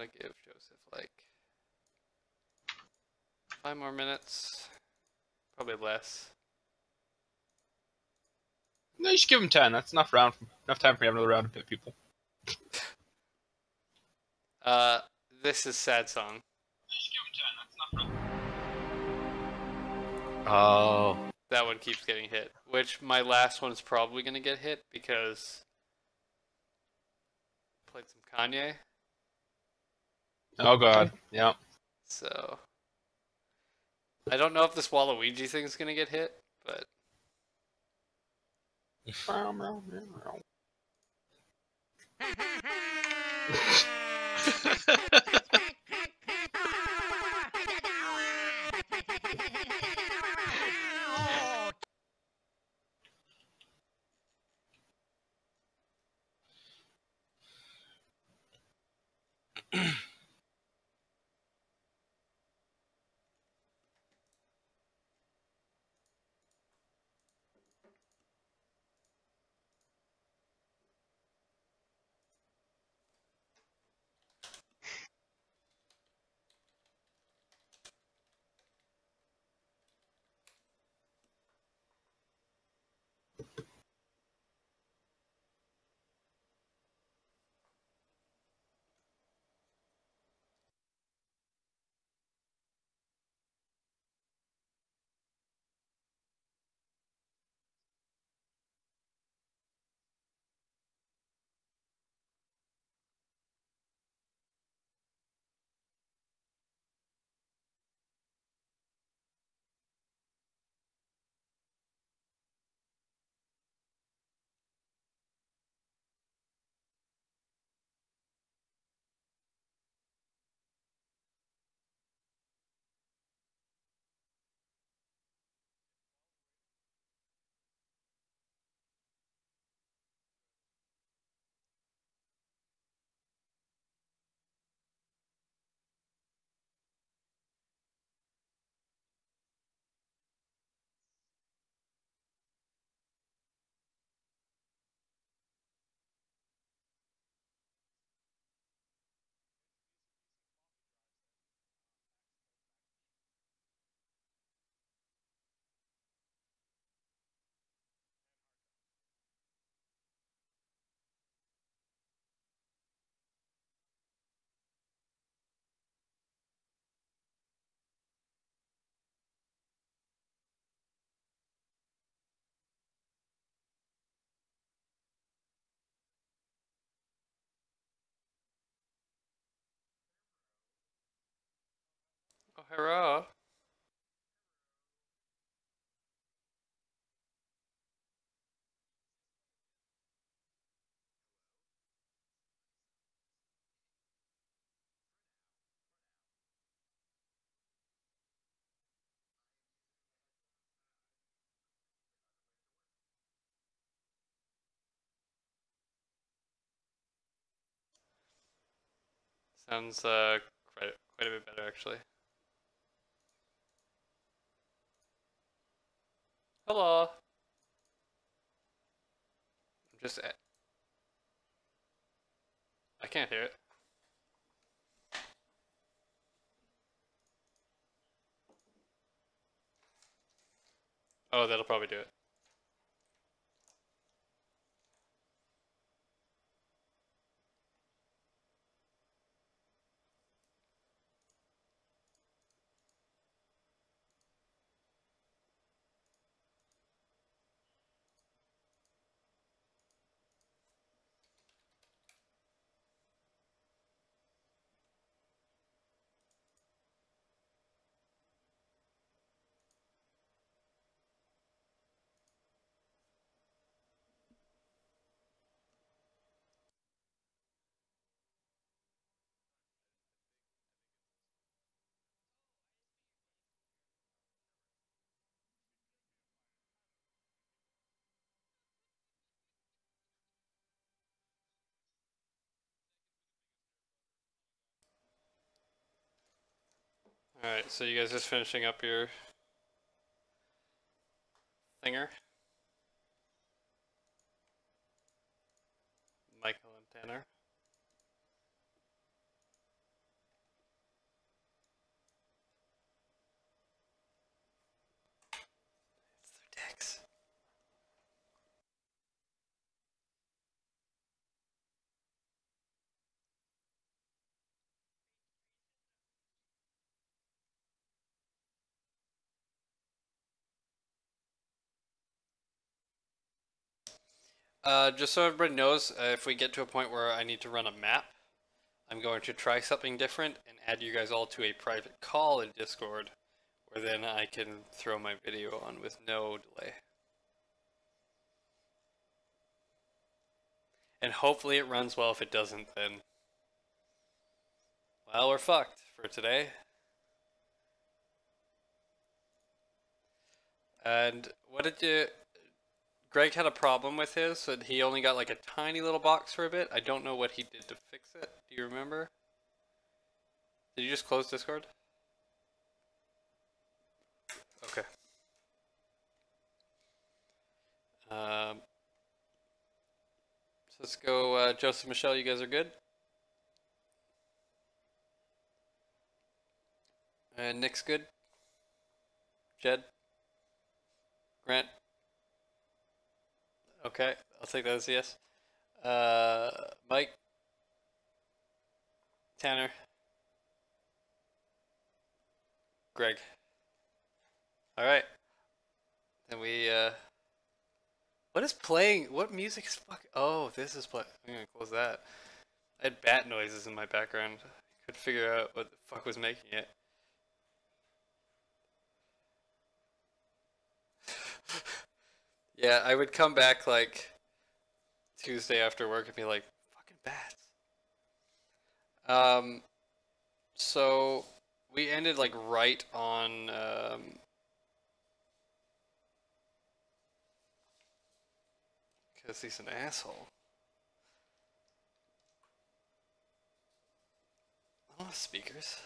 gonna give Joseph like 5 more minutes. Probably less. No, you should give him 10. That's enough time for you to have another round of pit people. This is Sad Song. Oh. That one keeps getting hit. Which my last one's probably gonna get hit because I played some Kanye. Oh god. Yeah. So I don't know if this Waluigi thing's gonna get hit, but oh hurrah! Sounds quite a bit better actually. Hello. I'm just I can't hear it. Oh, that'll probably do it. Alright, so you guys just finishing up your thinger? Michael and Tanner? Just so everybody knows, if we get to a point where I need to run a map, I'm going to try something different and add you guys all to a private call in Discord, where then I can throw my video on with no delay. And hopefully it runs well. If it doesn't, then, well, we're fucked for today. And what did you... Greg had a problem with his, and he only got like a tiny little box for a bit. I don't know what he did to fix it. Do you remember? Did you just close Discord? Okay. So let's go, Joseph, Michelle, you guys are good? And Nick's good? Jed? Grant? Okay, I'll take that as a yes. Mike? Tanner? Greg? Alright. Then we, what is playing? What music is Oh, this is playing. I'm gonna close that. I had bat noises in my background. I could figure out what the fuck was making it. Yeah, I would come back like Tuesday after work and be like, fucking bats. So we ended like right on because he's an asshole. I don't have speakers.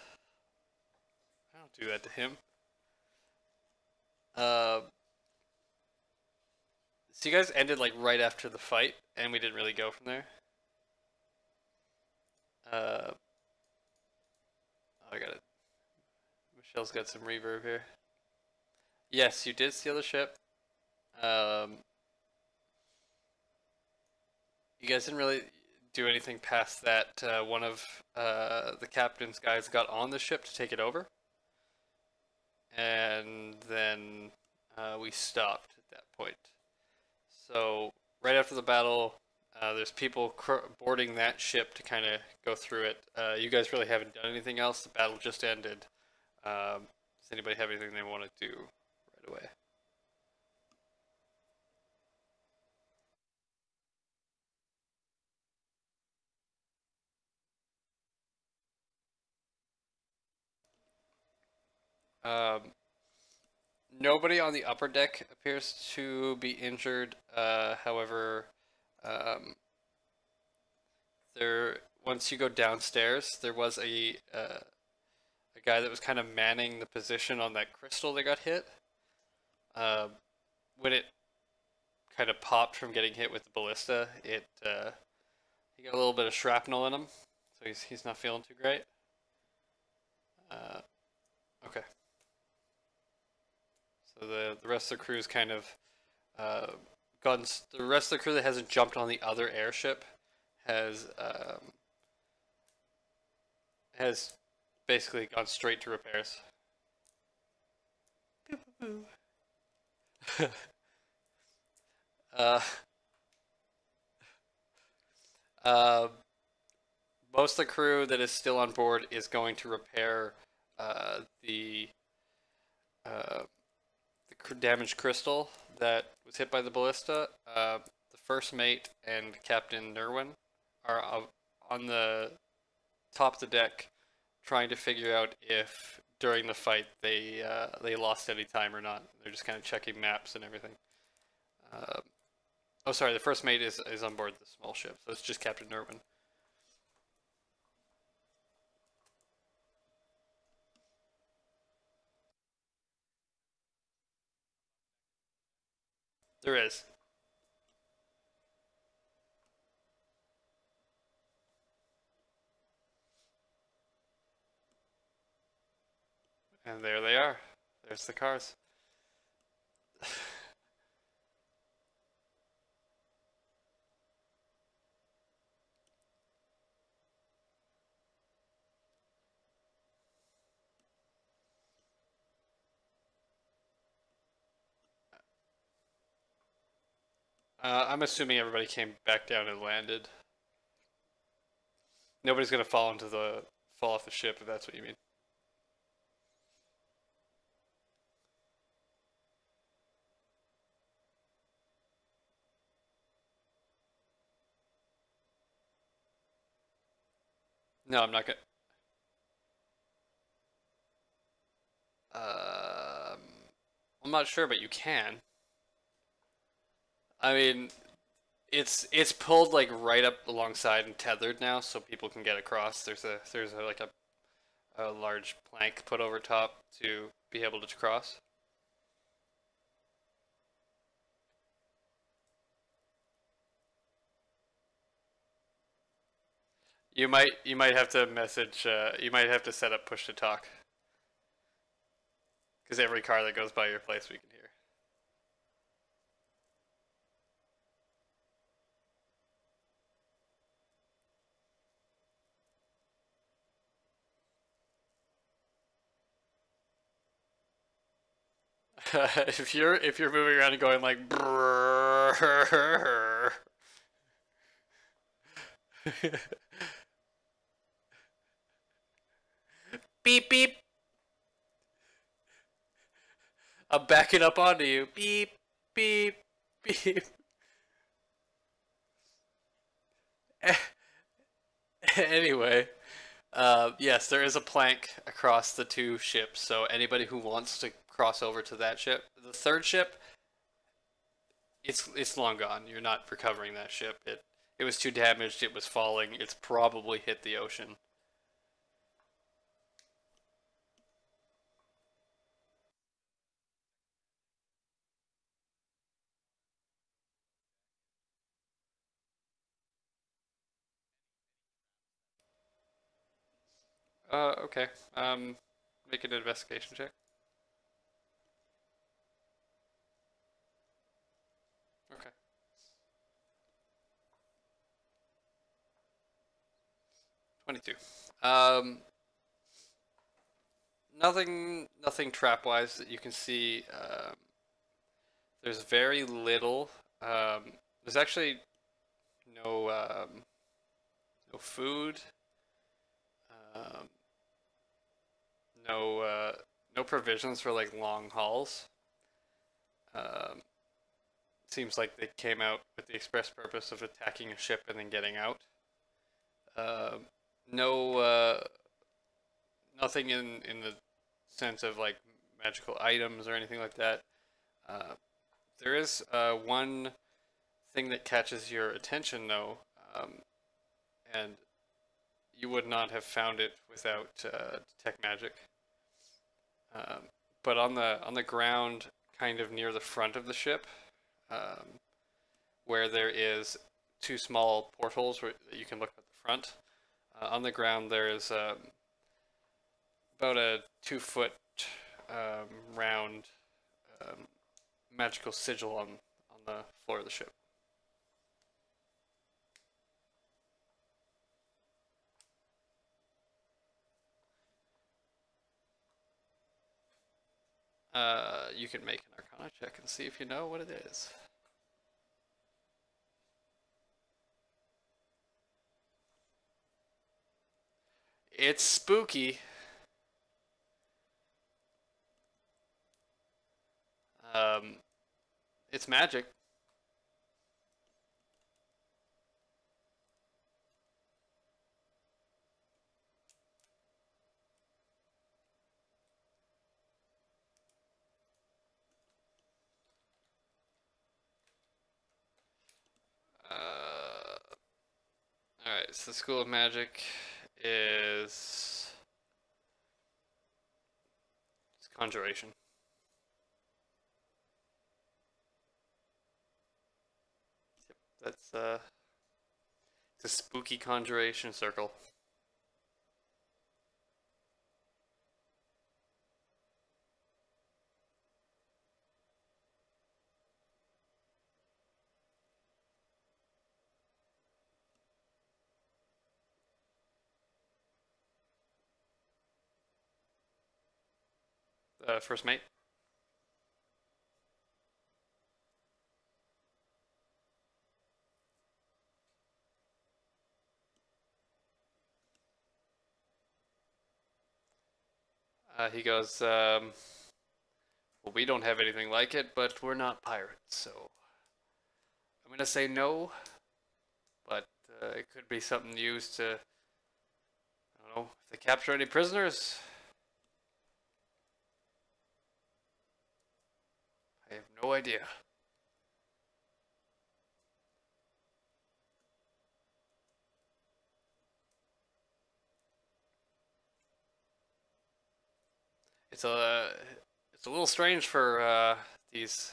I don't do that to him. So you guys ended like right after the fight, and we didn't really go from there. Oh, I got it. Michelle's got some reverb here. Yes, you did steal the ship. You guys didn't really do anything past that. One of the captain's guys got on the ship to take it over, and then we stopped at that point. So right after the battle, there's people boarding that ship to kind of go through it. You guys really haven't done anything else. The battle just ended. Does anybody have anything they want to do right away? Nobody on the upper deck appears to be injured. However, once you go downstairs, there was a guy that was kind of manning the position on that crystal that got hit. When it kind of popped from getting hit with the ballista, he got a little bit of shrapnel in him, so he's not feeling too great. Okay. So the rest of the crew's kind of the rest of the crew that hasn't jumped on the other airship has basically gone straight to repairs. Most of the crew that is still on board is going to repair the damaged crystal that was hit by the ballista. The first mate and Captain Nerwin are on the top of the deck trying to figure out if during the fight they lost any time or not. They're just kind of checking maps and everything. Oh, sorry, the first mate is on board the small ship, so it's just Captain Nerwin. There is. And there they are. There's the cars. I'm assuming everybody came back down and landed. Nobody's gonna fall off the ship if that's what you mean. No, I'm not gonna. Um, I'm not sure, but you can. I mean, it's pulled like right up alongside and tethered now, so people can get across. There's like a large plank put over top to be able to cross. You might have to message. You might have to set up push to talk because every car that goes by your place we can hear. If you're moving around and going like brrrr. Beep beep. I'm backing up onto you. Beep beep beep. Anyway, yes, there is a plank across the two ships, so anybody who wants to cross over to that ship, the third ship, it's long gone. You're not recovering that ship. It was too damaged. It was falling. It's probably hit the ocean. Okay. Make an investigation check. Okay. 22. Nothing trap-wise that you can see. There's very little. There's actually no no food. Um, no provisions for like long hauls. Um, seems like they came out with the express purpose of attacking a ship and then getting out. Um, no, nothing in the sense of like magical items or anything like that. Uh, there is one thing that catches your attention though, and you would not have found it without detect magic. Um, but on the ground, kind of near the front of the ship, um, where there is two small portholes where you can look at the front. On the ground, there is about a 2 foot round um, magical sigil on the floor of the ship. You can make an Arcana check and see if you know what it is. It's spooky. Um, it's magic. Alright, so the School of Magic is it's conjuration. Yep, that's it's a spooky conjuration circle. First mate. He goes, well, we don't have anything like it, but we're not pirates, so I'm gonna say no, but it could be something used to, I don't know, if they capture any prisoners. I have no idea. It's a it's a little strange for these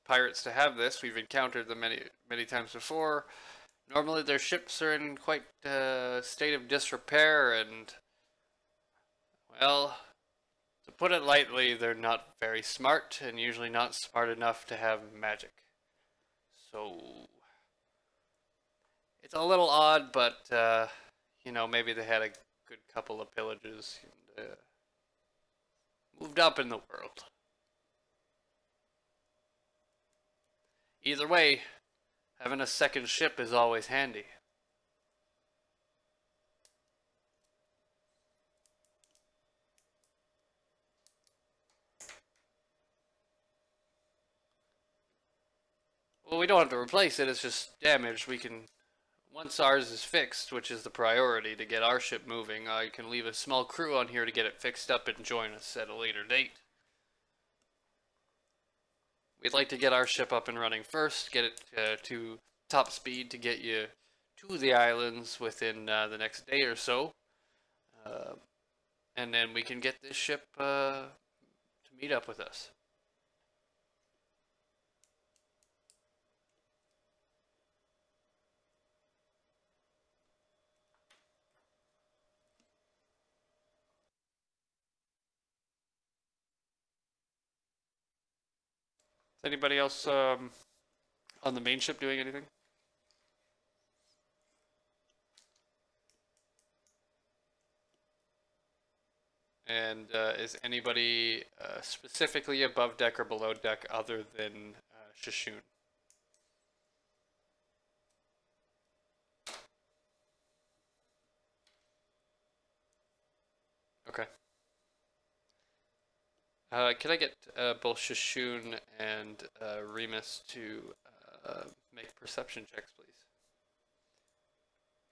pirates to have this. We've encountered them many times before. Normally, their ships are in quite a state of disrepair, and well, to put it lightly, they're not very smart, and usually not smart enough to have magic. So it's a little odd, but you know, maybe they had a good couple of pillages and moved up in the world. Either way, having a second ship is always handy. Well, we don't have to replace it, it's just damaged. We can, once ours is fixed, which is the priority to get our ship moving, you can leave a small crew on here to get it fixed up and join us at a later date. We'd like to get our ship up and running first, get it to top speed to get you to the islands within the next day or so. And then we can get this ship to meet up with us. Is anybody else on the main ship doing anything? And is anybody specifically above deck or below deck other than Shishun? Okay. Can I get both Shishun and Remus to make perception checks, please?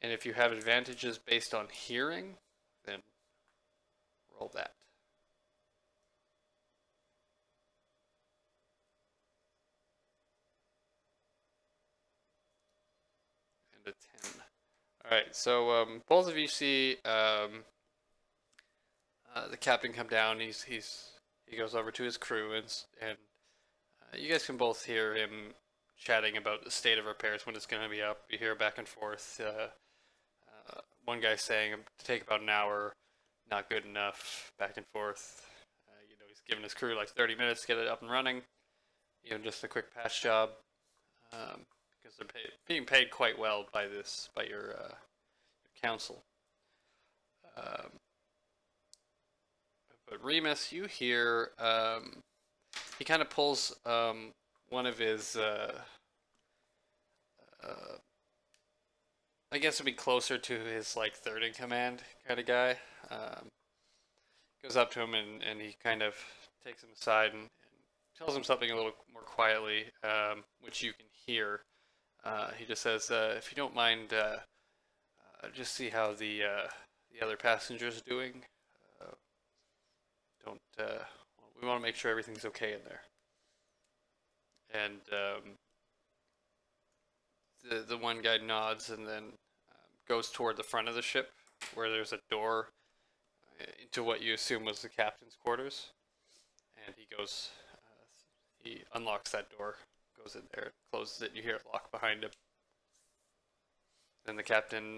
And if you have advantages based on hearing, then roll that. And a 10. Alright, so both of you see the captain come down. He goes over to his crew, and you guys can both hear him chatting about the state of repairs, when it's going to be up. You hear back and forth. One guy saying to take about an hour, not good enough, back and forth. You know, he's giving his crew like 30 minutes to get it up and running. You know, just a quick patch job, because they're being paid quite well by your council. But Remus, you hear he kind of pulls one of his I guess it'd be closer to his like third in command kind of guy. Goes up to him and he kind of takes him aside and tells him something a little more quietly, which you can hear. He just says, "If you don't mind, just see how the other passengers are doing. Don't we want to make sure everything's okay in there." And the one guy nods and then goes toward the front of the ship, where there's a door into what you assume was the captain's quarters. And he unlocks that door, goes in there, closes it, and you hear it lock behind him. Then the captain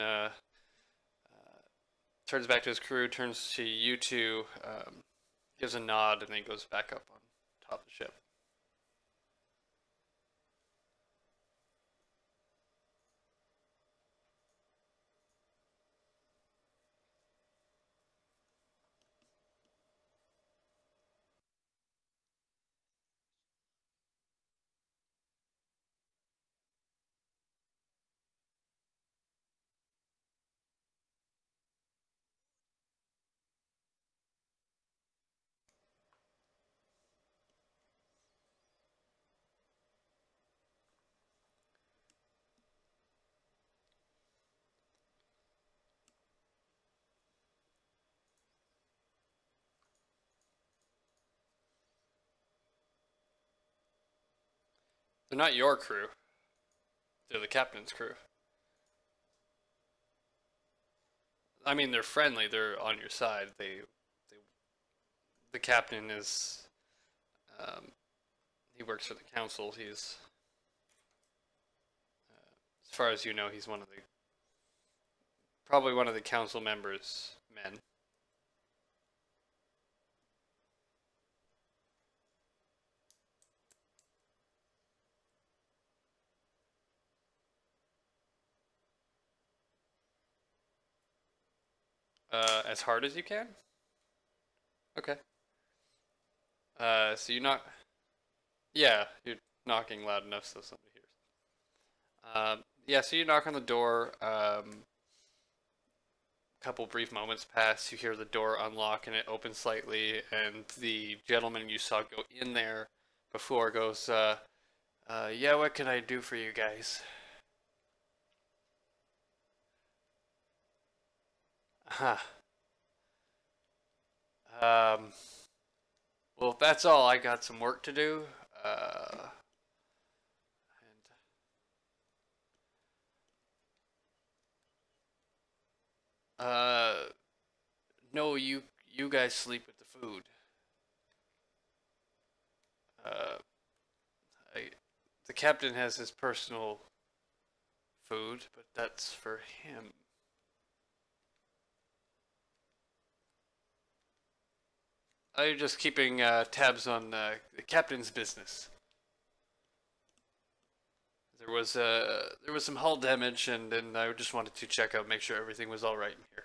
turns back to his crew, turns to you two, gives a nod, and then goes back up on top of the ship. They're not your crew. They're the captain's crew. I mean, they're friendly. They're on your side. The captain is. He works for the council. He's, as far as you know, he's probably one of the council members' men. As hard as you can? Okay. So you knock. Yeah, you're knocking loud enough so somebody hears. Yeah, so you knock on the door. Couple brief moments pass. You hear the door unlock and it opens slightly, and the gentleman you saw go in there before goes, yeah, what can I do for you guys? Huh. Well, if that's all, I got some work to do. No, you guys sleep with the food. Uh, the captain has his personal food, but that's for him. I'm just keeping tabs on the captain's business. There was some hull damage, and I just wanted to check out, make sure everything was all right in here.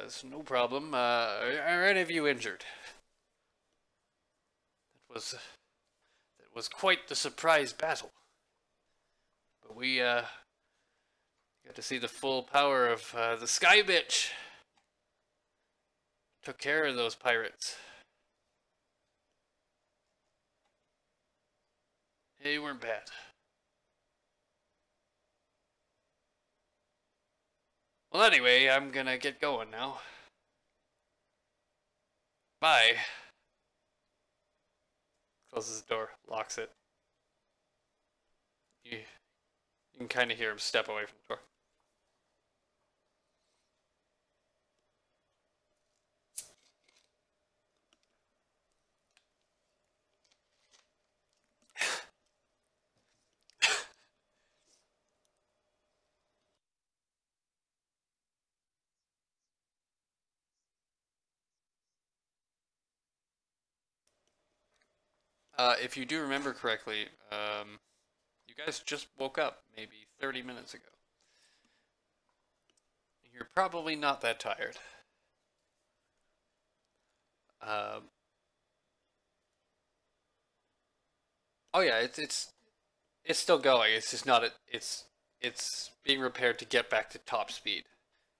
It's no problem. Are any of you injured? That was quite the surprise battle. But we got to see the full power of the Sky Bitch. Took care of those pirates. They weren't bad. Well, anyway, I'm gonna get going now. Bye. Closes the door, locks it. You can kind of hear him step away from the door. If you do remember correctly, you guys just woke up maybe 30 minutes ago. You're probably not that tired. Oh yeah, it's still going. It's just not it's being repaired to get back to top speed.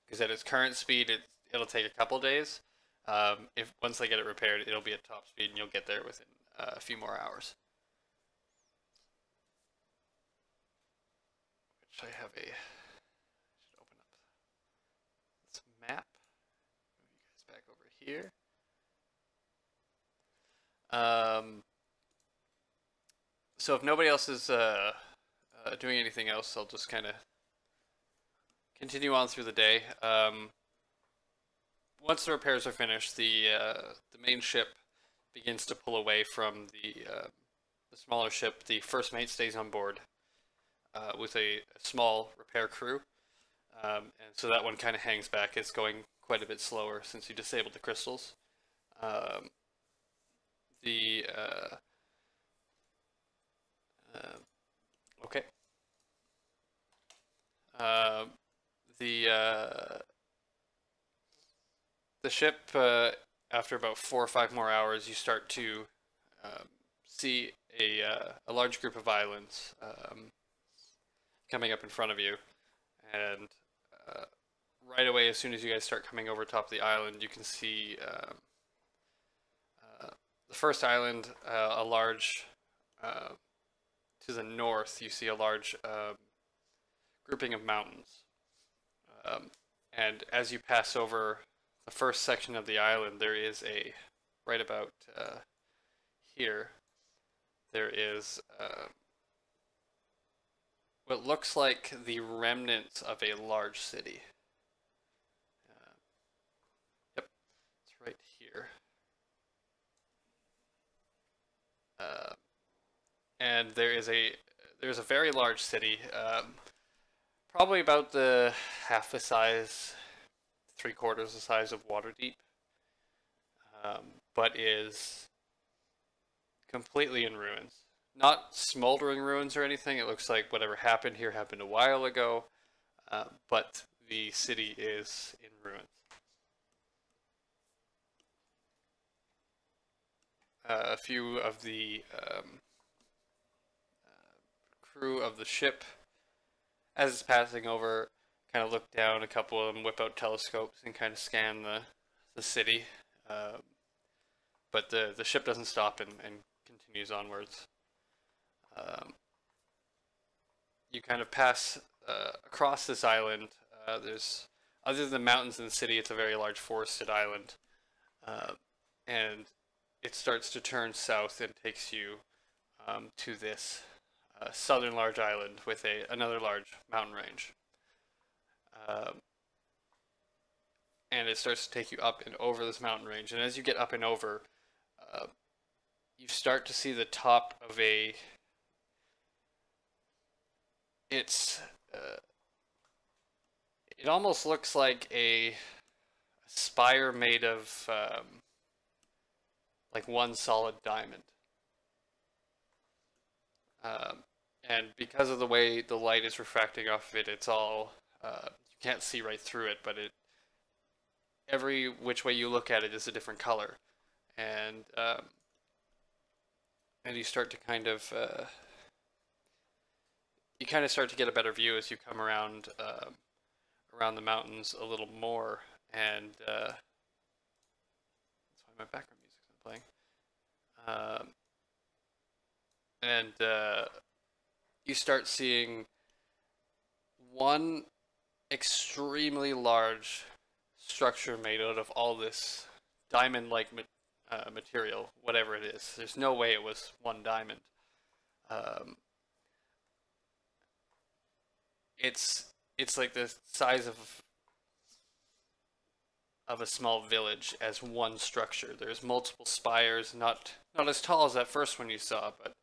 Because at its current speed, it'll take a couple days. If once they get it repaired, it'll be at top speed, and you'll get there within a few more hours. Which I have should open up this map. Move you guys back over here. So if nobody else is doing anything else, I'll just kind of continue on through the day. Once the repairs are finished, the main ship begins to pull away from the smaller ship. The first mate stays on board with a small repair crew, and so that one kind of hangs back. It's going quite a bit slower since you disabled the crystals. Okay. The ship, after about 4 or 5 more hours, you start to see a large group of islands coming up in front of you, and right away, as soon as you guys start coming over top of the island, you can see the first island, a large, to the north, you see a large grouping of mountains. And as you pass over the first section of the island, there is a right about here, there is what looks like the remnants of a large city. Yep, it's right here. And there's a very large city, probably about the half the size, 3/4 the size of Waterdeep, but is completely in ruins. Not smoldering ruins or anything. It looks like whatever happened here happened a while ago, but the city is in ruins. A few of the crew of the ship, as it's passing over, kind of look down. A couple of them whip out telescopes and kind of scan the city. But the ship doesn't stop and continues onwards. You kind of pass across this island. There's, other than the mountains in the city, it's a very large forested island. And it starts to turn south and takes you to this southern large island with another large mountain range. And it starts to take you up and over this mountain range. And as you get up and over, you start to see the top of it almost looks like a spire made of like one solid diamond. And because of the way the light is refracting off of it, it's all, you can't see right through it, but every which way you look at it is a different color. And you start to kind of, start to get a better view as you come around, around the mountains a little more, and that's why my background music's not playing. And you start seeing one extremely large structure made out of all this diamond-like material, whatever it is. There's no way it was one diamond. It's like the size of a small village as one structure. There's multiple spires, not as tall as that first one you saw, but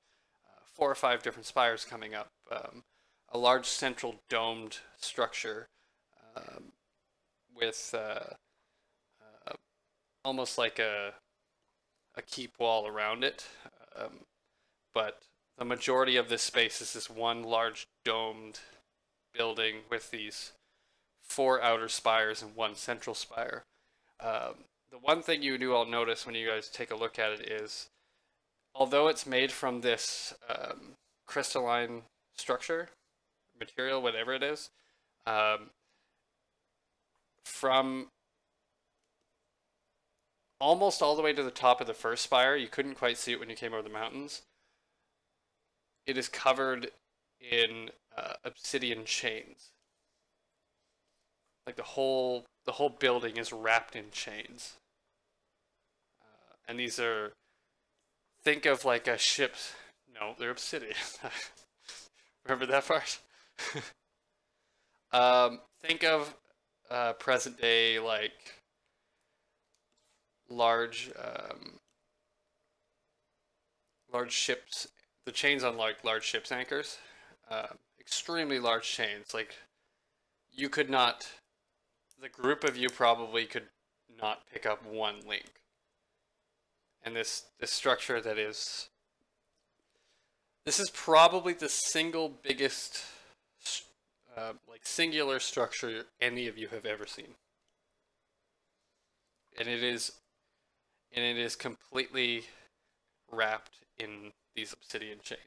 4 or 5 different spires coming up. A large central domed structure with almost like a keep wall around it. But the majority of this space is this one large domed building with these 4 outer spires and 1 central spire. The one thing you do all notice when you guys take a look at it is, although it's made from this crystalline structure, material, whatever it is, from almost all the way to the top of the first spire, you couldn't quite see it when you came over the mountains, it is covered in obsidian chains. Like the whole building is wrapped in chains. And these are, think of like a ship's, no, they're obsidian. Remember that part? Think of present day, like, large ships, the chains on like large ships anchors, extremely large chains. Like, you could not, the group of you probably could not pick up one link. And this structure that is, this is probably the single biggest like singular structure any of you have ever seen. And it is completely wrapped in these obsidian chains.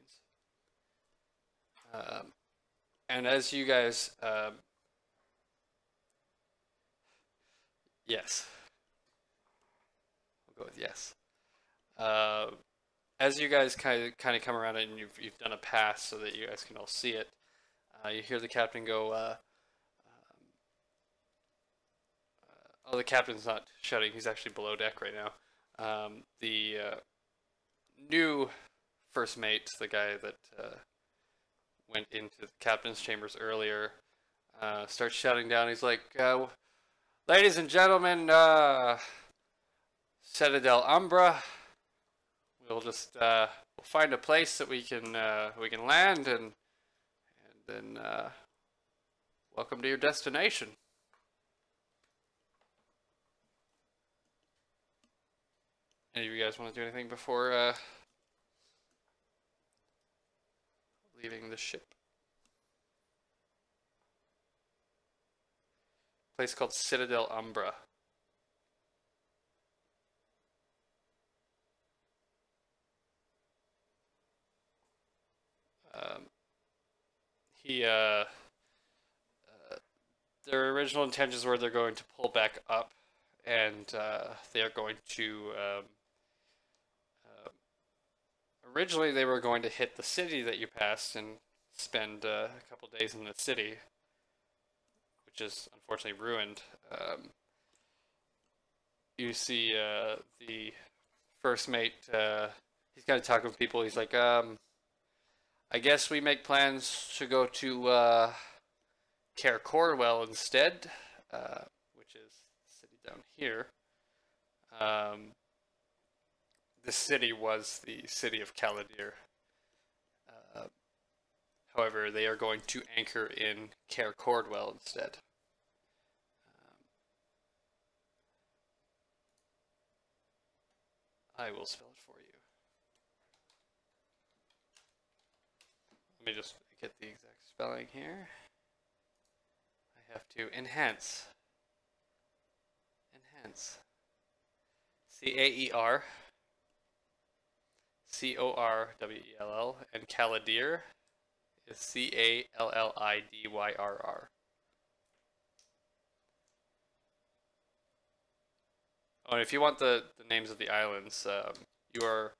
And as you guys, yes, we'll go with yes. As you guys kind of come around it and you've done a pass so that you guys can all see it, you hear the captain go, oh, the captain's not shouting, he's actually below deck right now. The new first mate, the guy that went into the captain's chambers earlier, starts shouting down. He's like, "Ladies and gentlemen, Citadel Umbra. We'll just we'll find a place that we can land and then welcome to your destination." Any of you guys want to do anything before leaving the ship? Place called Citadel Umbra. Their original intentions were they're going to pull back up, and they are going to. Originally, they were going to hit the city that you passed and spend a couple days in the city, which is unfortunately ruined. You see the first mate. He's kind of talking with people. He's like, I guess we make plans to go to Cair Corwell instead, which is the city down here. The city was the city of Caladir. However, they are going to anchor in Cair Corwell instead. I will spell it for you. Let me just get the exact spelling here. I have to enhance. Enhance. C-A-E-R. C-O-R-W-E-L-L. And Caladir is C-A-L-L-I-D-Y-R-R. Oh, and if you want the names of the islands, you are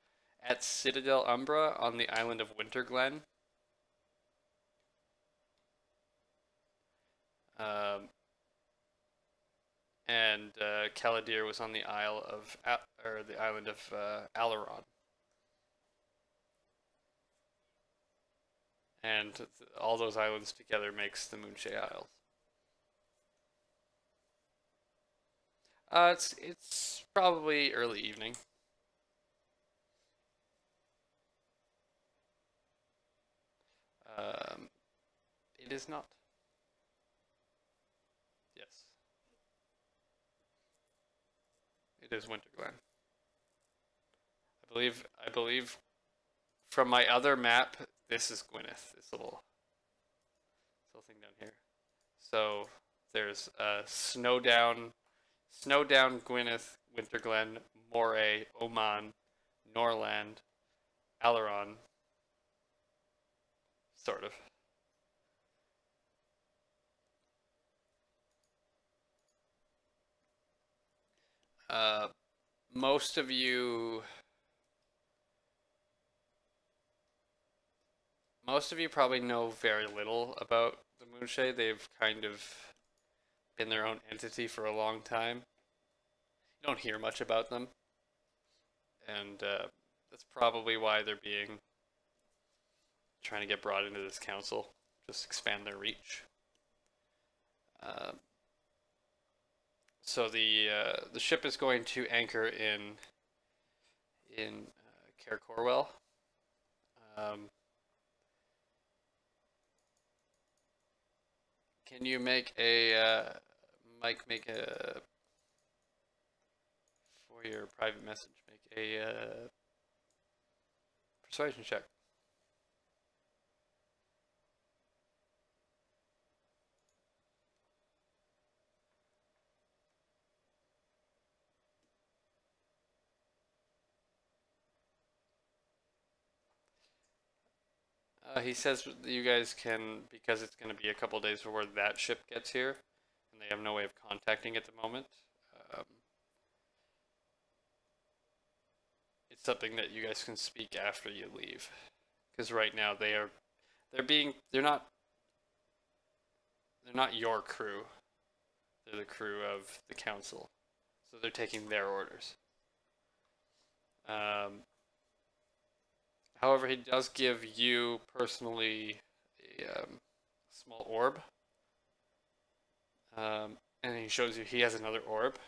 at Citadel Umbra on the island of Winterglen. And Caladir was on the isle of, the island of Alaron. And all those islands together makes the Moonshae Isles. It's probably early evening. It is not. Yes. It is Winterglen. I believe from my other map, this is Gwyneth, this little thing down here. So there's Snowdown, Gwyneth, Winterglen, Moray, Oman, Norland, Alaron, sort of. Most of you probably know very little about the Moonshae. They've kind of been their own entity for a long time. You don't hear much about them, and that's probably why they're trying to get brought into this council, just expand their reach. So the ship is going to anchor in Cair Corwell. Can you make a Mike make a for your private message? Make a persuasion check. He says you guys can, because it's going to be a couple days before that ship gets here, and they have no way of contacting at the moment. It's something that you guys can speak after you leave, because right now they're not your crew. They're the crew of the council, so they're taking their orders. However, he does give you personally a small orb. And he shows you he has another orb.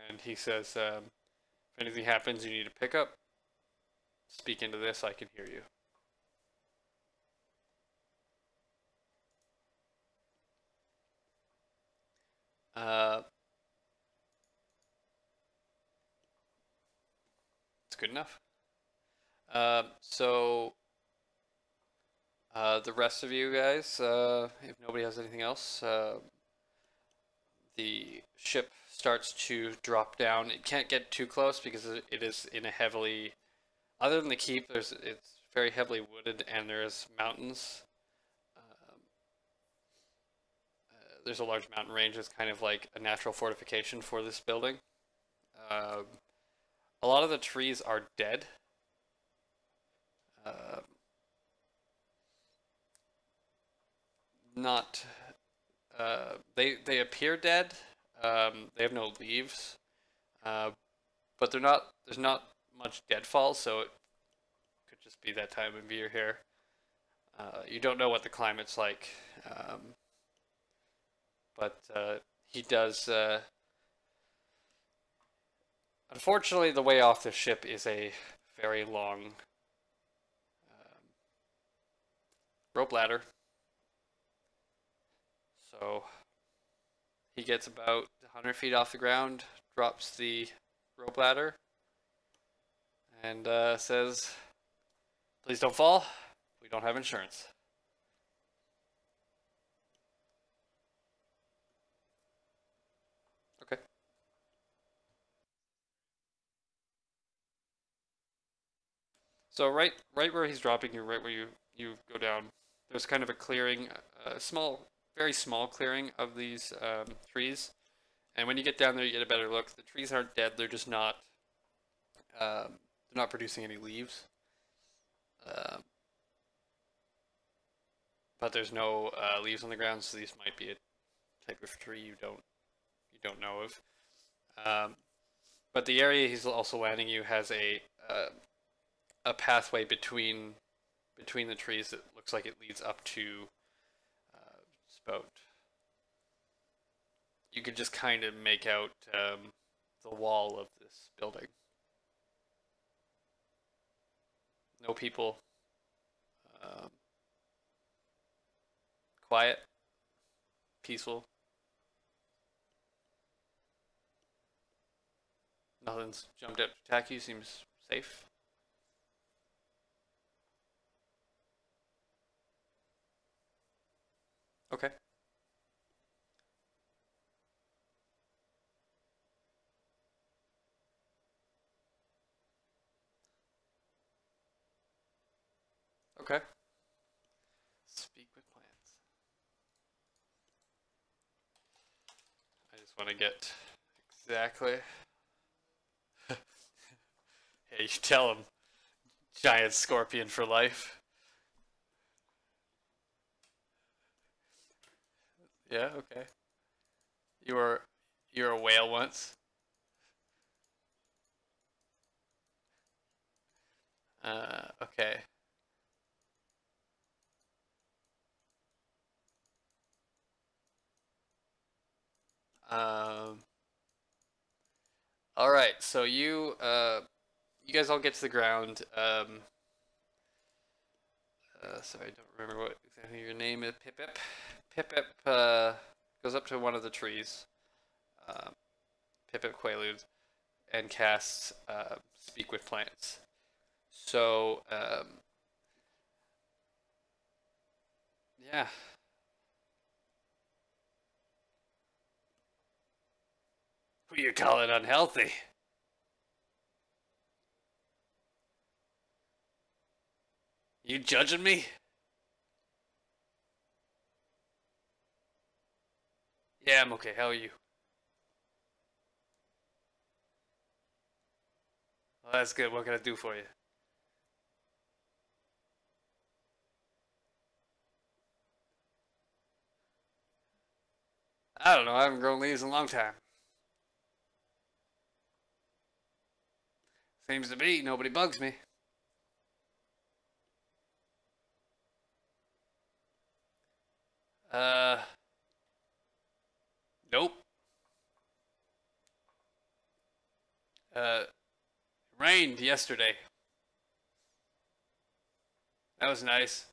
And he says, if anything happens you need to pick up, speak into this, I can hear you. It's good enough. So the rest of you guys, if nobody has anything else, the ship starts to drop down. It can't get too close because it is in a heavily, other than the keep, it's very heavily wooded and there's mountains. There's a large mountain range that's kind of like a natural fortification for this building. A lot of the trees are dead. Not they appear dead. They have no leaves, but they're not. There's not much deadfall, so it could just be that time of year here. You don't know what the climate's like, but he does. Unfortunately, the way off the ship is a very long rope ladder. So he gets about 100 feet off the ground, drops the rope ladder, and says, "Please don't fall. We don't have insurance." Okay. So right where he's dropping you, right where you go down, there's kind of a clearing, a small, very small clearing of these trees. And when you get down there, you get a better look. The trees aren't dead; they're just not. They're not producing any leaves. But there's no leaves on the ground, so these might be a type of tree you don't know of. But the area he's also landing you has a pathway between the trees that looks like it leads up to Spout. You could just kind of make out the wall of this building. No people. Quiet. Peaceful. Nothing's jumped out to attack you. Seems safe. Okay. Okay. Speak with plants. I just want to get exactly. Hey, you tell him. Giant scorpion for life. Yeah, okay. You were a whale once. Okay. Um, all right. So you guys all get to the ground. Sorry, I don't remember what exactly your name is. Pip-Pip. Pip-Pip goes up to one of the trees. Pip-Pip Quaaludes and casts Speak with Plants. So, yeah. Who you calling unhealthy? You judging me? Yeah, I'm okay. How are you? Well, that's good. What can I do for you? I don't know. I haven't grown leaves in a long time. Seems to be nobody bugs me. Nope. It rained yesterday. That was nice.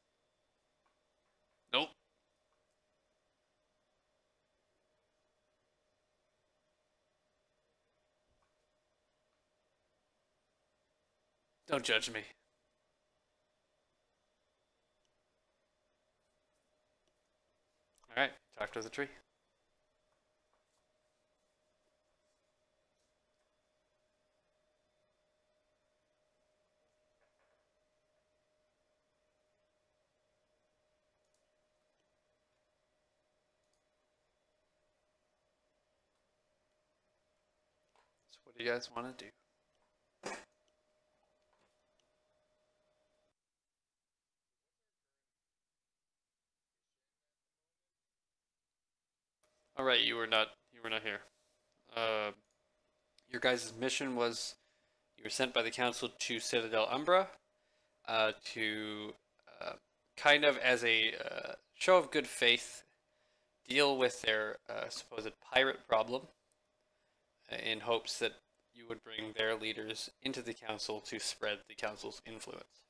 Nope. Don't judge me. Alright, talk to the tree. So what do you guys want to do? Alright, you were not here. Your guys' mission was you were sent by the council to Citadel Umbra to kind of as a show of good faith deal with their supposed pirate problem in hopes that you would bring their leaders into the council to spread the council's influence.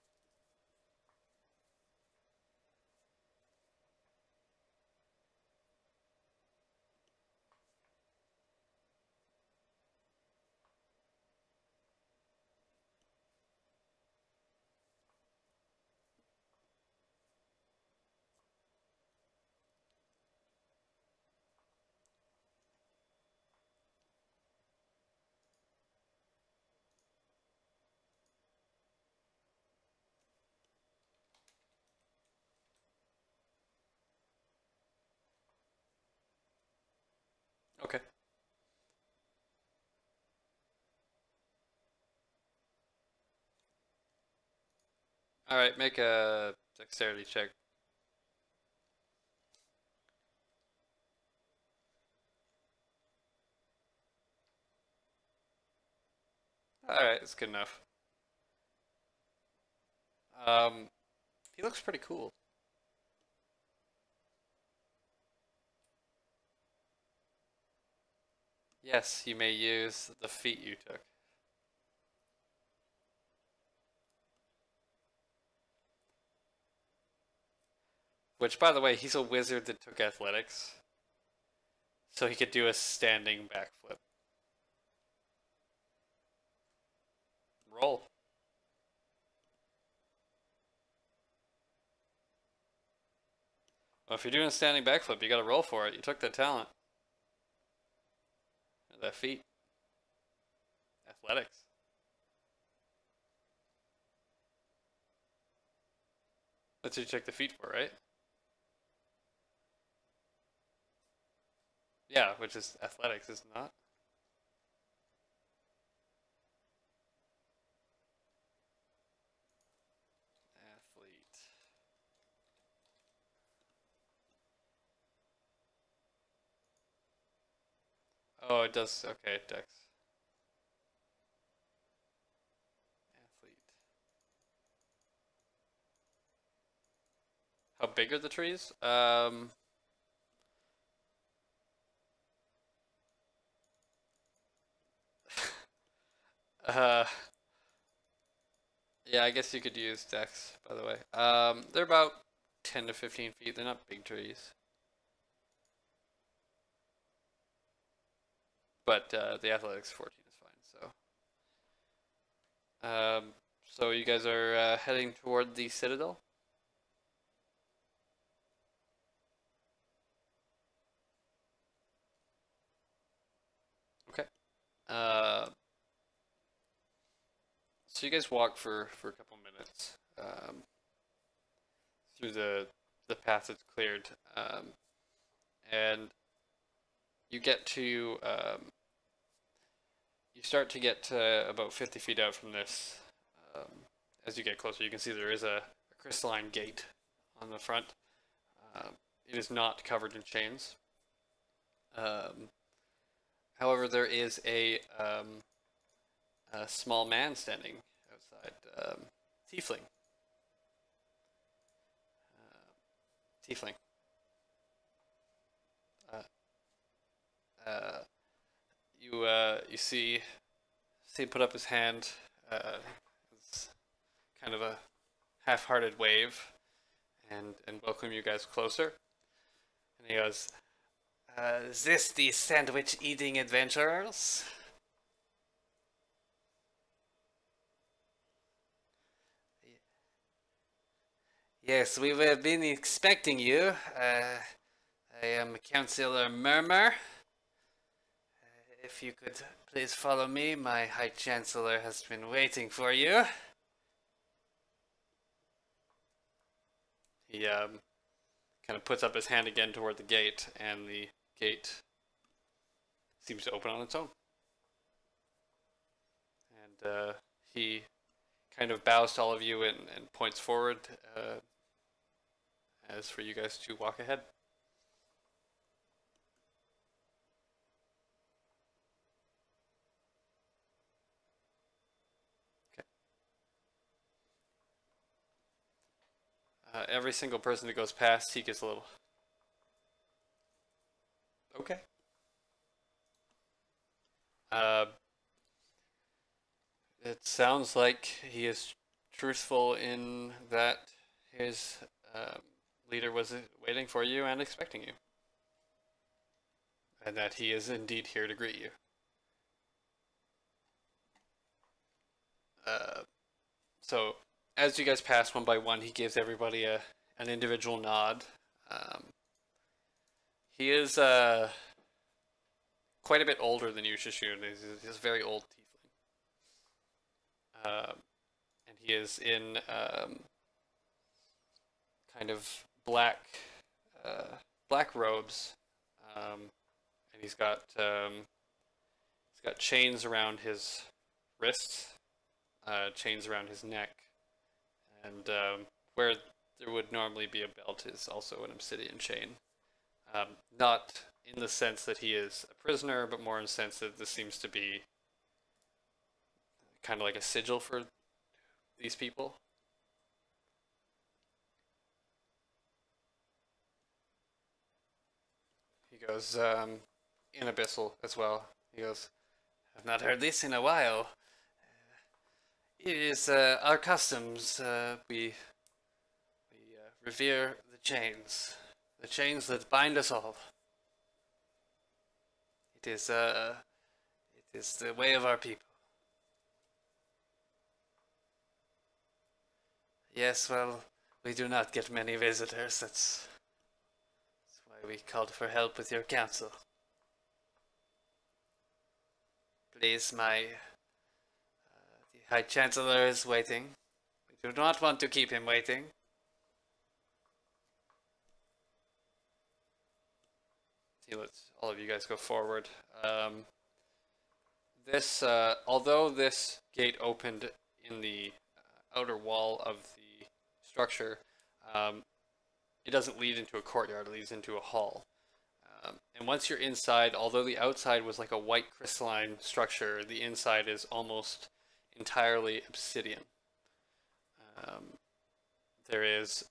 Okay. Alright, make a dexterity check. Alright, that's good enough. He looks pretty cool. Yes, you may use the feat you took. Which, by the way, he's a wizard that took athletics. So he could do a standing backflip. Roll. Well, if you're doing a standing backflip, you gotta roll for it. You took that talent. Or that feat. Athletics. That's what you took the feat for, right? Yeah, which is athletics, is it not? Athlete. Oh, it does. Okay, dex. Athlete. How big are the trees? Uh, yeah, I guess you could use dex, by the way. They're about 10 to 15 feet. They're not big trees. But the athletics 14 is fine, so. So you guys are heading toward the Citadel? Okay. So you guys walk for a couple minutes through the path that's cleared, and you get to you start to get about 50 feet out from this. As you get closer, you can see there is a crystalline gate on the front. It is not covered in chains. However, there is a a small man standing outside. Tiefling. Tiefling. You see him put up his hand. It's kind of a half-hearted wave, and welcome you guys closer. And he goes, "Is this the sandwich-eating adventurers?" Yes, we've been expecting you. I am Councillor Murmur. If you could please follow me, my High Chancellor has been waiting for you. He kind of puts up his hand again toward the gate, and the gate seems to open on its own. And he kind of bows to all of you and points forward as for you guys to walk ahead. Every single person that goes past, he gets a little. Okay. It sounds like he is truthful in that his leader was waiting for you and expecting you. And that he is indeed here to greet you. So, as you guys pass one by one, he gives everybody an individual nod. He is quite a bit older than you, Shishun. He's a very old tiefling. And he is in kind of black robes, and he's got chains around his wrists, chains around his neck, and where there would normally be a belt is also an obsidian chain. Not in the sense that he is a prisoner, but more in the sense that this seems to be kind of like a sigil for these people. He goes, in Abyssal as well. He goes, "I've not heard this in a while. It is our customs. We revere the chains that bind us all. It is the way of our people." Yes, well, we do not get many visitors. That's why we called for help with your council. Please, the High Chancellor is waiting. We do not want to keep him waiting. He lets all of you guys go forward. Although this gate opened in the outer wall of the structure, it doesn't lead into a courtyard, it leads into a hall. And once you're inside, although the outside was like a white crystalline structure, the inside is almost entirely obsidian. There is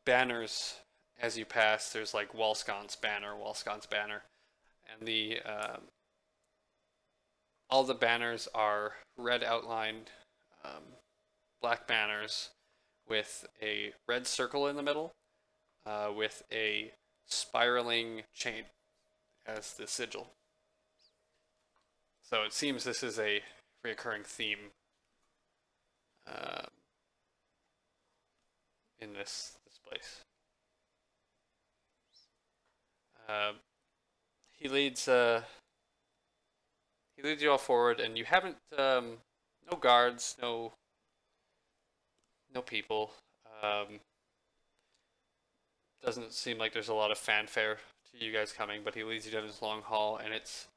banners as you pass. There's like Wallsconce banner, and the all the banners are red outlined, black banners with a red circle in the middle, with a spiraling chain as the sigil. So it seems this is a recurring theme in this place. He leads you all forward, and you haven't no guards, no people. Doesn't seem like there's a lot of fanfare to you guys coming, but he leads you down this long hall, and it's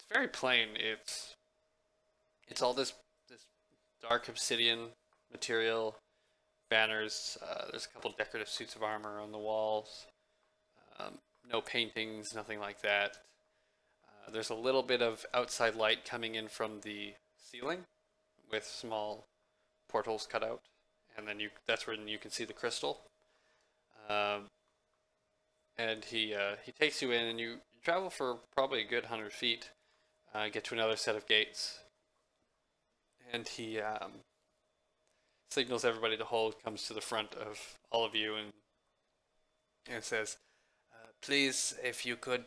very plain. It's all this dark obsidian material, banners. There's a couple decorative suits of armor on the walls. No paintings, nothing like that. There's a little bit of outside light coming in from the ceiling with small portals cut out, and then that's when you can see the crystal. Um, and he takes you in, and you travel for probably a good 100 feet, get to another set of gates, and he signals everybody to hold, comes to the front of all of you, and says, please, if you could,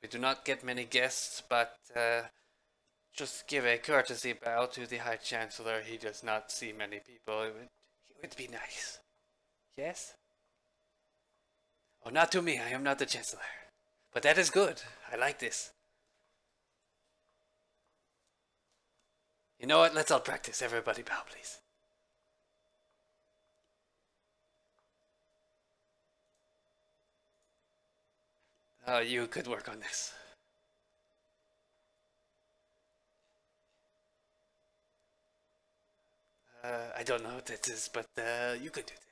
we do not get many guests, but just give a courtesy bow to the High Chancellor. He does not see many people. It would be nice. Yes? Oh, not to me. I am not the Chancellor. But that is good. I like this. You know what? Let's all practice. Everybody bow, please. You could work on this. I don't know what that is, but you could do this.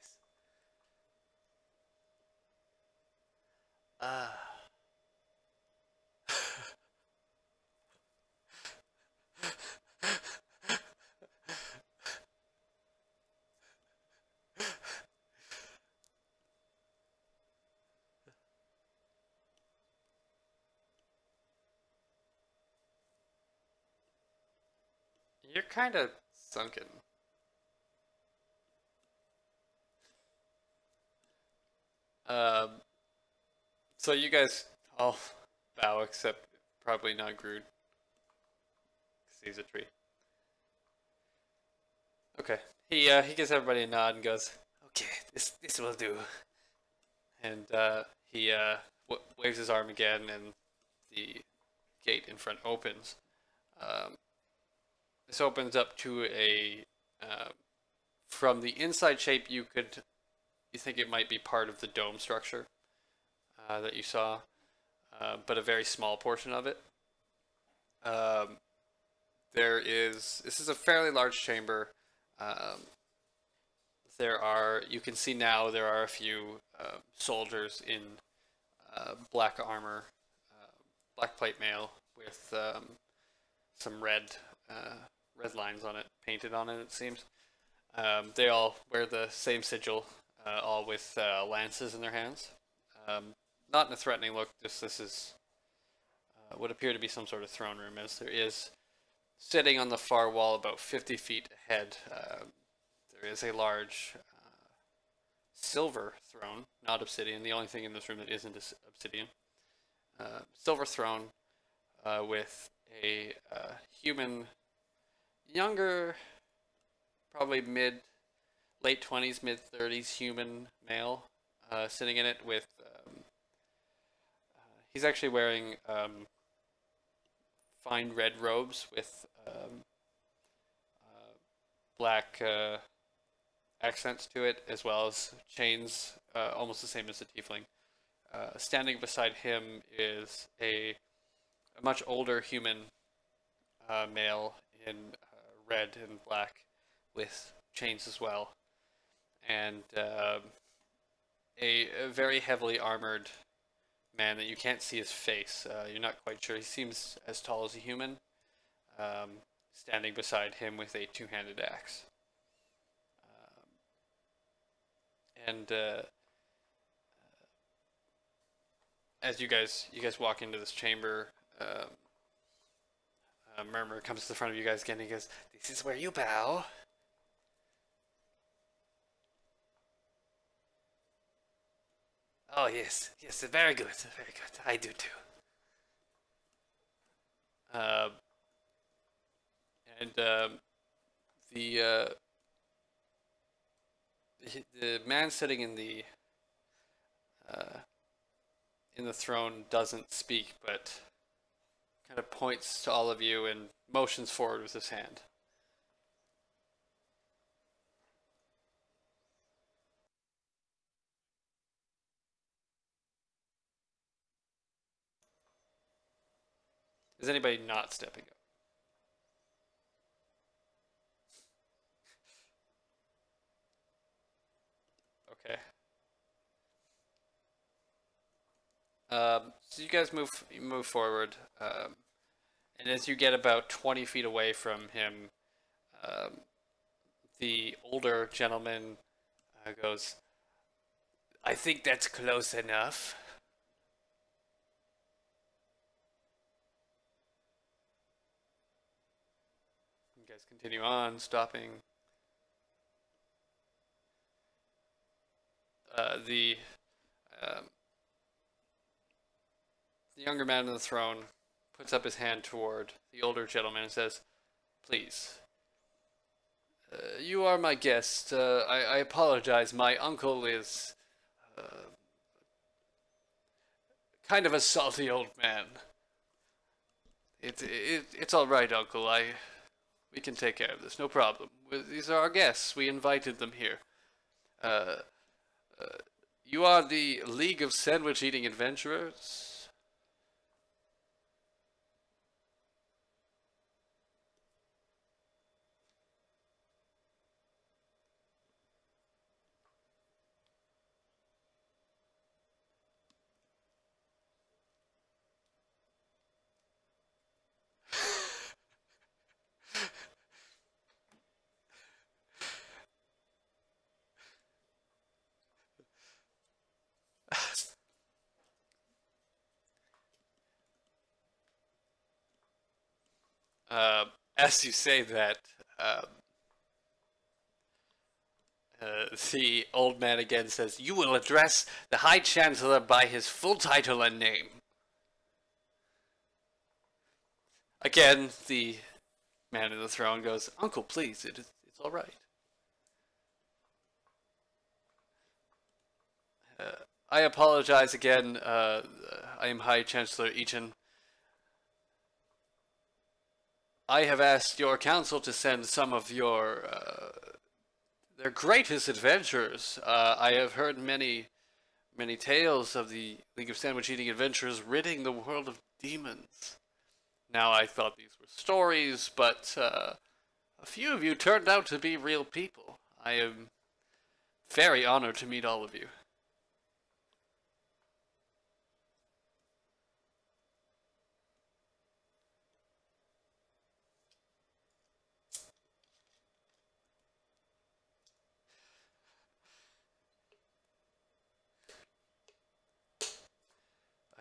You're kind of sunken. Um, so you guys all bow except probably not Grood, because he's a tree. Okay. He gives everybody a nod and goes, "Okay, this will do." And he waves his arm again, and the gate in front opens. This opens up to a from the inside shape. You think it might be part of the dome structure that you saw, but a very small portion of it. This is a fairly large chamber. You can see now there are a few soldiers in black armor, black plate mail with some red lines on it, painted on it, it seems. They all wear the same sigil, all with lances in their hands. Not in a threatening look, this is would appear to be some sort of throne room, as there is, sitting on the far wall about 50 feet ahead, there is a large silver throne, not obsidian, the only thing in this room that isn't obsidian. Silver throne with a human, younger, probably late 20s, mid 30s human male sitting in it with, he's actually wearing fine red robes with black accents to it, as well as chains, almost the same as the tiefling. Standing beside him is a much older human male in red and black with chains as well, and a very heavily armored man that you can't see his face. You're not quite sure. He seems as tall as a human, standing beside him with a two-handed axe. And as you guys walk into this chamber, a murmur comes to the front of you guys again. He goes, "This is where you bow." Oh yes, yes, very good, very good. I do too. Uh, and the the man sitting in the throne doesn't speak, but kind of points to all of you and motions forward with his hand. Is anybody not stepping up? Okay. So you guys move forward, and as you get about 20 feet away from him, um, the older gentleman goes, "I think that's close enough." You guys continue on, stopping. The um, the younger man on the throne puts up his hand toward the older gentleman and says, "Please, you are my guest. I apologize. My uncle is uh, kind of a salty old man. It's all right, Uncle. We can take care of this. No problem. These are our guests. We invited them here. Uh, you are the League of Sandwich Eating Adventurers." As you say that, um, the old man again says, "You will address the High Chancellor by his full title and name." Again, the man in the throne goes, "Uncle, please, it's all right. I apologize again. I am High Chancellor Eaton. I have asked your council to send some of their greatest adventurers. I have heard many tales of the League of Sandwich Eating Adventurers ridding the world of demons. Now, I thought these were stories, but a few of you turned out to be real people. I am very honored to meet all of you."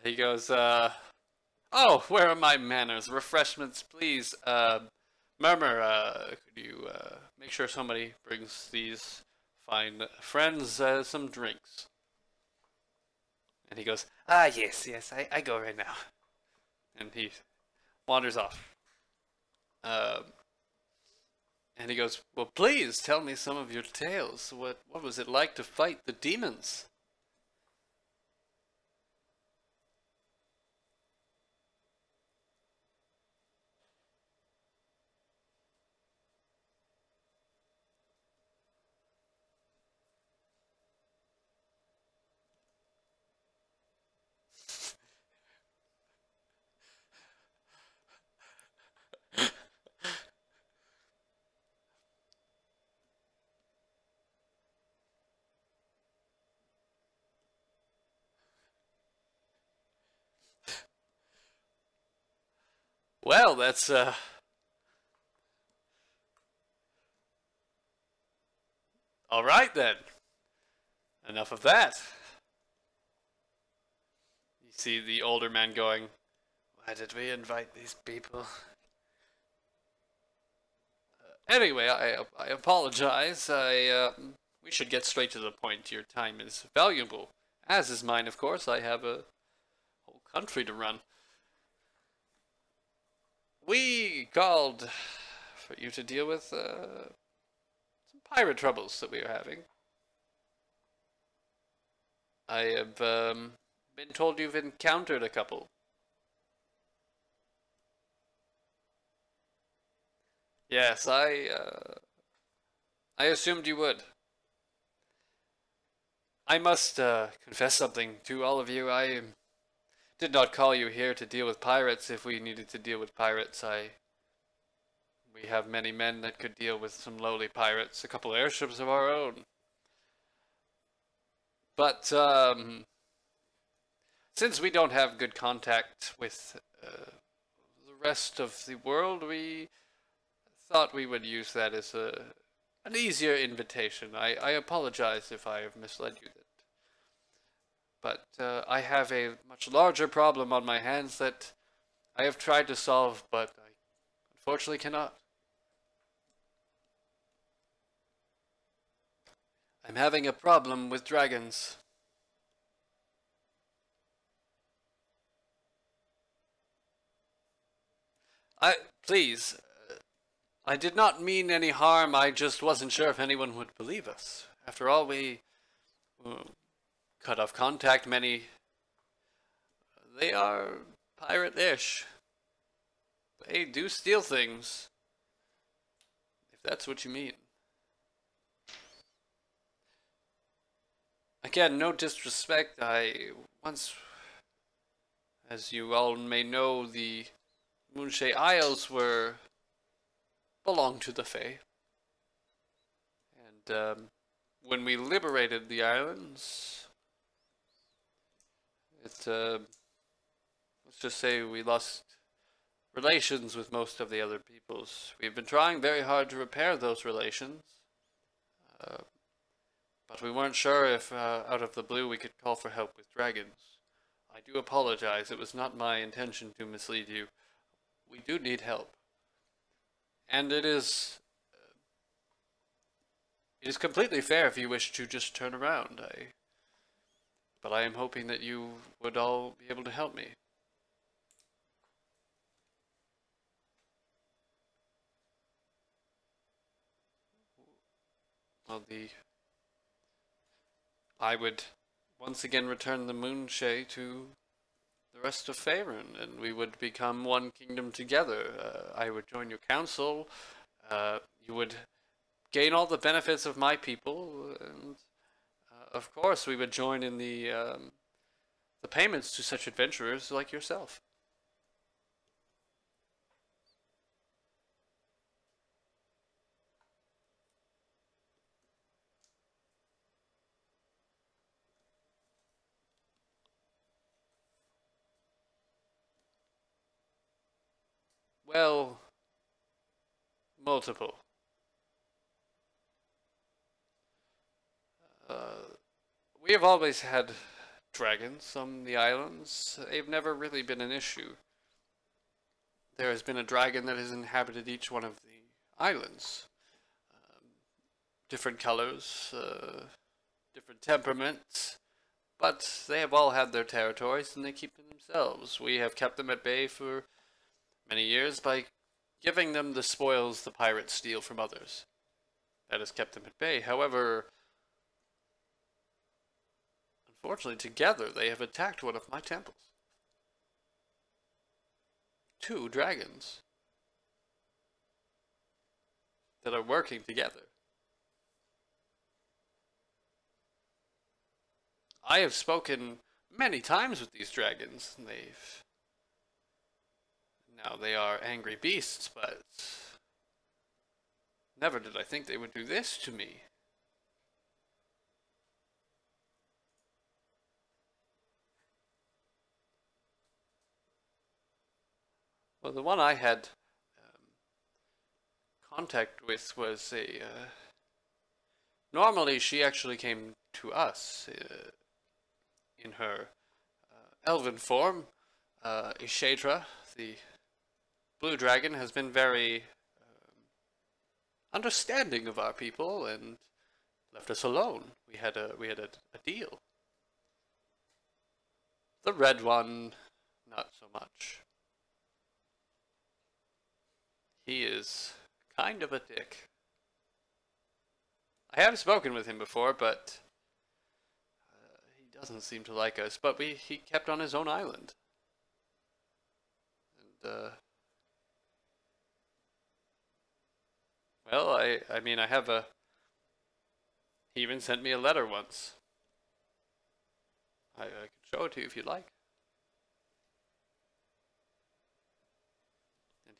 He goes, "Oh, where are my manners? Refreshments, please. Murmur, could you make sure somebody brings these fine friends some drinks?" And he goes, "Ah, yes, I go right now." And he wanders off. And he goes, "Well, please tell me some of your tales. What was it like to fight the demons?" Well, that's all right then. Enough of that. You see the older man going, "Why did we invite these people?" Anyway, I apologize. We should get straight to the point. Your time is valuable, as is mine, of course. I have a whole country to run. We called for you to deal with some pirate troubles that we are having. I have been told you've encountered a couple. Yes, I assumed you would. I must confess something to all of you. I did not call you here to deal with pirates. If we needed to deal with pirates, we have many men that could deal with some lowly pirates, a couple airships of our own. But since we don't have good contact with the rest of the world, we thought we would use that as an easier invitation. I apologize if I have misled you. But I have a much larger problem on my hands that I have tried to solve, but I unfortunately cannot. I'm having a problem with dragons. Please, I did not mean any harm, I just wasn't sure if anyone would believe us. After all, we cut off contact many. They are pirate-ish. They do steal things, if that's what you mean. Again, no disrespect, I once, as you all may know, the Moonshae Isles belonged to the Fae. And when we liberated the islands, let's just say we lost relations with most of the other peoples. We've been trying very hard to repair those relations, but we weren't sure if out of the blue we could call for help with dragons. I do apologize, it was not my intention to mislead you. We do need help. And it is completely fair if you wish to just turn around. But I am hoping that you would all be able to help me. Well, I would once again return the Moonshae to the rest of Faerun, and we would become one kingdom together. I would join your council. You would gain all the benefits of my people, and of course we would join in the payments to such adventurers like yourself. Well, multiple. We have always had dragons on the islands. They've never really been an issue. There has been a dragon that has inhabited each one of the islands. Different colors, different temperaments, but they have all had their territories and they keep to themselves. We have kept them at bay for many years by giving them the spoils the pirates steal from others. That has kept them at bay. However, unfortunately, together they have attacked one of my temples. 2 dragons that are working together. I have spoken many times with these dragons, and now they are angry beasts, but never did I think they would do this to me. Well, the one I had contact with was normally she actually came to us in her elven form. Ishadra, the blue dragon, has been very understanding of our people and left us alone. We had a deal. The red one, not so much. He is kind of a dick. I have spoken with him before, but he doesn't seem to like us. But he kept on his own island. And well, I mean, I have he even sent me a letter once. I can show it to you if you'd like. And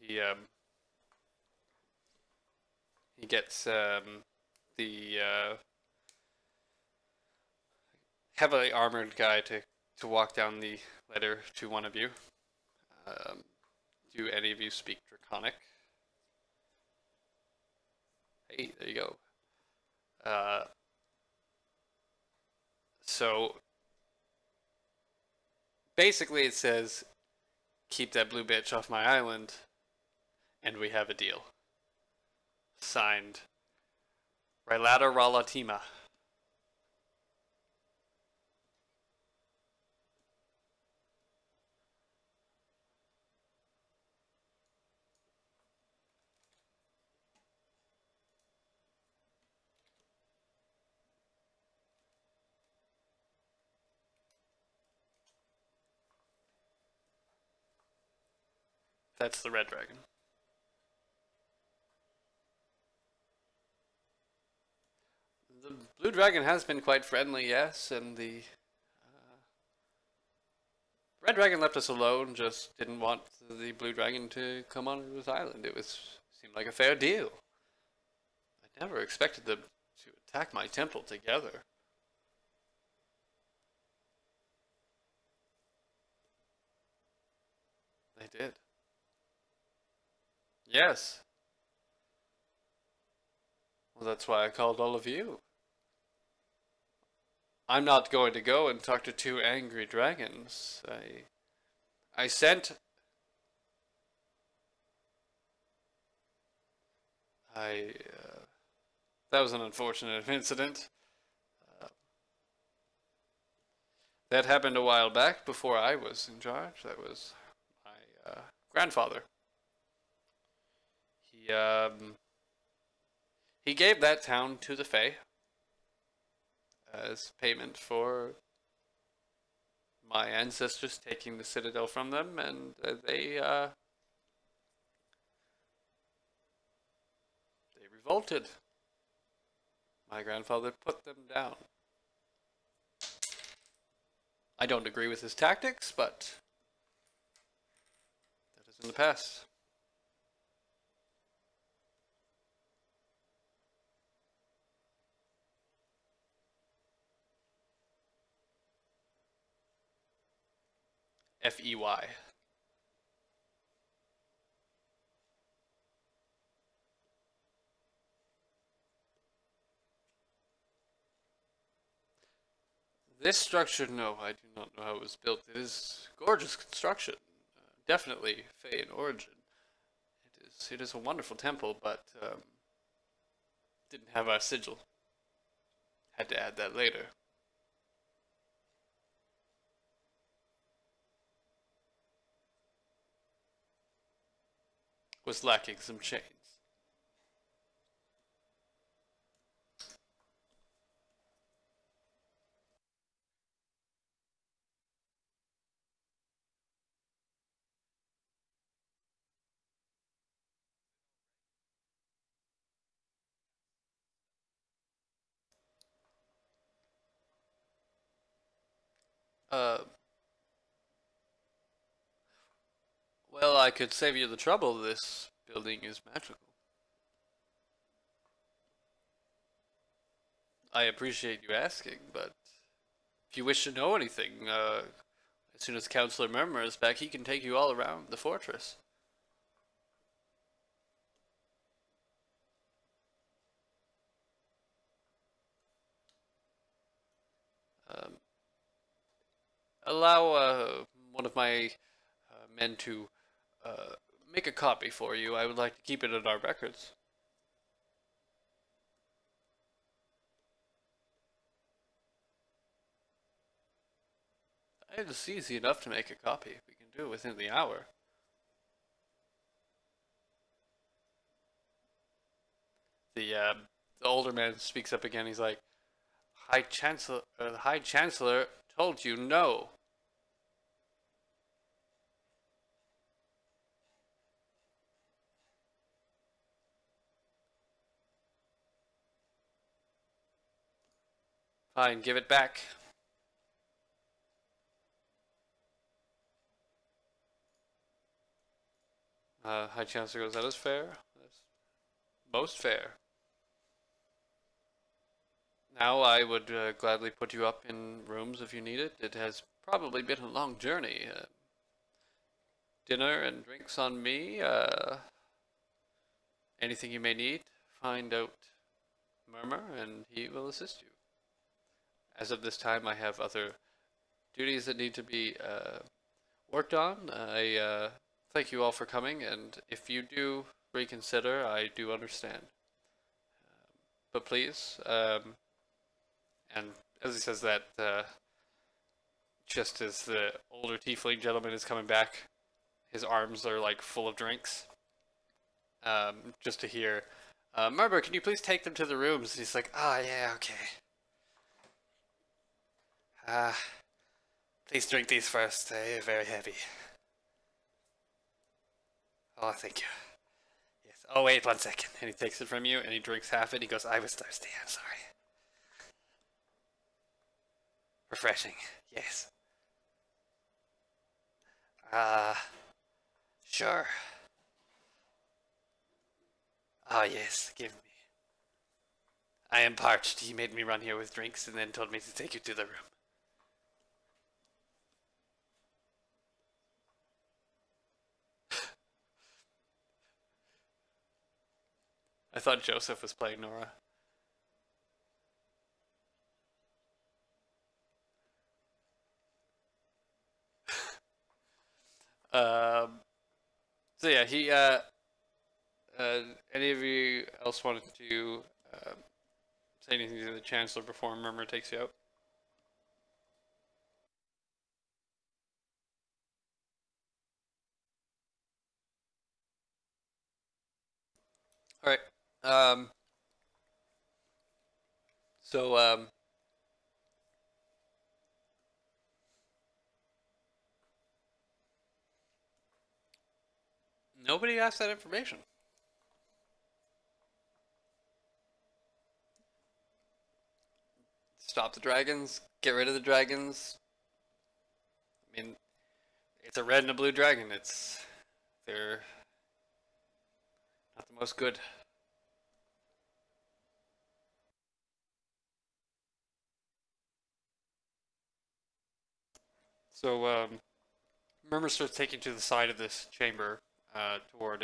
he gets the heavily armored guy to to walk down the letter to one of you. Do any of you speak Draconic? Hey, there you go. So basically it says, keep that blue bitch off my island, and we have a deal. Signed, Rylata Ralatima. That's the red dragon. The blue dragon has been quite friendly, yes, and the red dragon left us alone, just didn't want the blue dragon to come onto his island. Seemed like a fair deal. I never expected them to attack my temple together. They did. Yes. Well, that's why I called all of you. I'm not going to go and talk to two angry dragons. I sent... that was an unfortunate incident. That happened a while back before I was in charge. That was my grandfather. He gave that town to the Fae as payment for my ancestors taking the citadel from them, and they revolted. My grandfather put them down. I don't agree with his tactics, but that is in the past. F-E-Y. This structure, no, I do not know how it was built. It is gorgeous construction. Definitely Fae in origin. It is a wonderful temple, but didn't have our sigil. Had to add that later. Was lacking some chains. Well, I could save you the trouble. This building is magical. I appreciate you asking, but if you wish to know anything, as soon as Counselor Murmur is back, he can take you all around the fortress. Allow one of my men to make a copy for you. I would like to keep it in our records. It's easy enough to make a copy. We can do it within the hour. The older man speaks up again. He's like, the High Chancellor told you no. Fine, give it back. High Chancellor goes, that is fair. That's most fair. Now I would gladly put you up in rooms if you need it. It has probably been a long journey. Dinner and drinks on me. Anything you may need, find out Murmur, and he will assist you. As of this time, I have other duties that need to be worked on. I thank you all for coming, and if you do reconsider, I do understand. But please, and as he says that, just as the older tiefling gentleman is coming back, his arms are like full of drinks. Just to hear, Murmur, can you please take them to the rooms? And he's like, oh yeah, okay. Please drink these first. They're very heavy. Oh, thank you. Yes. Oh, wait 1 second. And he takes it from you, and he drinks half it. He goes, I was thirsty. I'm sorry. Refreshing. Yes. Sure. Oh, yes. Give me. I am parched. He made me run here with drinks and then told me to take you to the room. I thought Joseph was playing Nora. So yeah, he, any of you else wanted to, say anything to the Chancellor before Murmur takes you out? Alright, so, nobody asked that information. Stop the dragons, get rid of the dragons. I mean, it's a red and a blue dragon. They're not the most good. So, Murmur starts taking to the side of this chamber, toward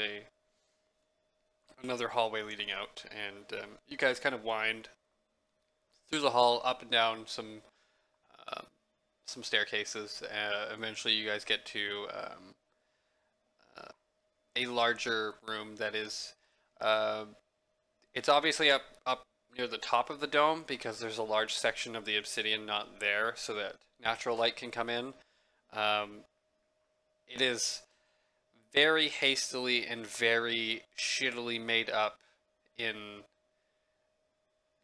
another hallway leading out, and you guys kind of wind through the hall, up and down some staircases. Eventually, you guys get to a larger room that is, it's obviously up near the top of the dome because there's a large section of the obsidian not there, so that natural light can come in. It is very hastily and very shittily made up in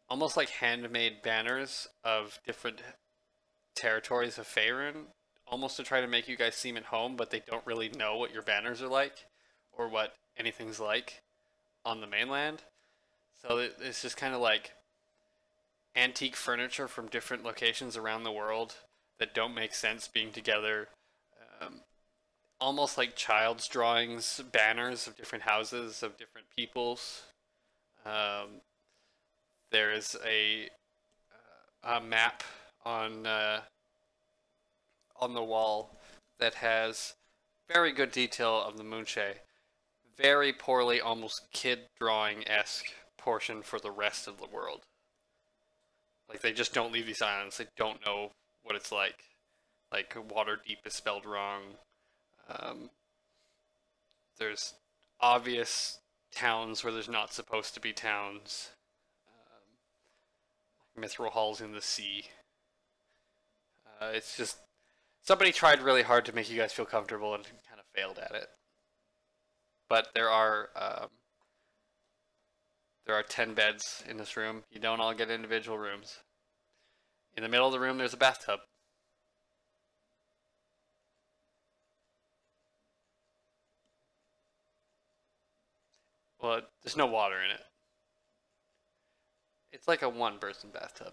almost like handmade banners of different territories of Faerun, almost to try to make you guys seem at home, but they don't really know what your banners are like or what anything's like on the mainland. So it's just kind of like antique furniture from different locations around the world that don't make sense being together. Almost like child's drawings, banners of different houses of different peoples. There is a map on the wall that has very good detail of the Moonshae. Very poorly, almost kid drawing-esque portion for the rest of the world. Like, they just don't leave these islands. They don't know what it's like. Like, Waterdeep is spelled wrong. There's obvious towns where there's not supposed to be towns. Mithril Hall's in the sea. It's just, somebody tried really hard to make you guys feel comfortable and kind of failed at it. But there are 10 beds in this room. You don't all get individual rooms. In the middle of the room, there's a bathtub. Well, there's no water in it. It's like a one-person bathtub.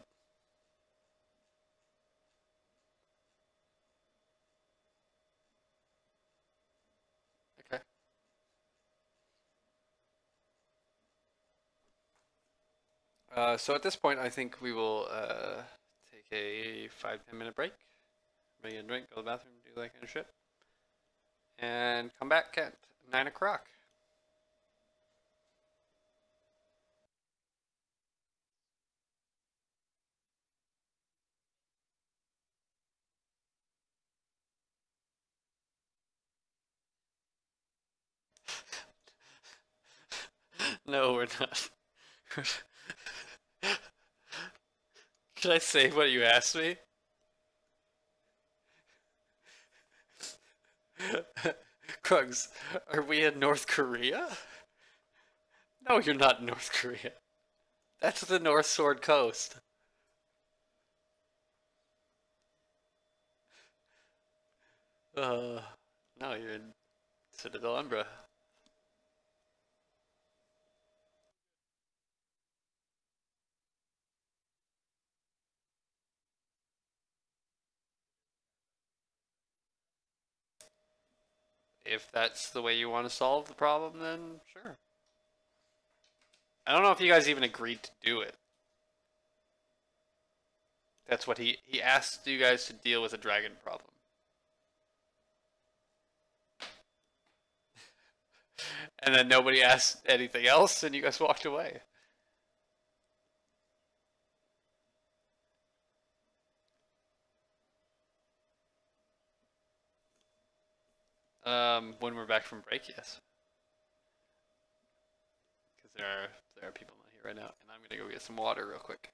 Okay. So at this point, I think we will take a 5-10 minute break. Make a drink, go to the bathroom, do that kind of shit. And come back at 9 o'clock. No, we're not. Should I say what you asked me? Krugs, are we in North Korea? No, you're not in North Korea. That's the North Sword Coast. Uh, no, you're in Citadel Umbra. If that's the way you want to solve the problem, then sure. I don't know if you guys even agreed to do it. That's what he asked you guys to deal with a dragon problem. And then nobody asked anything else, and you guys walked away. When we're back from break, yes. Because there are people not here right now, and I'm gonna go get some water real quick.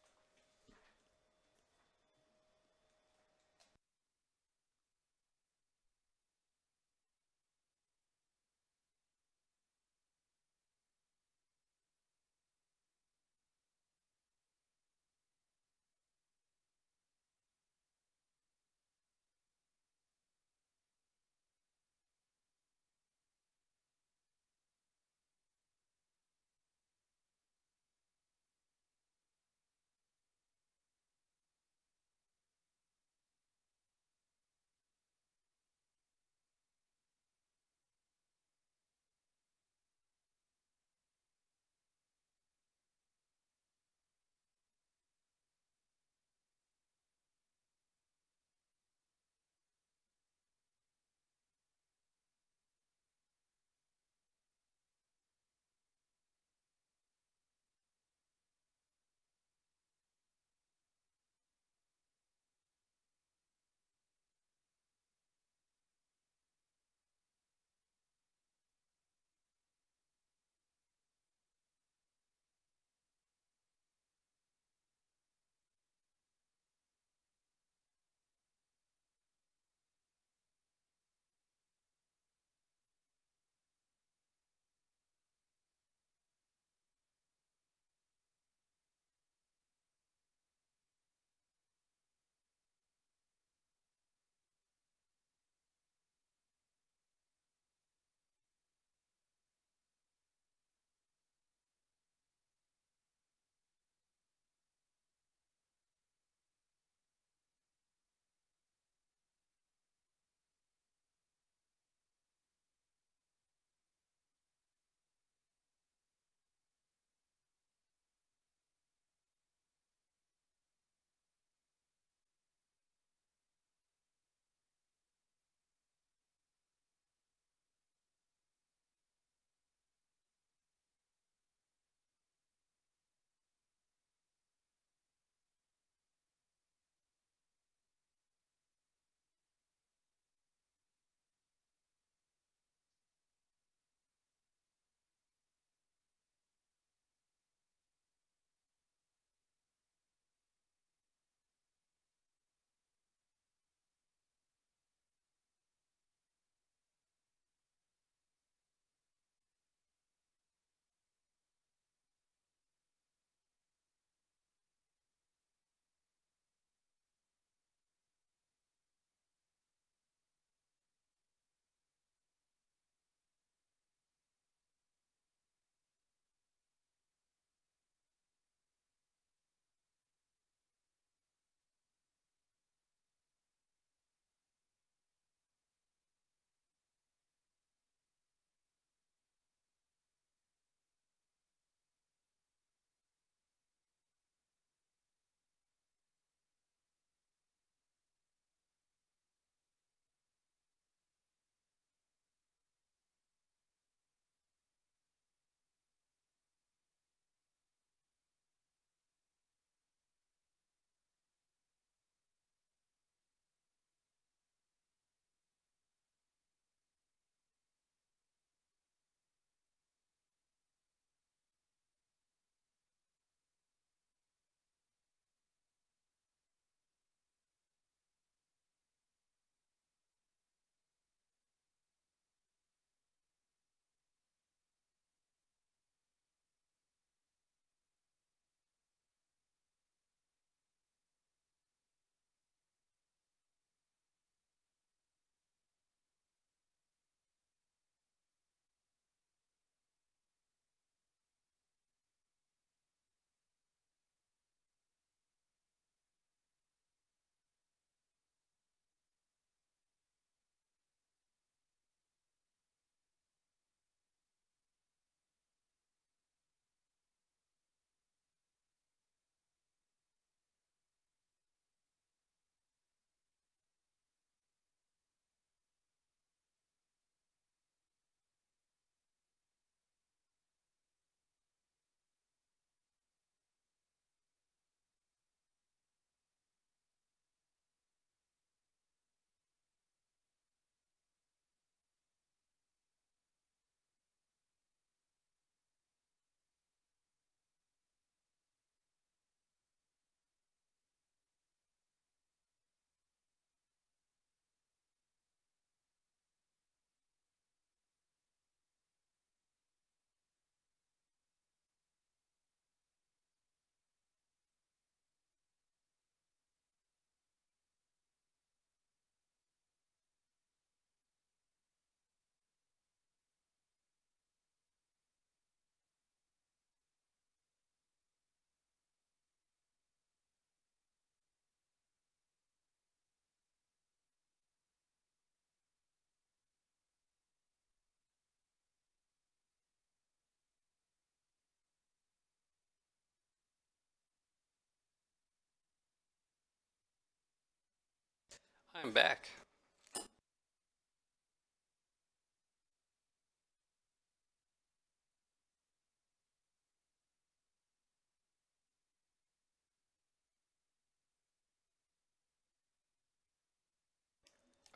I'm back.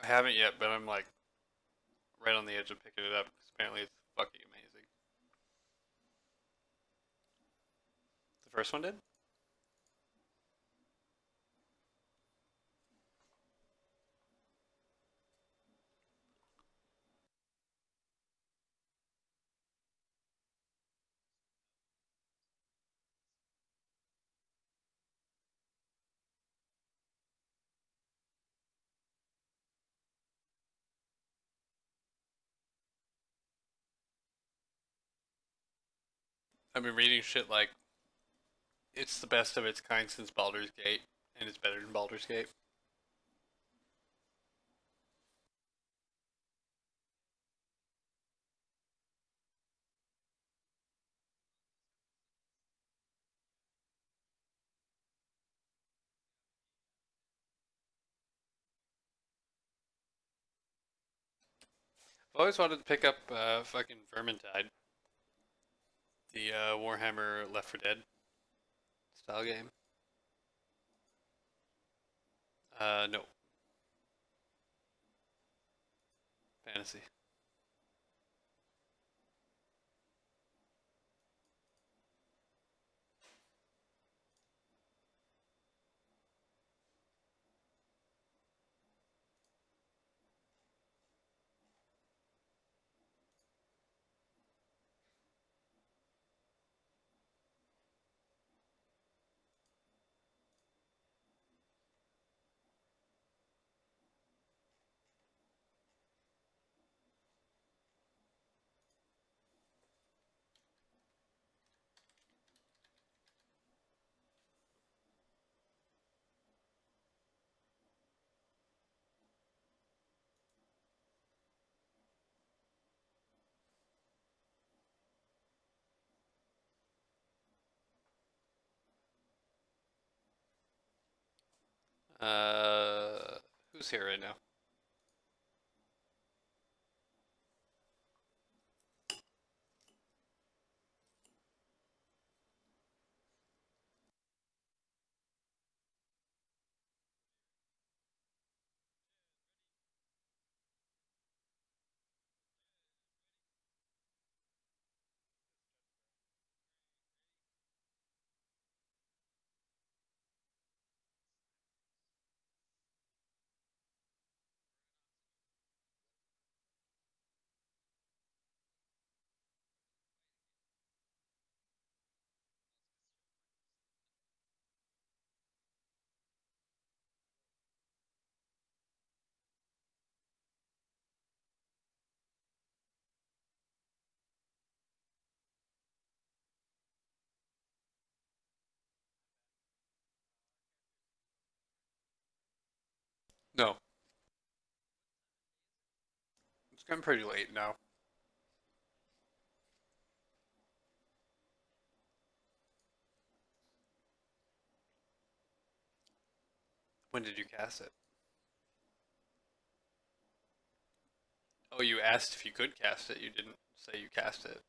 I haven't yet, but I'm like right on the edge of picking it up because apparently it's fucking amazing. The first one did? I've been reading shit like it's the best of its kind since Baldur's Gate, and it's better than Baldur's Gate. I've always wanted to pick up fucking Vermintide, the Warhammer Left 4 Dead style game. No, fantasy. Who's here right now? No, it's getting pretty late now. When did you cast it? Oh, you asked if you could cast it. You didn't say you cast it.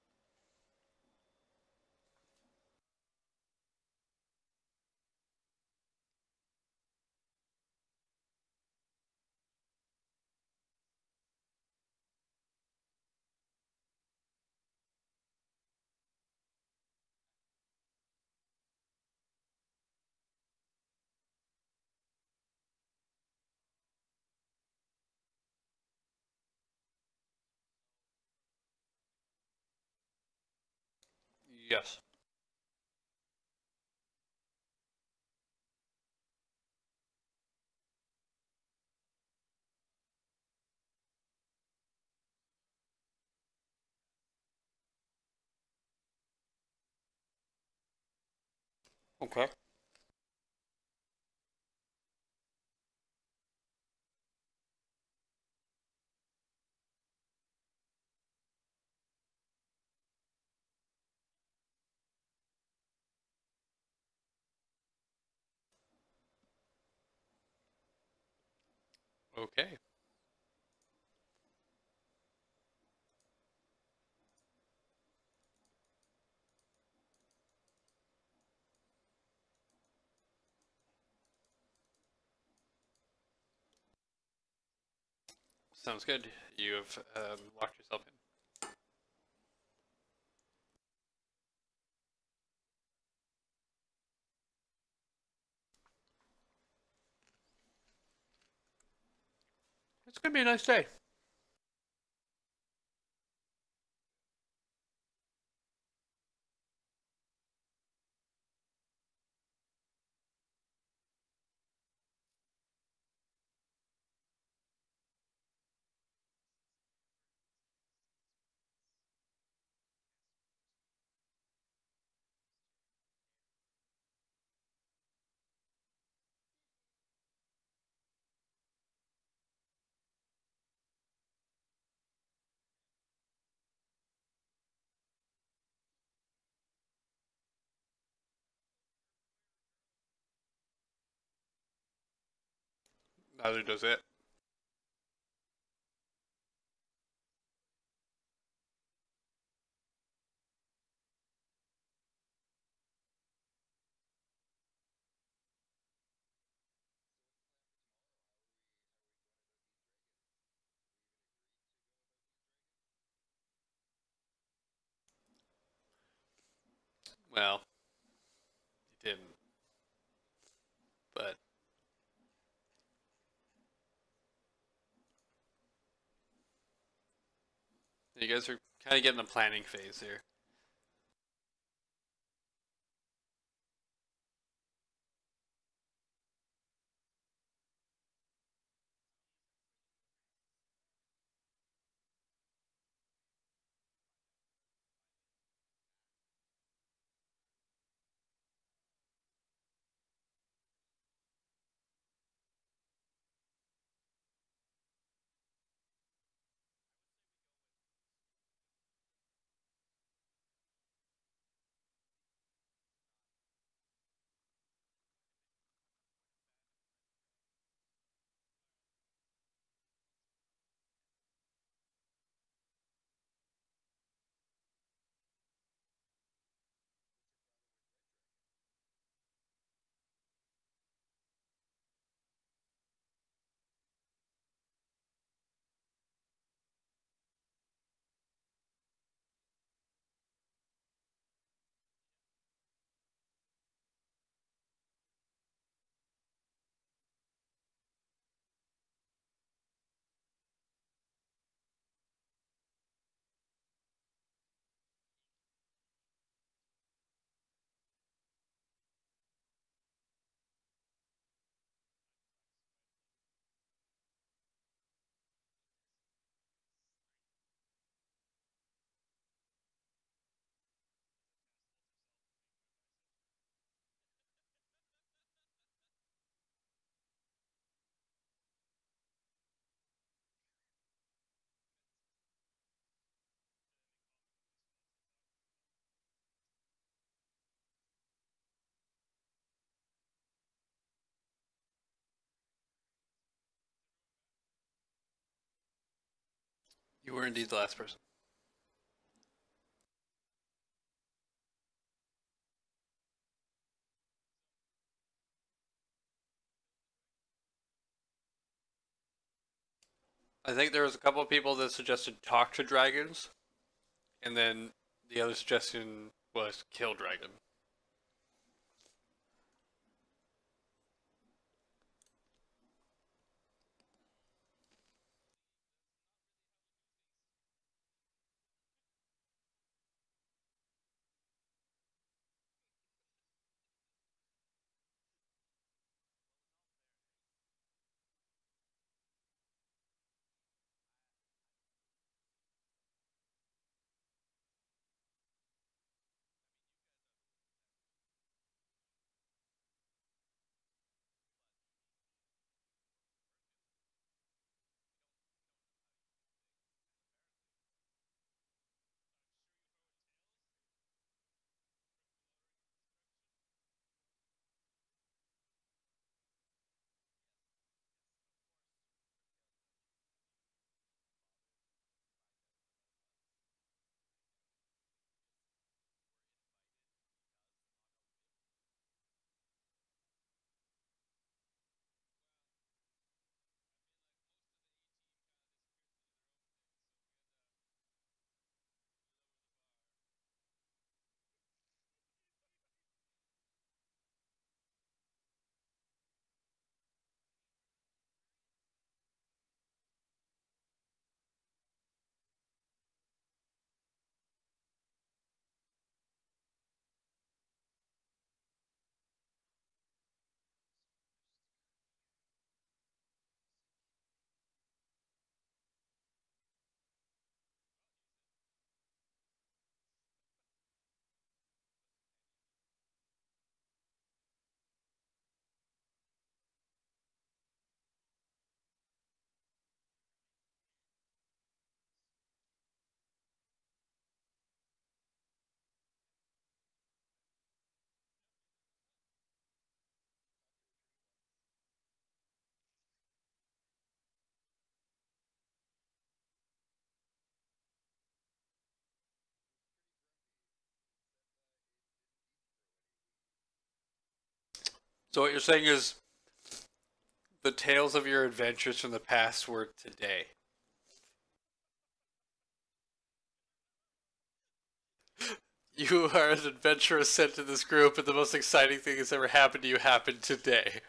Yes. Okay. Okay. Sounds good. You have locked yourself in. It's gonna be a nice day. Neither does it. Well, you didn't. But you guys are kind of getting the planning phase here. You were indeed the last person. I think there was a couple of people that suggested talk to dragons, and then the other suggestion was kill dragon. So what you're saying is the tales of your adventures from the past were today. You are an adventurer sent to this group, and the most exciting thing that's ever happened to you happened today.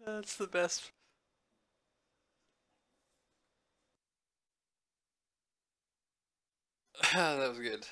That's the best. That was good.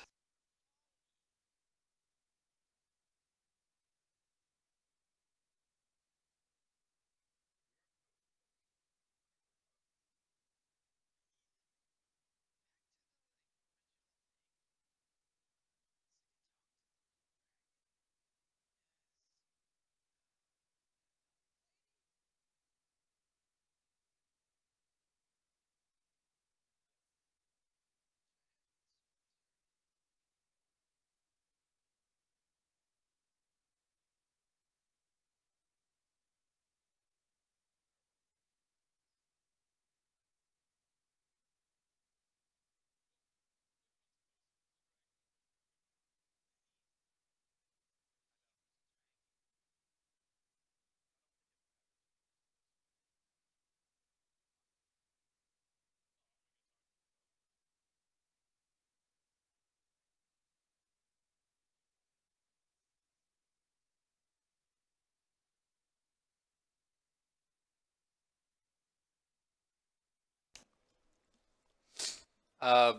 Uh,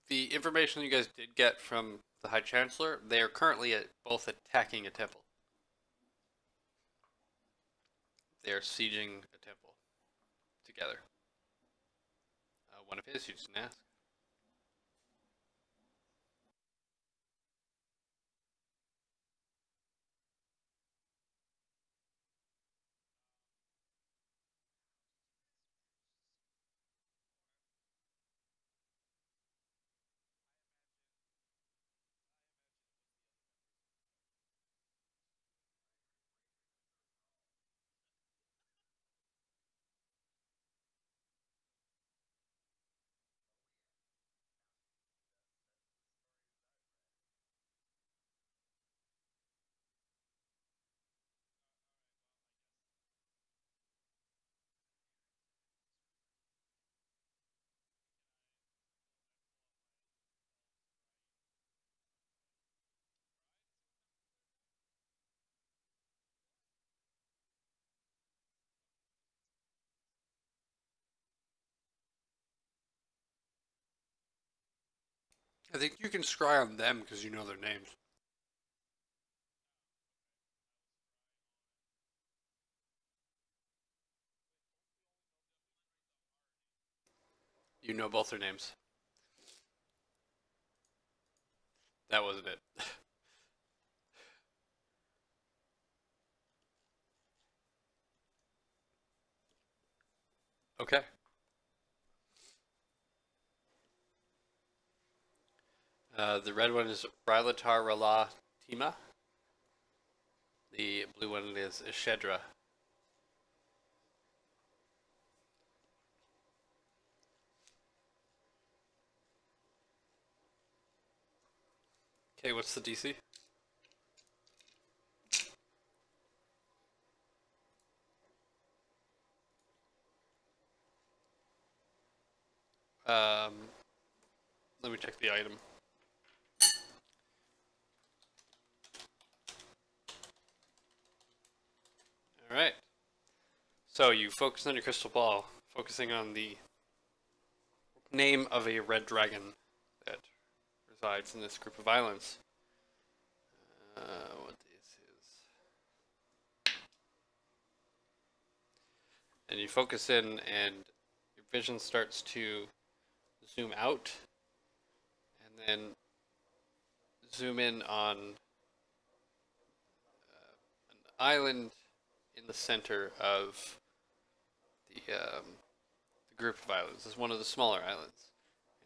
the information you guys did get from the High Chancellor, they are currently both attacking a temple. They are sieging a temple together. One of his, you just ask. I think you can scry on them because you know their names. You know both their names. That wasn't it. Okay. The red one is Rylatar Rala Tima. The blue one is Ishedra. Okay, what's the DC? Um, Let me check the item. All right. So you focus on your crystal ball, focusing on the name of a red dragon that resides in this group of islands. What is his? And you focus in, and your vision starts to zoom out, and then zoom in on an island in the center of the group of islands. It's one of the smaller islands,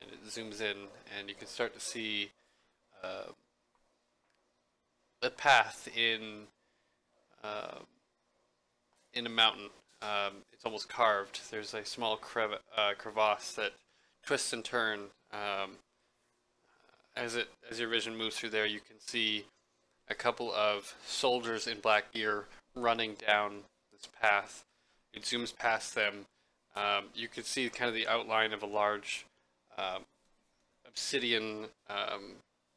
and it zooms in, and you can start to see uh, a path uh, in a mountain It's almost carved. There's a small crevasse that twists and turns. As your vision moves through there, you can see a couple of soldiers in black gear running down this path. It zooms past them. You can see kind of the outline of a large um, obsidian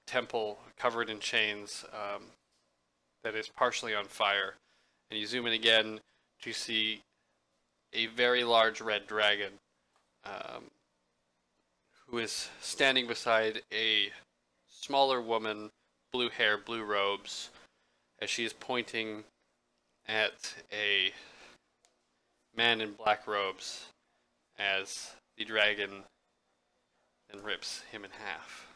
temple covered in chains that is partially on fire. And you zoom in again to see a very large red dragon um, who is standing beside a smaller woman, blue hair, blue robes, as she is pointing at a man in black robes as the dragon then rips him in half.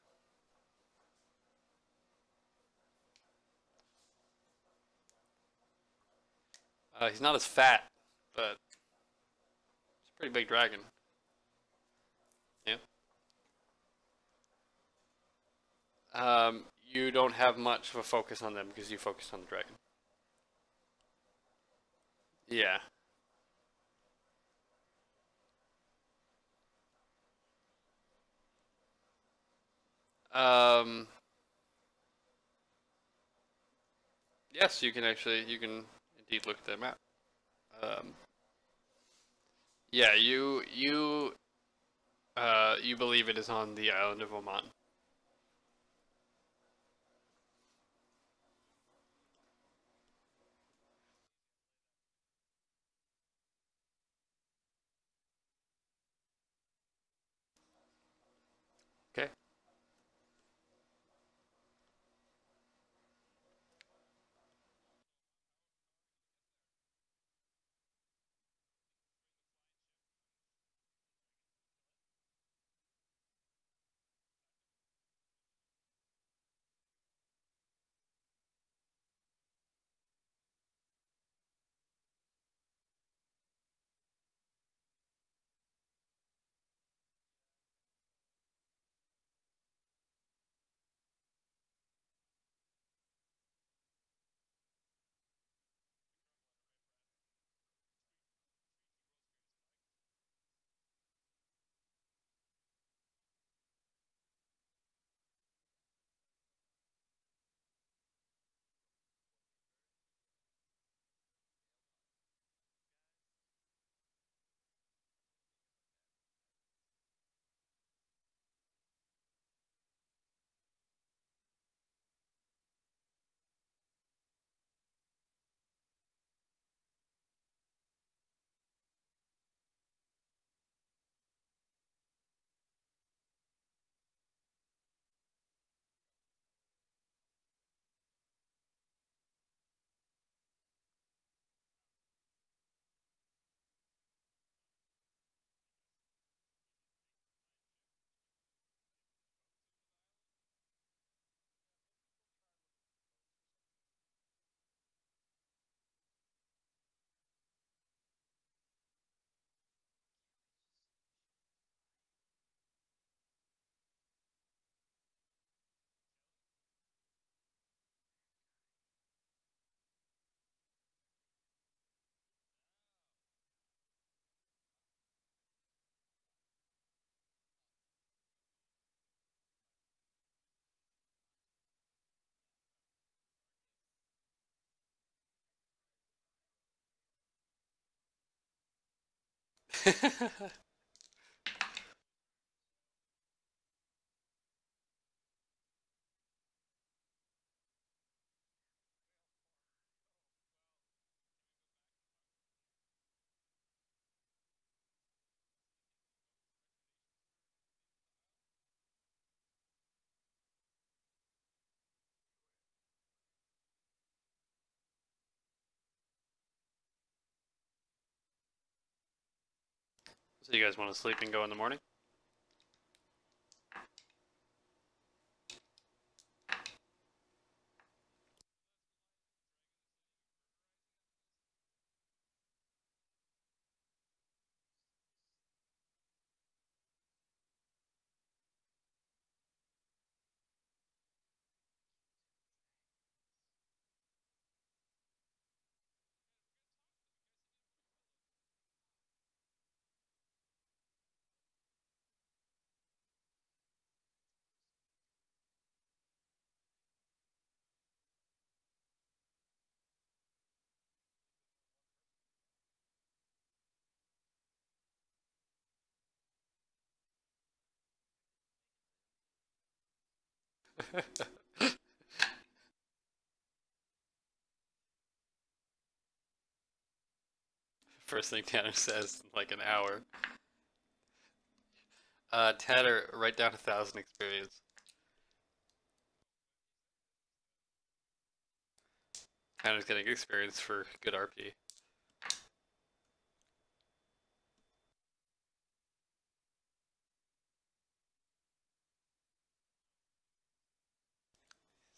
He's not as fat, but it's a pretty big dragon. Yeah. You don't have much of a focus on them because you focused on the dragon. Yeah. Um, yes, you can indeed look at the map. Um, yeah, you believe it is on the island of Oman. Okay. So you guys want to sleep and go in the morning? First thing Tanner says in like an hour. Tanner, write down 1,000 experience. Tanner's getting experience for good RP.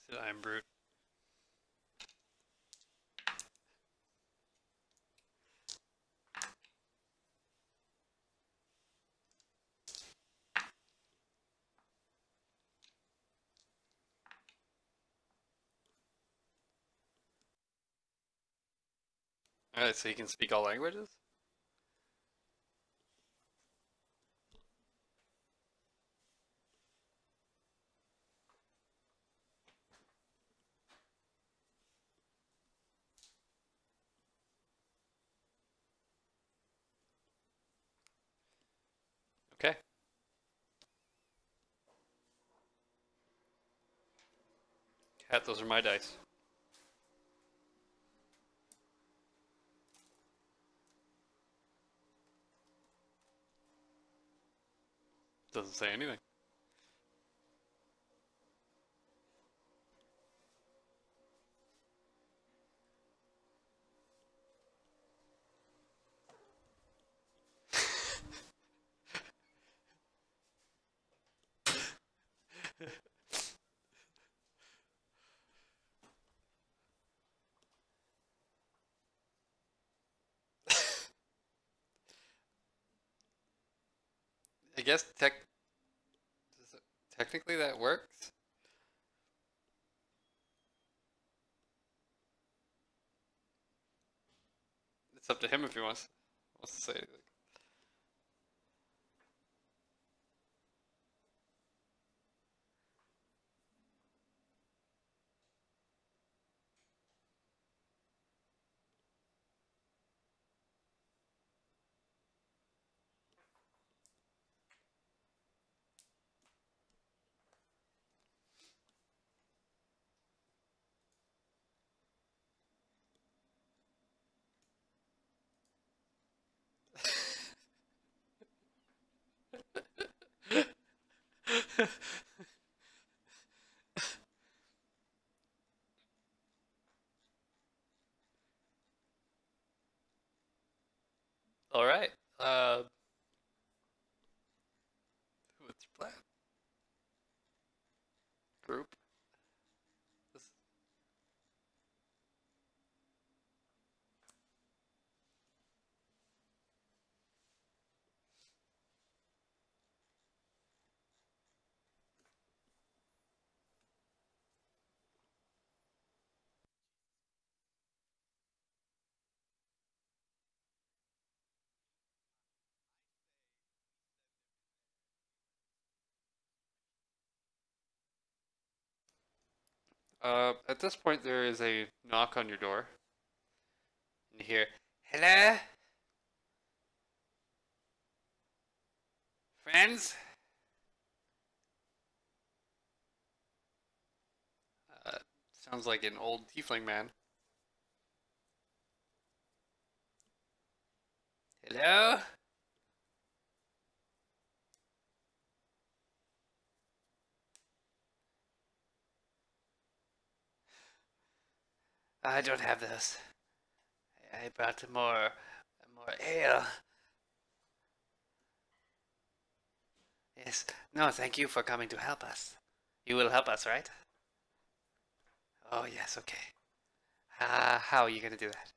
Said I'm brute. Alright, so you can speak all languages? Okay. Cat, those are my dice. Doesn't say anything. I guess technically that works. It's up to him if he wants to say anything. All right. What's your plan? Group. This, at this point, there is a knock on your door. And you hear, "Hello, friends." Uh, Sounds like an old tiefling man. Hello. I don't have those. I brought more ale. Yes. No, thank you for coming to help us. You will help us, right? Oh, yes, okay. How are you gonna do that?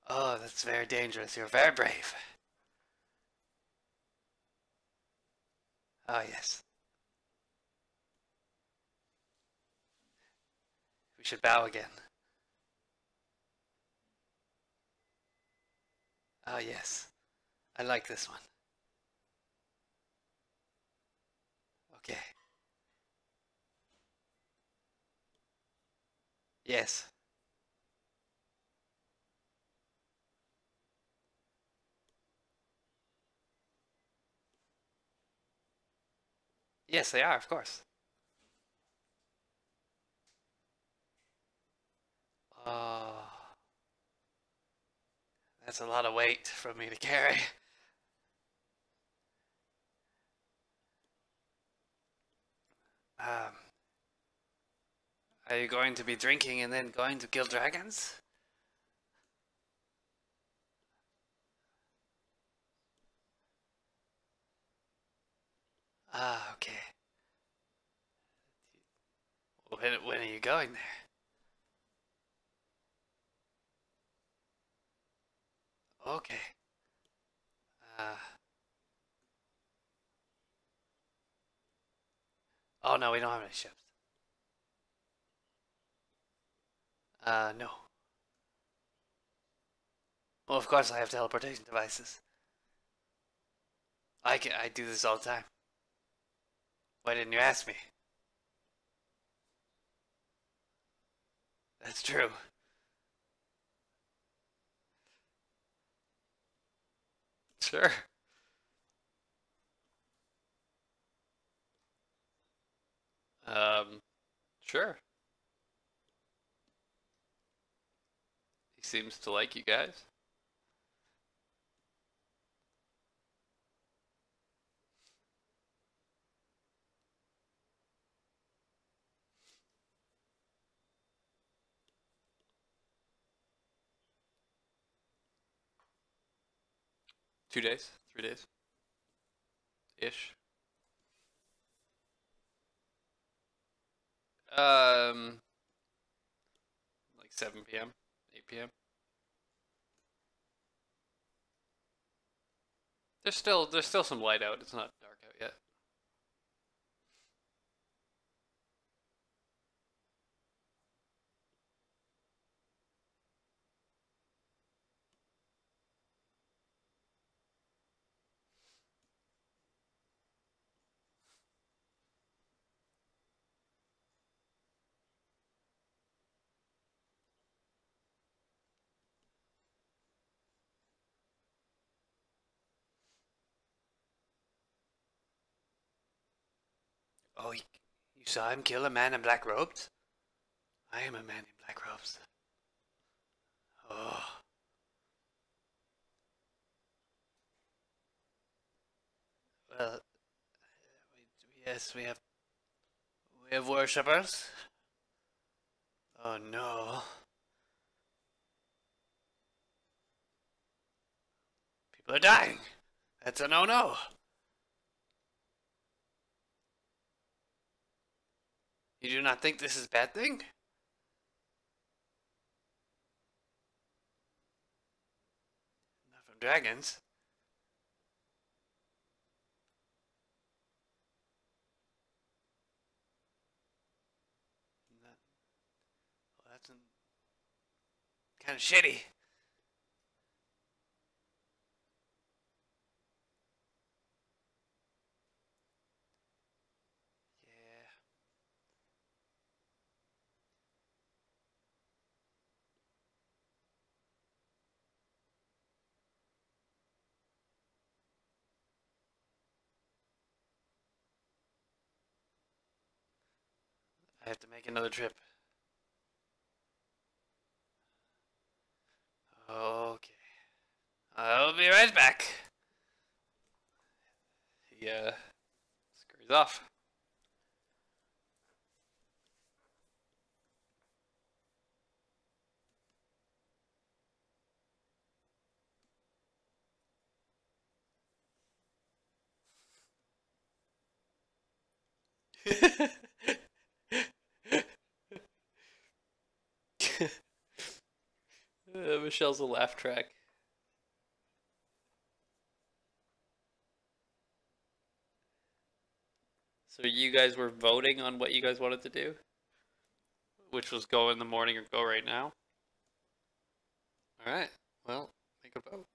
Oh, that's very dangerous. You're very brave. Oh, yes. We should bow again. Oh, yes. I like this one. Okay. Yes. Yes, they are, of course. Oh, that's a lot of weight for me to carry. Um, are you going to be drinking and then going to kill dragons? Ah, okay. When are you going there? Okay. Uh, oh no, we don't have any ships. No. Well, of course I have teleportation devices. I do this all the time. Why didn't you ask me? That's true. Sure. Um, sure. He seems to like you guys. $2 days, 3 days, ish. Um, like 7 p.m., 8 p.m. There's still some light out. It's not dark out yet. Oh, you saw him kill a man in black robes? I am a man in black robes. Oh, well, yes, we have worshippers. Oh no, people are dying. That's a no-no. You do not think this is a bad thing? Not from dragons. Well, that's kind of shitty. Yeah, I have to make another trip. Okay, I'll be right back. He scurries off. Michelle's a laugh track. So you guys were voting on what you guys wanted to do, which was go in the morning or go right now. All right. Well, make a vote.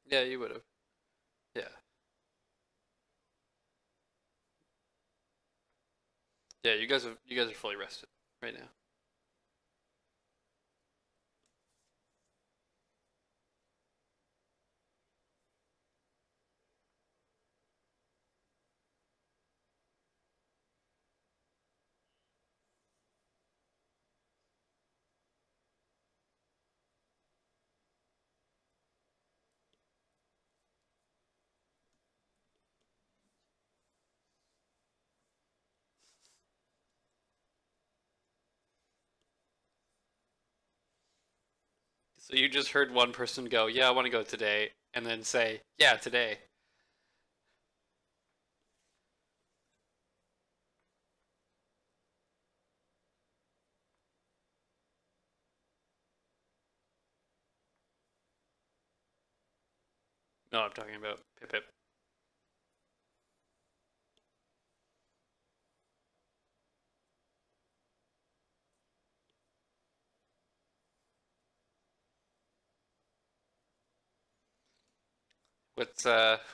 Yeah, you would have. Yeah. Yeah, you guys are fully rested right now. So you just heard one person go, "Yeah, I want to go today," and then say, "Yeah, today." No, I'm talking about Pip Pip.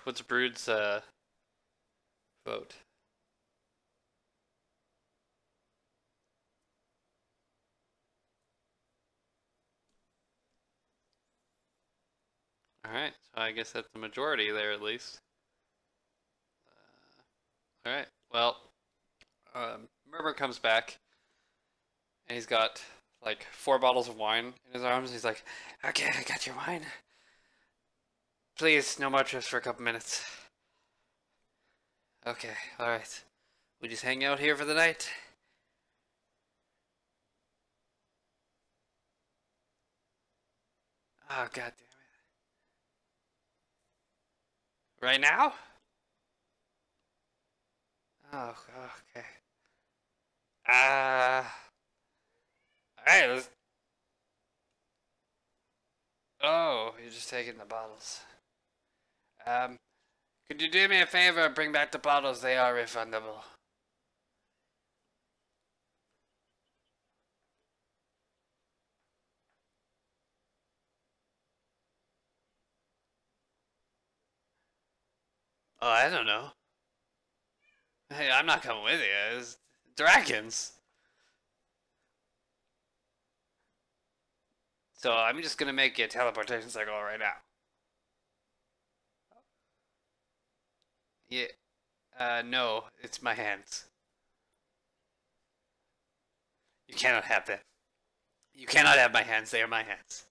What's Brood's vote? All right, so I guess that's the majority there at least. All right, well, Murmur comes back and he's got like 4 bottles of wine in his arms. He's like, "Okay, I got your wine. Please, no more trips for a couple minutes." Okay, all right. We just hang out here for the night. Oh, god damn it. Right now? Oh, okay. Alright, let's... Oh, you're just taking the bottles. Um, could you do me a favor and bring back the bottles? They are refundable. Oh, I don't know. Hey, I'm not coming with you. It's dragons. So I'm just gonna make you a teleportation circle right now. Yeah. No, it's my hands. You cannot have them. You cannot have my hands. They are my hands.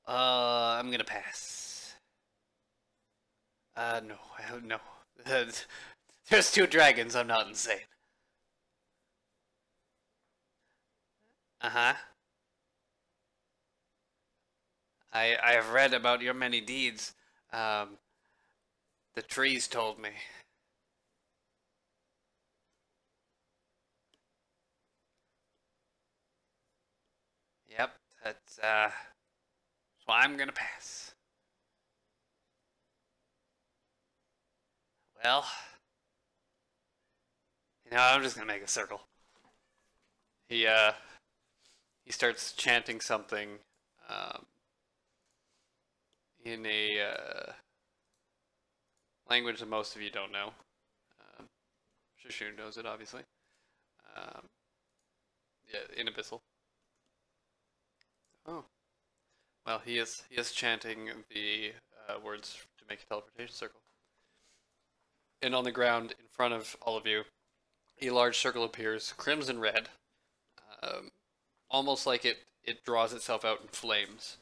I'm gonna pass. No, no. There's 2 dragons. I'm not insane. Uh-huh. I have read about your many deeds. Um, the trees told me. Yep, so I'm gonna pass. Well, I'm just gonna make a circle. He, uh, he starts chanting something, um, in a, language that most of you don't know. Shishun knows it, obviously. Um, yeah, in Abyssal. Oh. Well, he is chanting the words to make a teleportation circle. And on the ground in front of all of you, a large circle appears, crimson red, um, almost like it draws itself out in flames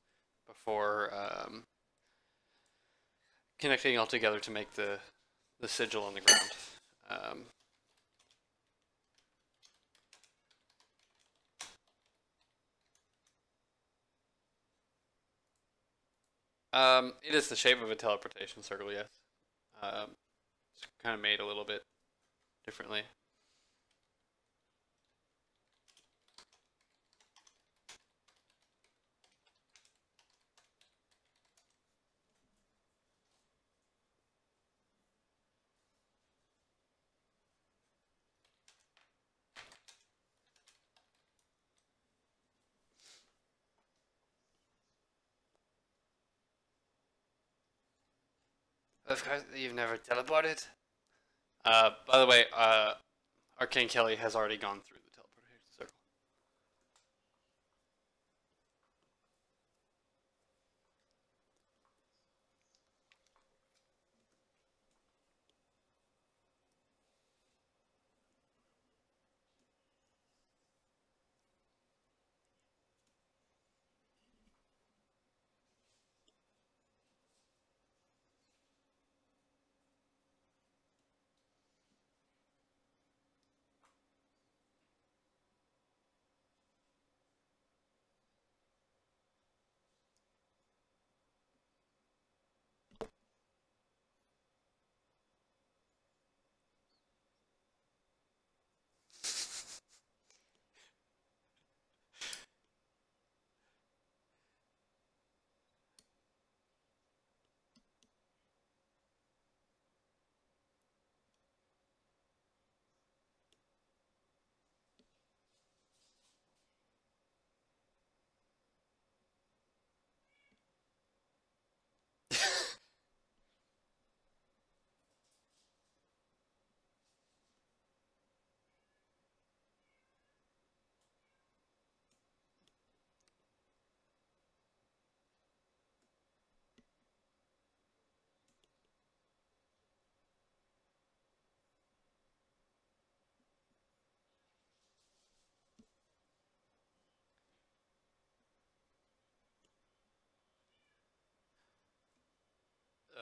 before connecting all together to make the sigil on the ground. Um, it is the shape of a teleportation circle, yes. It's kind of made a little bit differently. Of course, you've never teleported? By the way, Arcane Kelly has already gone through the teleportation circle.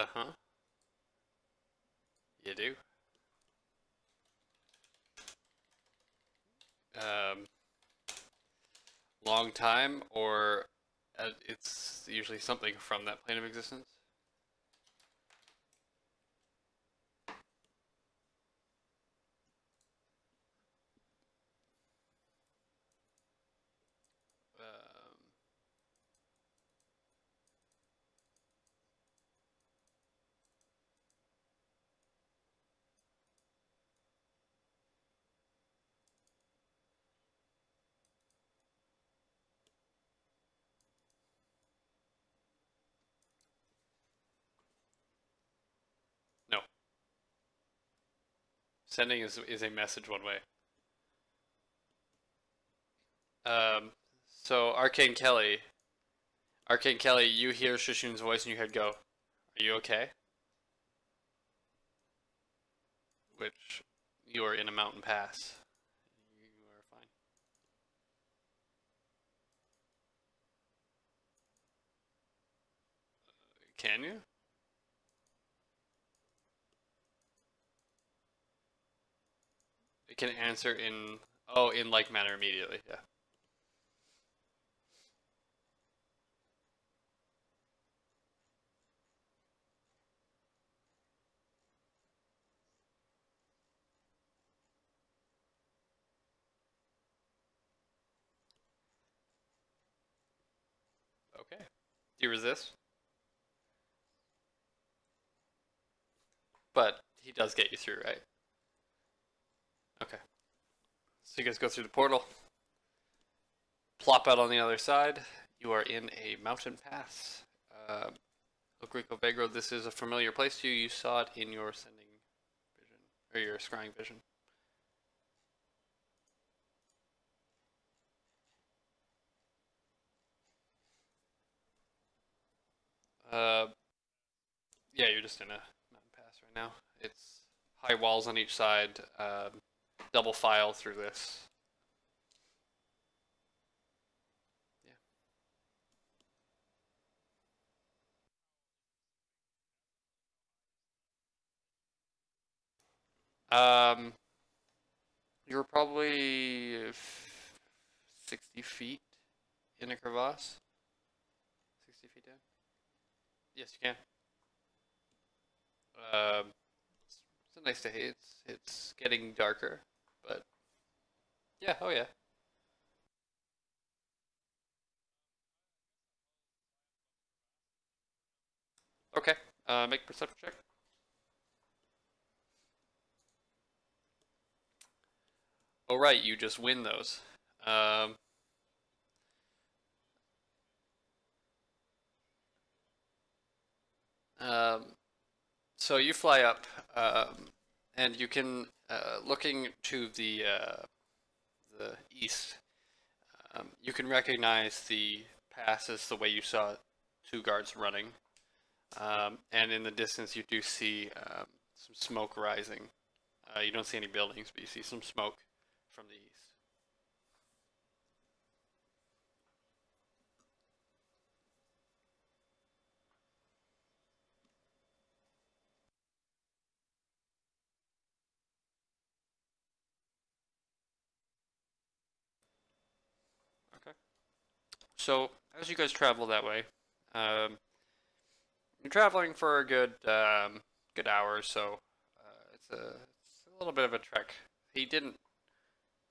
Uh-huh. You do. Um, long time, or it's usually something from that plane of existence. Um, no. Sending is a message one way. Um, so Arcane Kelly, you hear Shishun's voice in your head go, "Are you okay?" Which you are in a mountain pass. You are fine. Can you? It can answer in like manner immediately. Yeah. Okay. Do you resist? But he does get you through, right? Okay. So you guys go through the portal, plop out on the other side. You are in a mountain pass. El Grico Vegro, this is a familiar place to you. You saw it in your sending vision, or your scrying vision. Uh, yeah, you're just in a mountain pass right now. It's high walls on each side, double file through this. Yeah. You're probably 60 feet in a crevasse. 60 feet down. Yes, you can. It's a nice day. It's getting darker, but yeah, oh yeah. Okay. Make perception check. Oh right, you just win those. Um, um, so you fly up, and you can, looking to the east, you can recognize the pass as the way you saw two guards running. And in the distance, you do see some smoke rising. You don't see any buildings, but you see some smoke from the east. Okay. So as you guys travel that way, um, you're traveling for a good hour or so. It's a little bit of a trek. He didn't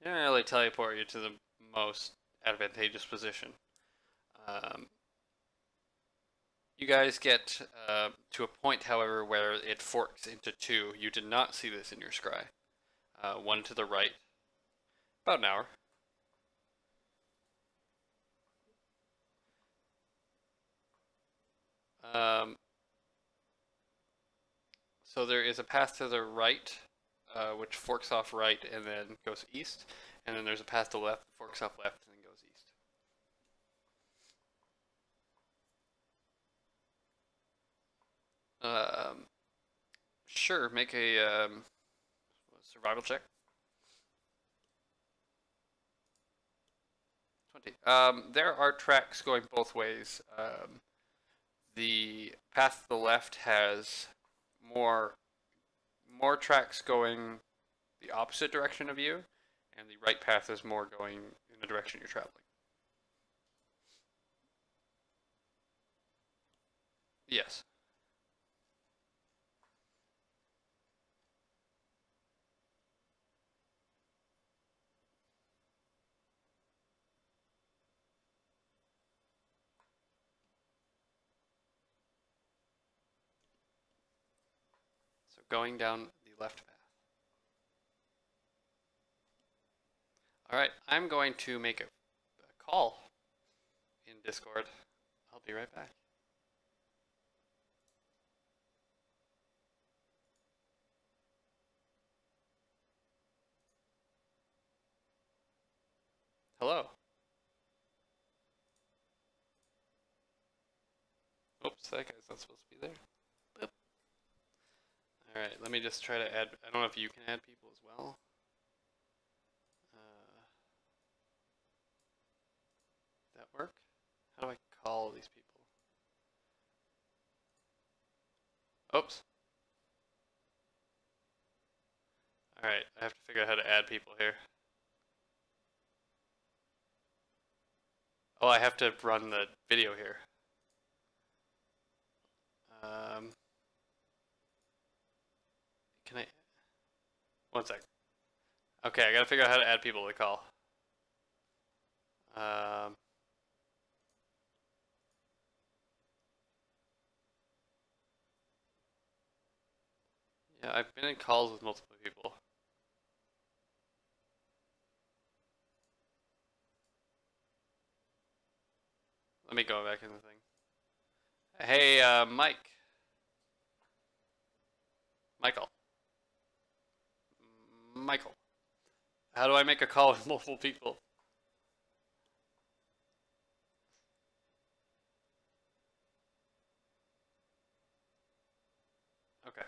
really teleport you to the most advantageous position. Um, you guys get to a point, however, where it forks into two. You did not see this in your scry. One to the right, about an hour. Um, so there is a path to the right, which forks off right and then goes east, and then there's a path to the left that forks off left and then goes east. Um, sure, make a survival check. 20. There are tracks going both ways. the path to the left has more tracks going the opposite direction of you, and the right path is more going in the direction you're traveling. Yes. So going down the left path. Alright, I'm going to make a call in Discord. I'll be right back. Hello. Oops, that guy's not supposed to be there. Boop. Alright, let me just try to add, I don't know if you can add people as well. That work? How do I call these people? Oops. Alright, I have to figure out how to add people here. Oh, I have to run the video here. Can I? One sec. Okay, I gotta figure out how to add people to the call. Yeah, I've been in calls with multiple people. Let me go back in the thing. Hey, Michael. Michael. How do I make a call with multiple people? Okay.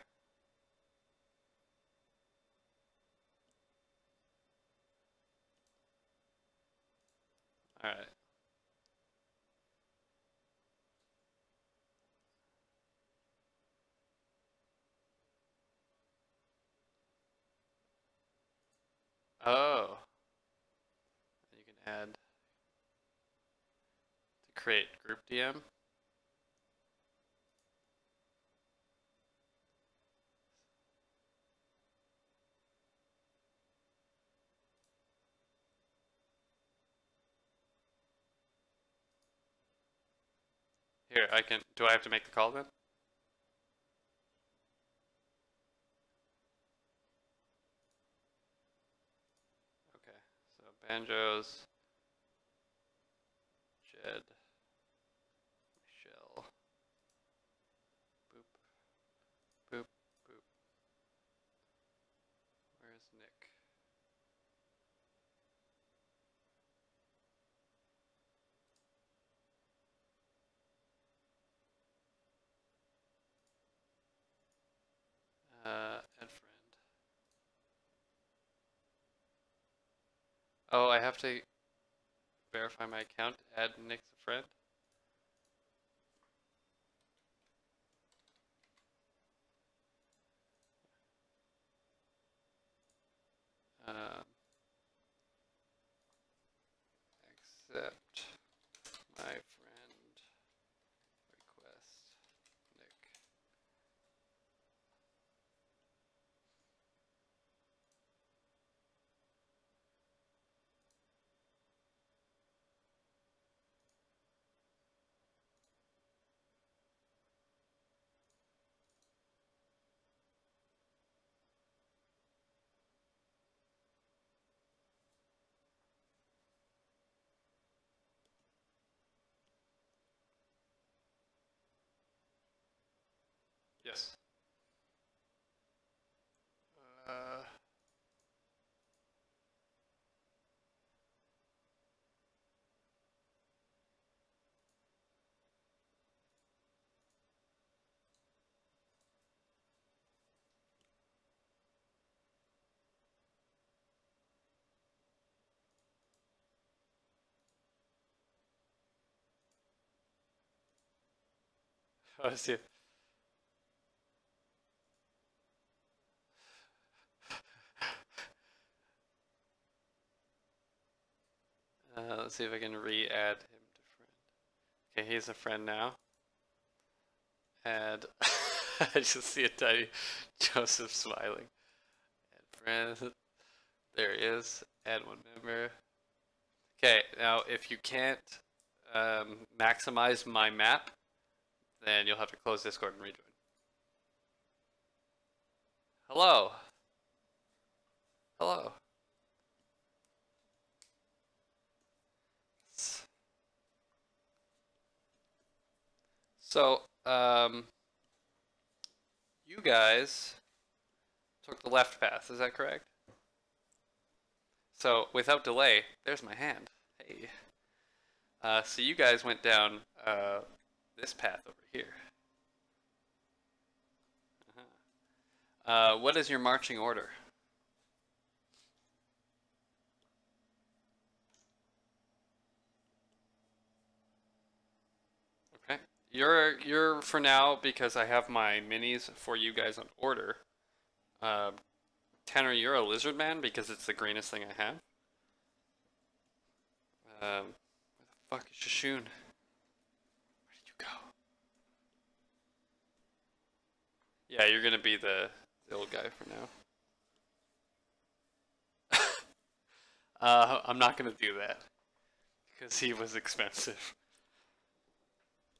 Alright. Oh. You can add to create group DM. Here, I can, do I have to make the call then? Okay, so Banjos, Jed, Michelle, boop, boop, boop. Where's Nick? Add friend. Oh, I have to verify my account, add Nick's a friend. Accept my friend request, Nick. Yes. Uh, Let's see. Let's see if I can re-add him to friend. Okay, he's a friend now. Add. I just see a tiny Joseph smiling. Add friend. There he is. Add one member. Okay, now if you can't maximize my map, then you'll have to close Discord and rejoin. Hello. Hello. So, you guys took the left path, is that correct? So, without delay, there's my hand. Hey. So you guys went down this path over here. What is your marching order? Okay. You're for now, because I have my minis for you guys on order. Tanner, you're a lizard man because it's the greenest thing I have. Where the fuck is Shashun? Where did you go? Yeah, you're gonna be the old guy for now. I'm not gonna do that because he was expensive.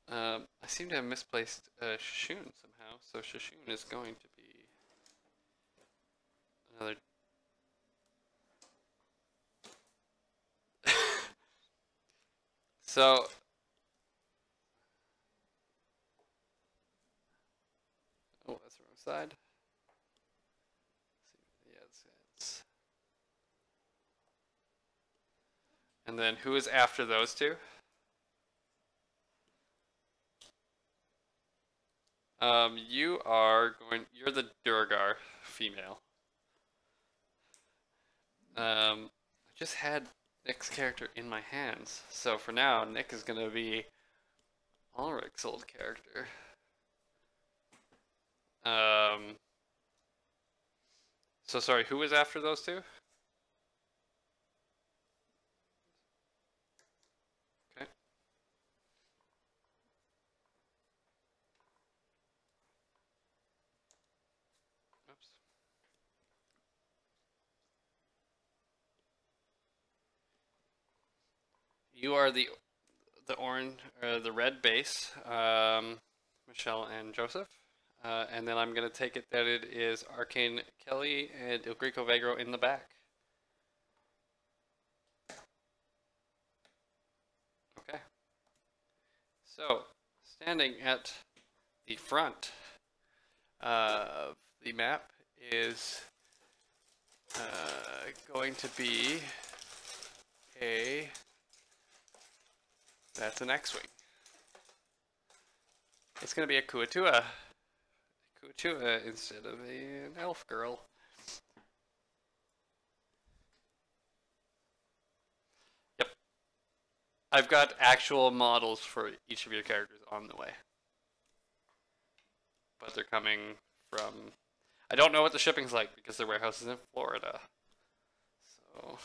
I seem to have misplaced Shashun somehow, so Shashun is going to be another. So. Oh, that's the wrong side. Yeah, it's. And then who is after those two? You're the Durgar female. I just had Nick's character in my hands, so for now, Nick is gonna be Ulrich's old character. So sorry, who was after those two? Okay. Oops. You are the orange, the red base, Michelle and Joseph. And then I'm going to take it that it is Arcane Kelly and Il Greco Vegro in the back. Okay. So, standing at the front of the map is going to be that's an X-Wing. It's going to be a Kuatua. Kuatua instead of an elf girl. Yep. I've got actual models for each of your characters on the way. But they're coming from... I don't know what the shipping's like because their warehouse is in Florida. So...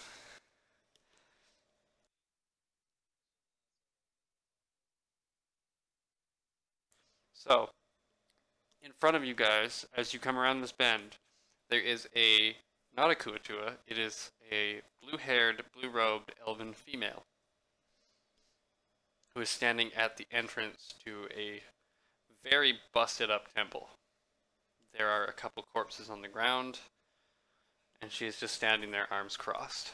So, in front of you guys, as you come around this bend, there is not a Kuatua, it is a blue-haired, blue-robed elven female who is standing at the entrance to a very busted-up temple. There are a couple corpses on the ground, and she is just standing there, arms crossed.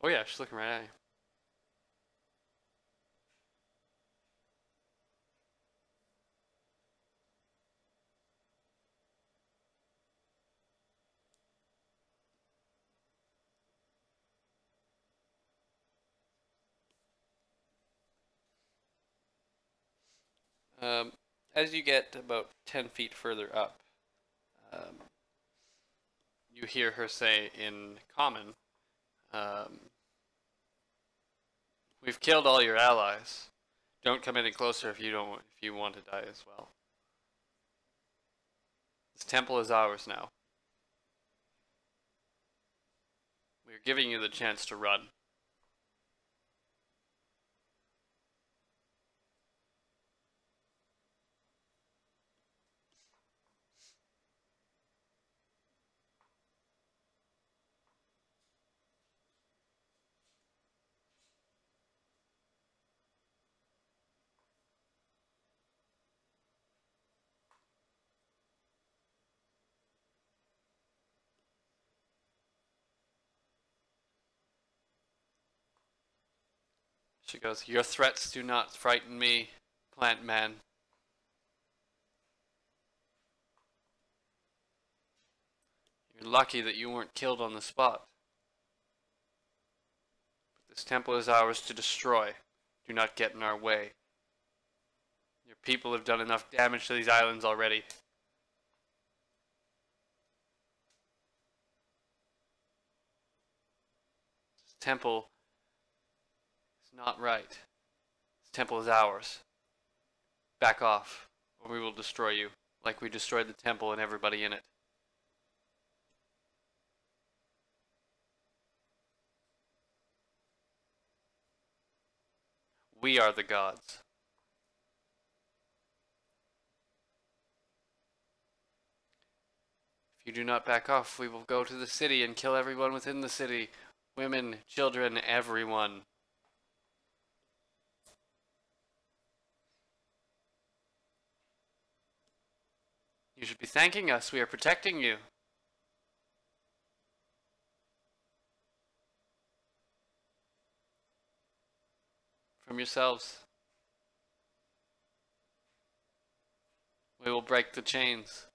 Oh yeah, she's looking right at you. As you get about 10 feet further up, you hear her say in common, We've killed all your allies. Don't come any closer if you want to die as well. This temple is ours now. We're giving you the chance to run. She goes, "Your threats do not frighten me, Plant Man. You're lucky that you weren't killed on the spot. But this temple is ours to destroy. Do not get in our way. Your people have done enough damage to these islands already." This temple is not right. This temple is ours. Back off, or we will destroy you, like we destroyed the temple and everybody in it. We are the gods. If you do not back off, we will go to the city and kill everyone within the city. Women, children, everyone. You should be thanking us. We are protecting you. From yourselves. We will break the chains.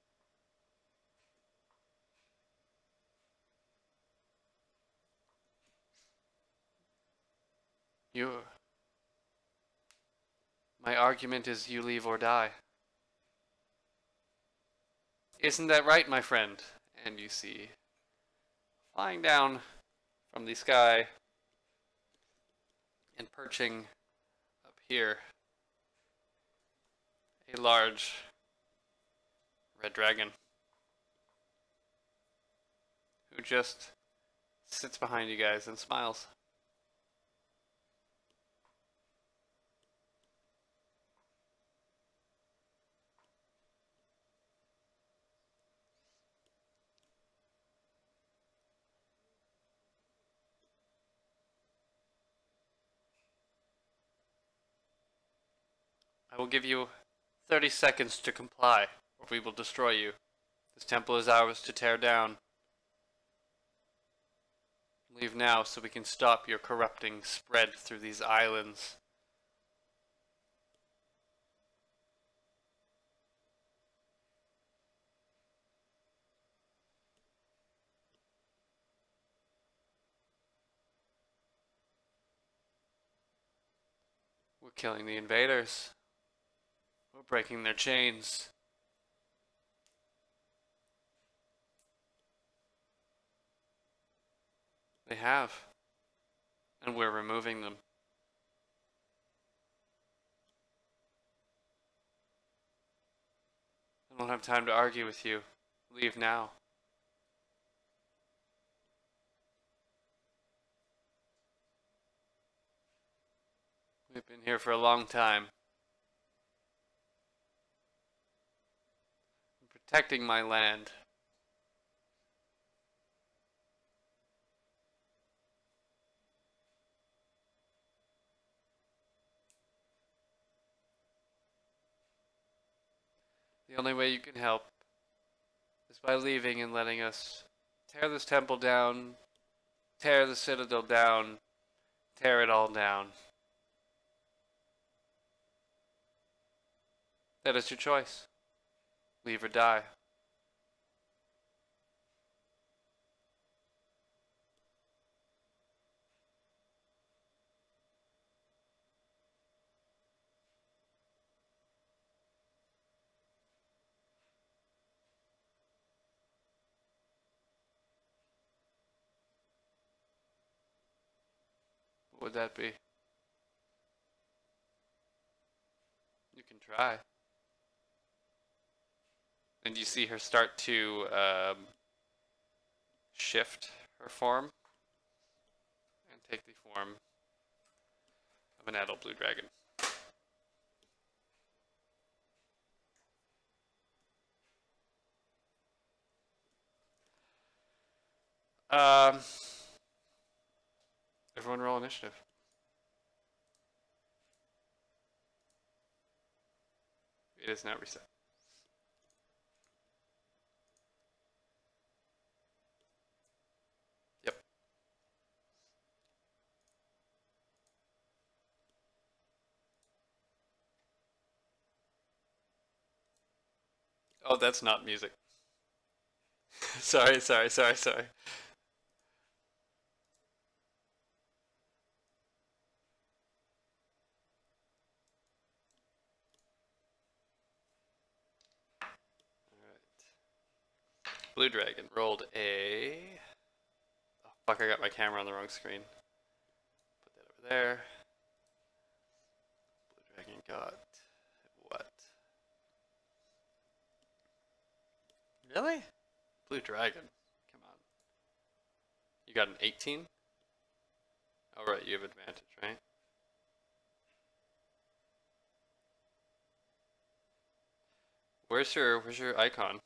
My argument is you leave or die. Isn't that right, my friend? And you see, flying down from the sky and perching up here, a large red dragon who just sits behind you guys and smiles. I will give you 30 seconds to comply, or we will destroy you. This temple is ours to tear down. Leave now so we can stop your corrupting spread through these islands. We're killing the invaders. We're breaking their chains. They have. And we're removing them. I don't have time to argue with you. Leave now. We've been here for a long time. I'm protecting my land. The only way you can help is by leaving and letting us tear this temple down, tear the citadel down, tear it all down. That is your choice. Leave or die. What would that be? can try. And you see her start to shift her form and take the form of an adult blue dragon. Everyone roll initiative. It is now reset. Yep. Oh, that's not music. Sorry. Blue dragon rolled a... Oh, fuck, I got my camera on the wrong screen. Put that over there. Blue dragon got... what? Really? Blue dragon. Come on. You got an 18? Oh, right, you have advantage, right? Where's your icon?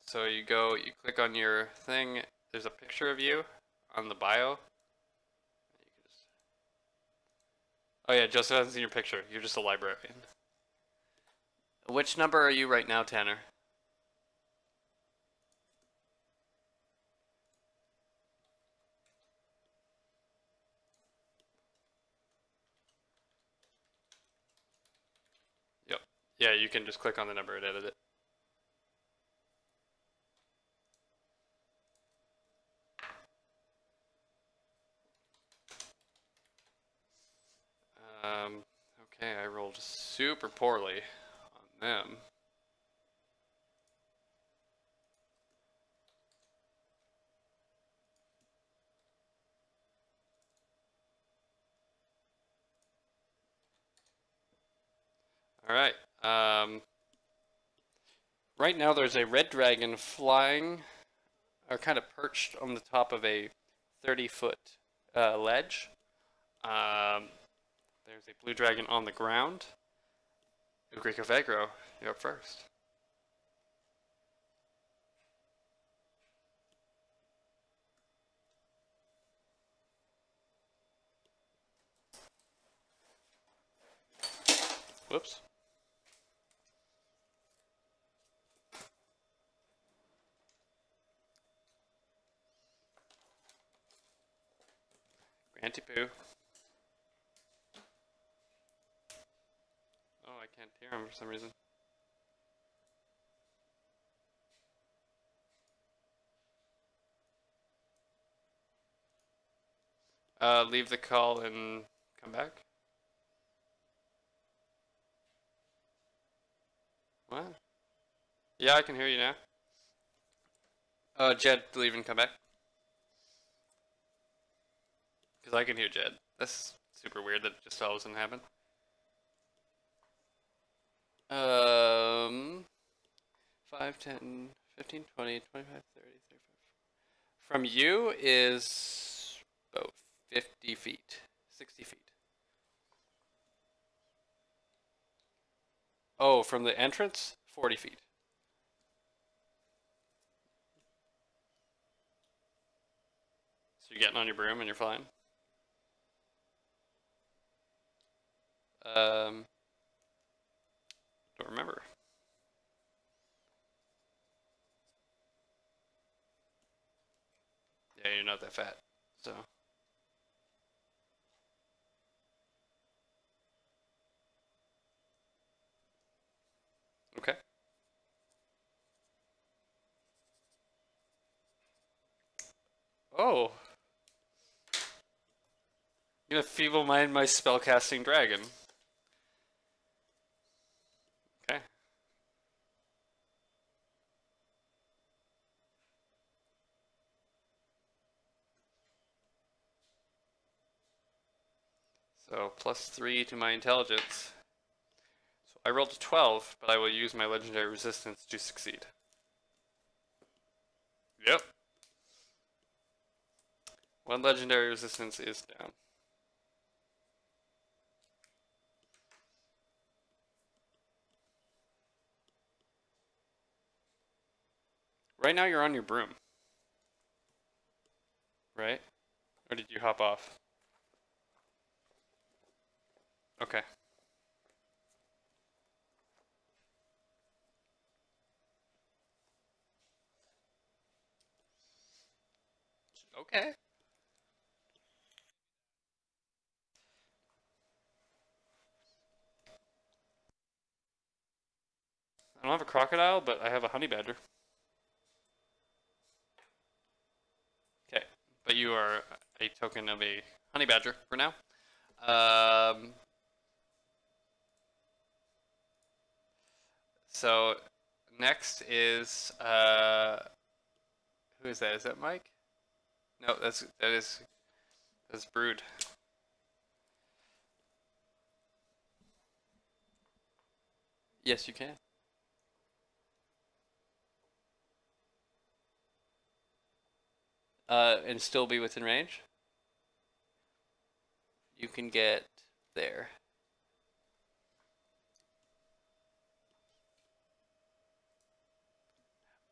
So you click on your thing, there's a picture of you on the bio. Oh yeah, Joseph hasn't seen your picture, you're just a librarian. Which number are you right now, Tanner? Yep. Yeah, you can just click on the number and edit it. Okay, I rolled super poorly on them. Alright, right now there's a red dragon flying, or kind of perched on the top of a 30-foot ledge. There's a blue dragon on the ground. Ugrico Vegro, you're up first. Whoops. Granty Poo. Oh, I can't hear him for some reason. Leave the call and come back. What? Yeah, I can hear you now. Jed, leave and come back. Because I can hear Jed. That's super weird that it just all of a sudden happened. 5, 10, 15, 20, 25, 30, 35. From you is about 50 feet, 60 feet. Oh, from the entrance, 40 feet. So you're getting on your broom and you're flying. Don't remember. Yeah, you're not that fat, so. Okay. Oh. I'm gonna feeble mind my spellcasting dragon. Okay. So +3 to my intelligence. So I rolled a 12, but I will use my legendary resistance to succeed. Yep. One legendary resistance is down. Right now you're on your broom. Right? Or did you hop off? Okay. Okay. I don't have a crocodile, but I have a honey badger. Okay. But you are a token of a honey badger for now. So next is who is that? Is that Mike? No, that's Brood. Yes, you can. And still be within range. You can get there.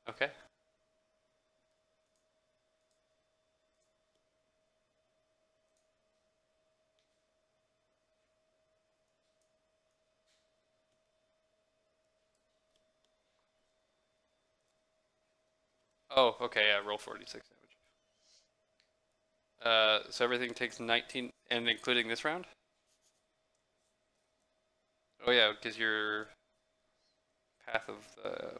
Okay. Oh, okay, yeah, roll 46 damage. So everything takes 19, and including this round? Oh yeah, because your Path of the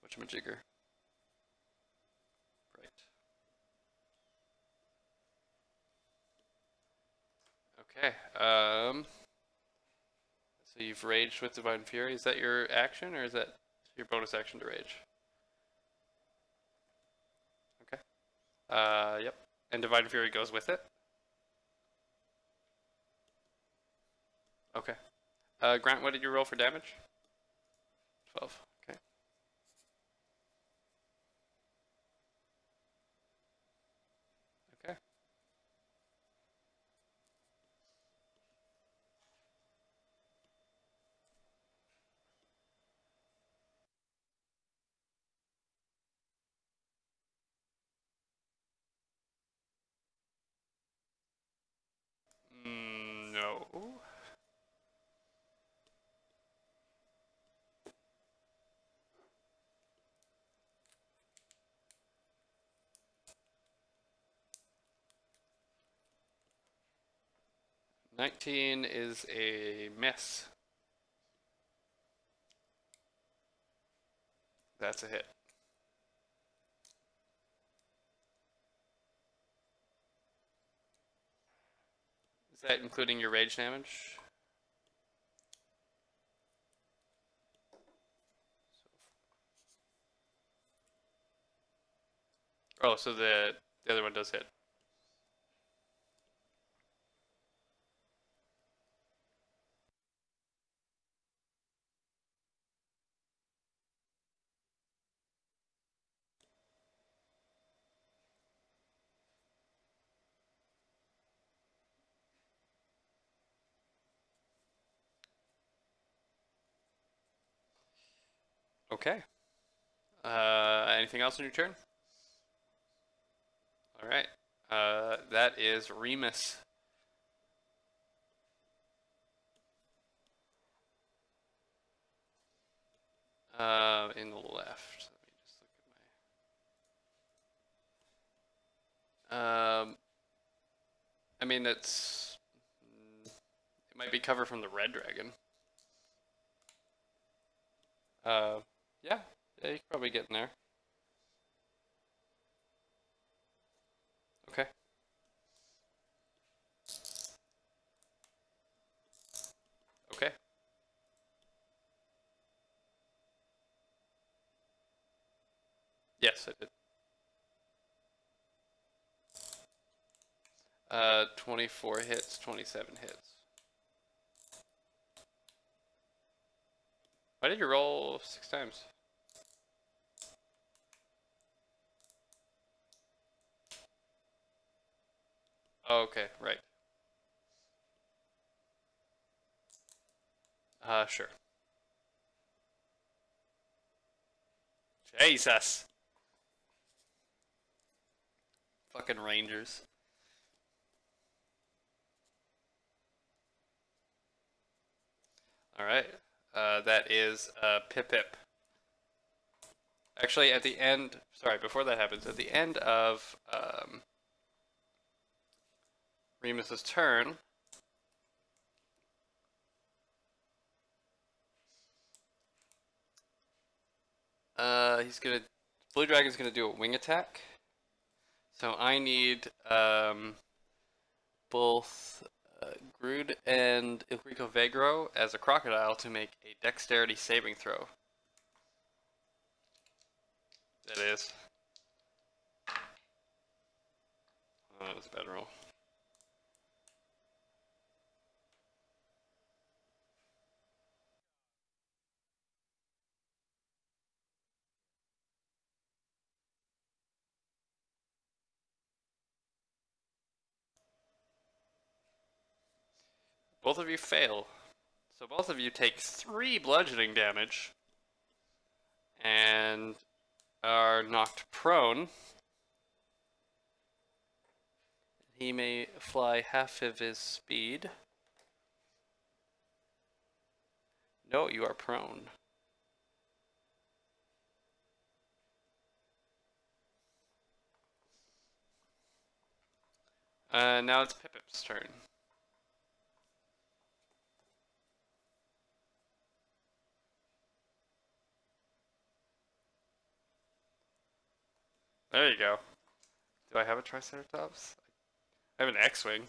whatchamajigger. Right. Okay. So you've raged with Divine Fury. Is that your action, or is that your bonus action to rage? Okay. Yep. And Divine Fury goes with it. Okay. Grant, what did you roll for damage? 12. Okay. Okay. No. 19 is a miss. That's a hit. Is that including your rage damage? Oh, so the other one does hit. Okay. Anything else on your turn? All right. That is Remus. In the left. Let me just look at my. I mean, it might be cover from the red dragon. Yeah, yeah, you can probably get in there. Okay. Okay. Yes, I did. 24 hits, 27 hits. Why did you roll 6 times? Oh, okay, right. Sure. Jesus. Fucking Rangers. Alright. That is Pip Pip. Actually, at the end, sorry, before that happens, at the end of Remus's turn, he's gonna, Blue Dragon's gonna do a wing attack. So I need both Grood and Ilrico Vegro as a crocodile to make a dexterity saving throw. That is. Oh, that was a bad roll. Both of you fail. So both of you take 3 bludgeoning damage and are knocked prone. He may fly half of his speed. No, you are prone. Now it's Pip-Pip's turn. There you go. Do I have a Triceratops? I have an X-Wing.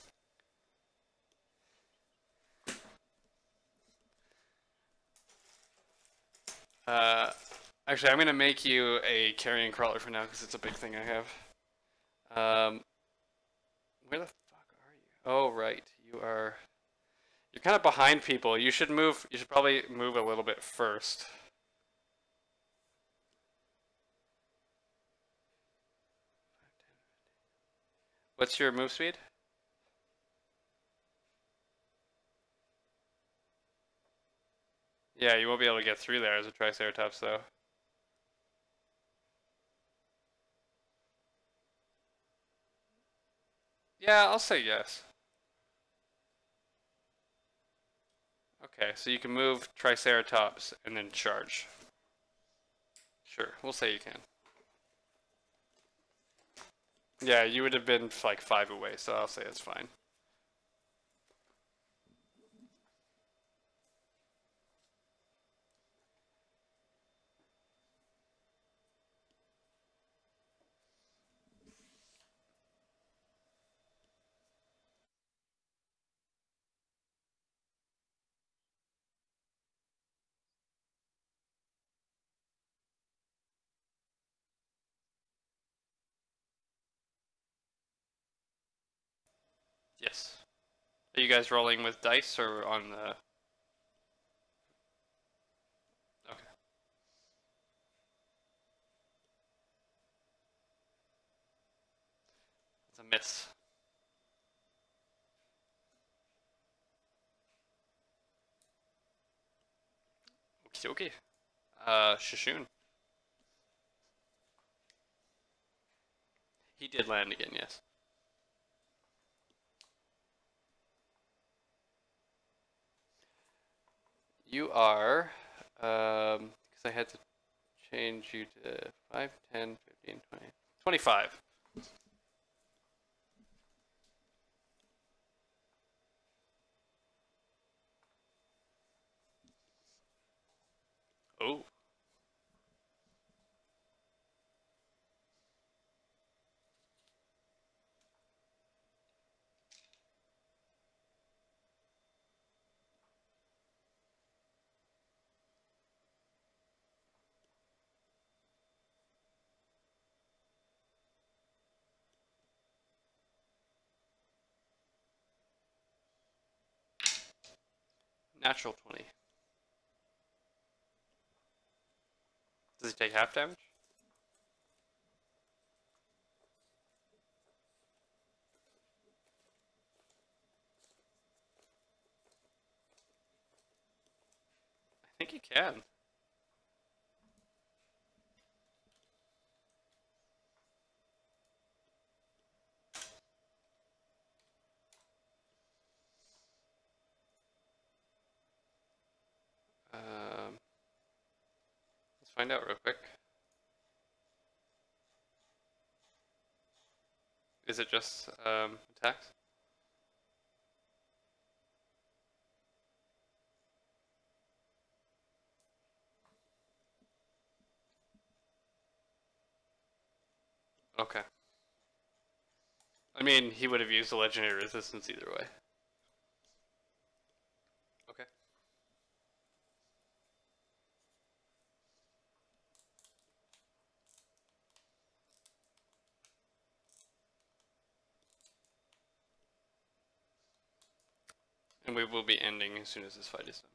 Actually, I'm going to make you a carrion crawler for now because it's a big thing I have. Where the fuck are you? Oh, right. You're kind of behind people. You should move. You should probably move a little bit first. What's your move speed? Yeah, you won't be able to get through there as a Triceratops, though. Yeah, I'll say yes. Okay, so you can move Triceratops and then charge. Sure, we'll say you can. Yeah, you would have been like 5 away, so I'll say it's fine. Yes. Are you guys rolling with dice or on the... Okay. It's a miss. Okie dokie. Shishun. He did land again, yes. You are, because I had to change you to 5, 10, 15, 20, 25. Oh. Natural 20. Does he take half damage? I think he can. Let's find out real quick. Is it just attacks? Okay. I mean, he would have used the legendary resistance either way. Okay. And we will be ending as soon as this fight is done.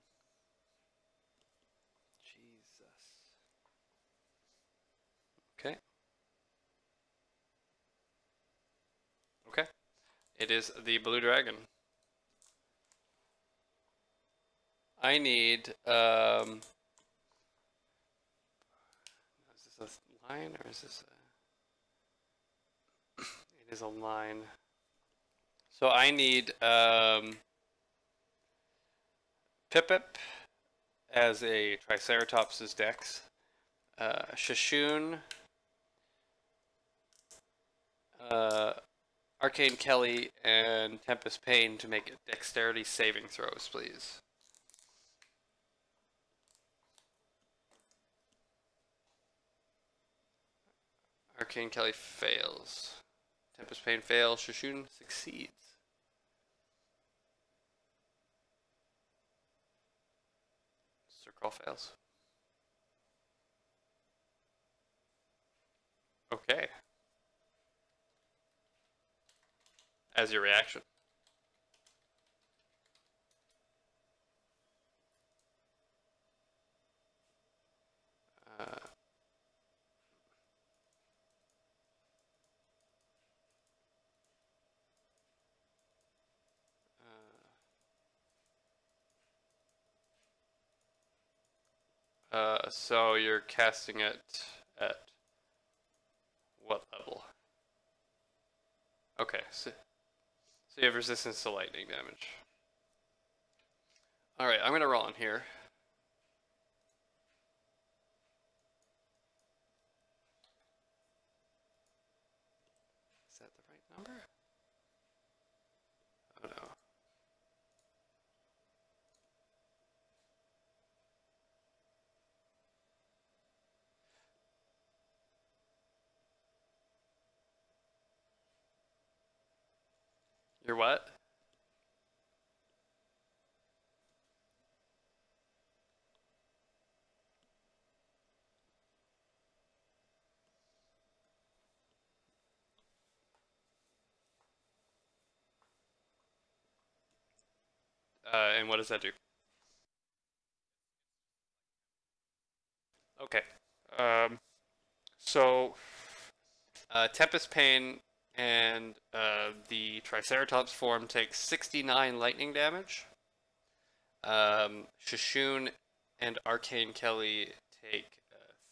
Jesus. Okay. Okay. It is the blue dragon. I need, is this a line or is this a, it is a line. So I need, Pipip as a Triceratops' dex, Shashun, Arcane Kelly, and Tempest Pain to make dexterity saving throws, please. Arcane Kelly fails. Tempest Pain fails. Shashun succeeds. Circle fails. Okay. As your reaction. So you're casting it at what level? Okay, so you have resistance to lightning damage. Alright, I'm gonna roll in here. Is that the right number? Oh no. You're what? And what does that do? Okay. So Tempest Pain and the Triceratops form take 69 lightning damage. Shashun and Arcane Kelly take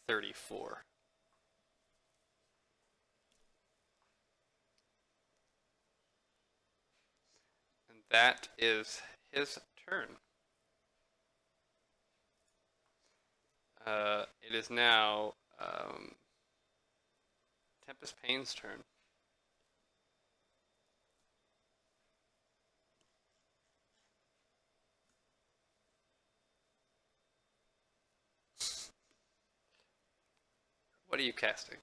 34. And that is his turn. It is now Tempest Pain's turn. What are you casting?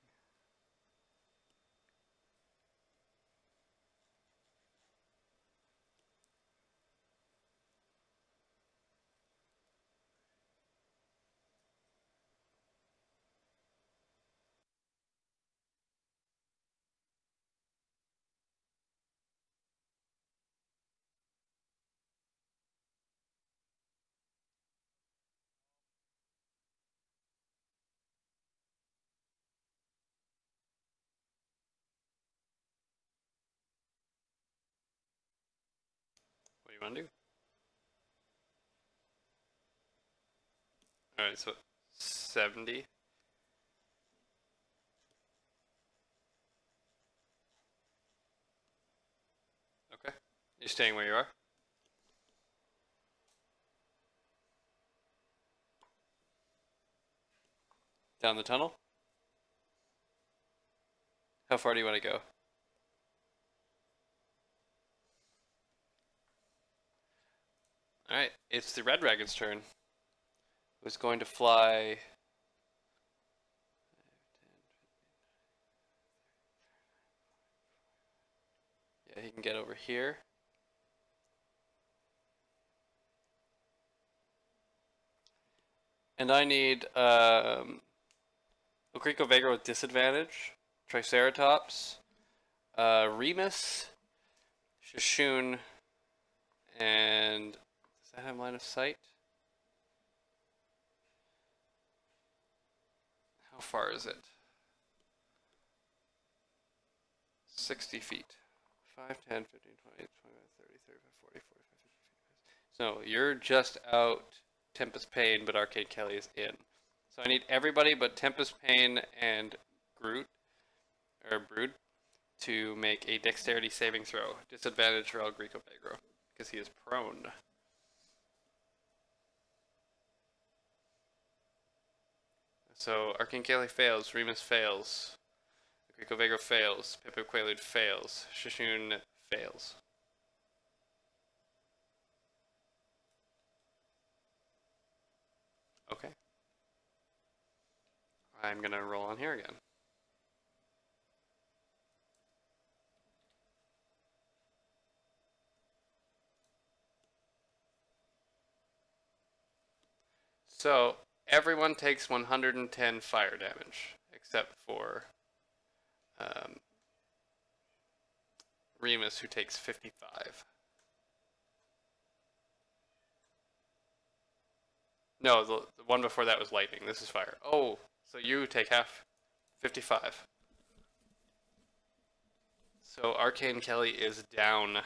you want to do? Alright, so 70. Okay. You're staying where you are? Down the tunnel? How far do you want to go? Alright, it's the Red Dragon's turn. Who's going to fly... Yeah, he can get over here. And I need Okriko Vega with disadvantage, Triceratops, Remus, Shishun, and does that have line of sight? How far is it? 60 feet. 5, 10, 15, 20, 25, 30, 35, 40, 45, 50, 55. So you're just out Tempest Pain, but Arcane Kelly is in. So I need everybody but Tempest Pain and Brood to make a dexterity saving throw. Disadvantage for El Greco Vegro, because he is prone. So Arcane Kelly fails, Remus fails, Greco Vegro fails, Pippa Quaalude fails, Shishun fails. Okay. I'm gonna roll on here again. So everyone takes 110 fire damage, except for Remus, who takes 55. No, the one before that was lightning. This is fire. Oh, so you take half. 55. So Arcane Kelly is down.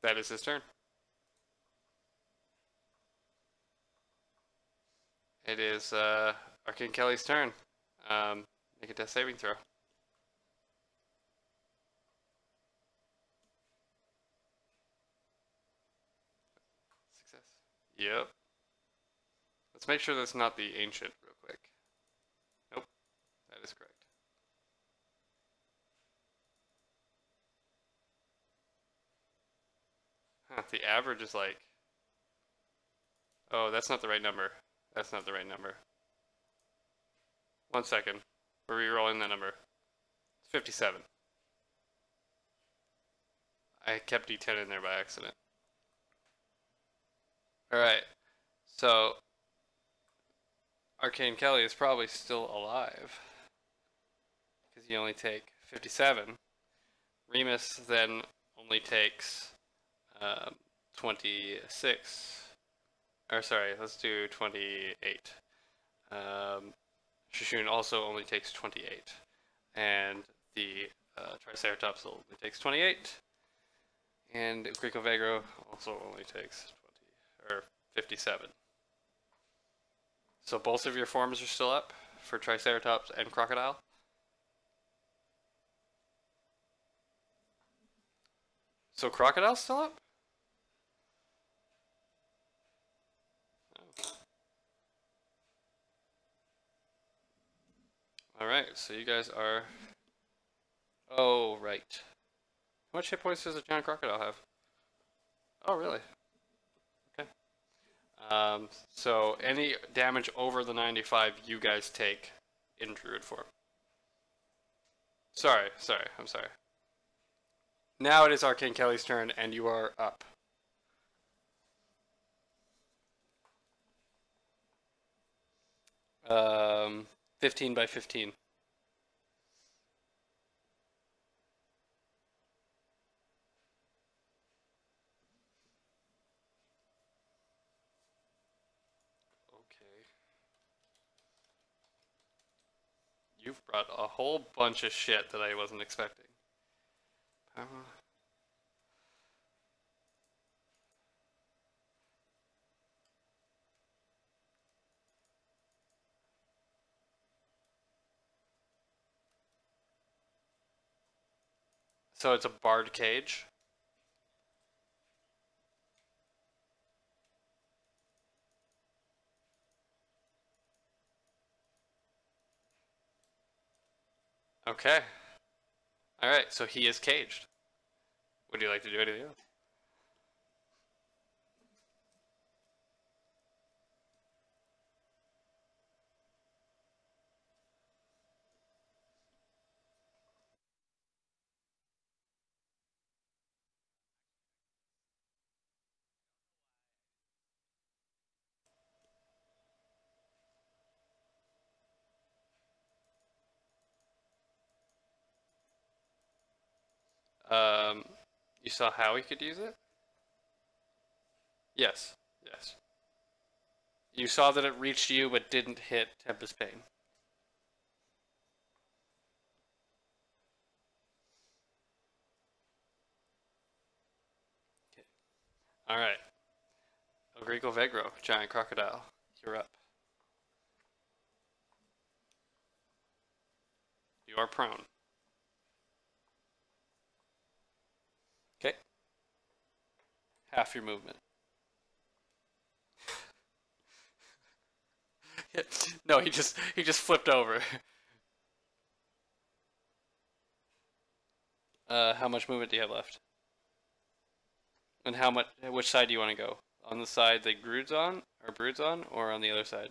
That is his turn. It is Arcane Kelly's turn. Make a death saving throw. Success. Yep. Let's make sure that's not the ancient real quick. Nope. That is correct. Huh, the average is like... Oh, that's not the right number. That's not the right number. 1 second. We're re-rolling that number. It's 57. I kept D10 in there by accident. Alright. So, Arcane Kelly is probably still alive. Because you only take 57. Remus then only takes 26. Or sorry, let's do 28. Shishun also only takes 28. And the Triceratops only takes 28. And Greco Vegro also only takes 20, or 57. So both of your forms are still up for Triceratops and Crocodile. So Crocodile's still up? Oh. Alright, so you guys are... Oh, right. How much hit points does a giant crocodile have? Oh, really? Okay. So any damage over the 95 you guys take in Druid form. Sorry, I'm sorry. Now it is Arcane Kelly's turn, and you are up. Um, 15 by 15. Okay. You've brought a whole bunch of shit that I wasn't expecting. So it's a barred cage. Okay. Alright, so he is caged. Would you like to do anything else? You saw how he could use it? Yes, yes. You saw that it reached you but didn't hit Tempest Pain. Okay. Alright. Ogrigo Vegro, giant crocodile. You're up. You are prone. Okay. Half your movement. No, he just flipped over. How much movement do you have left? And how much? Which side do you want to go? On the side that Brood's on, or on the other side?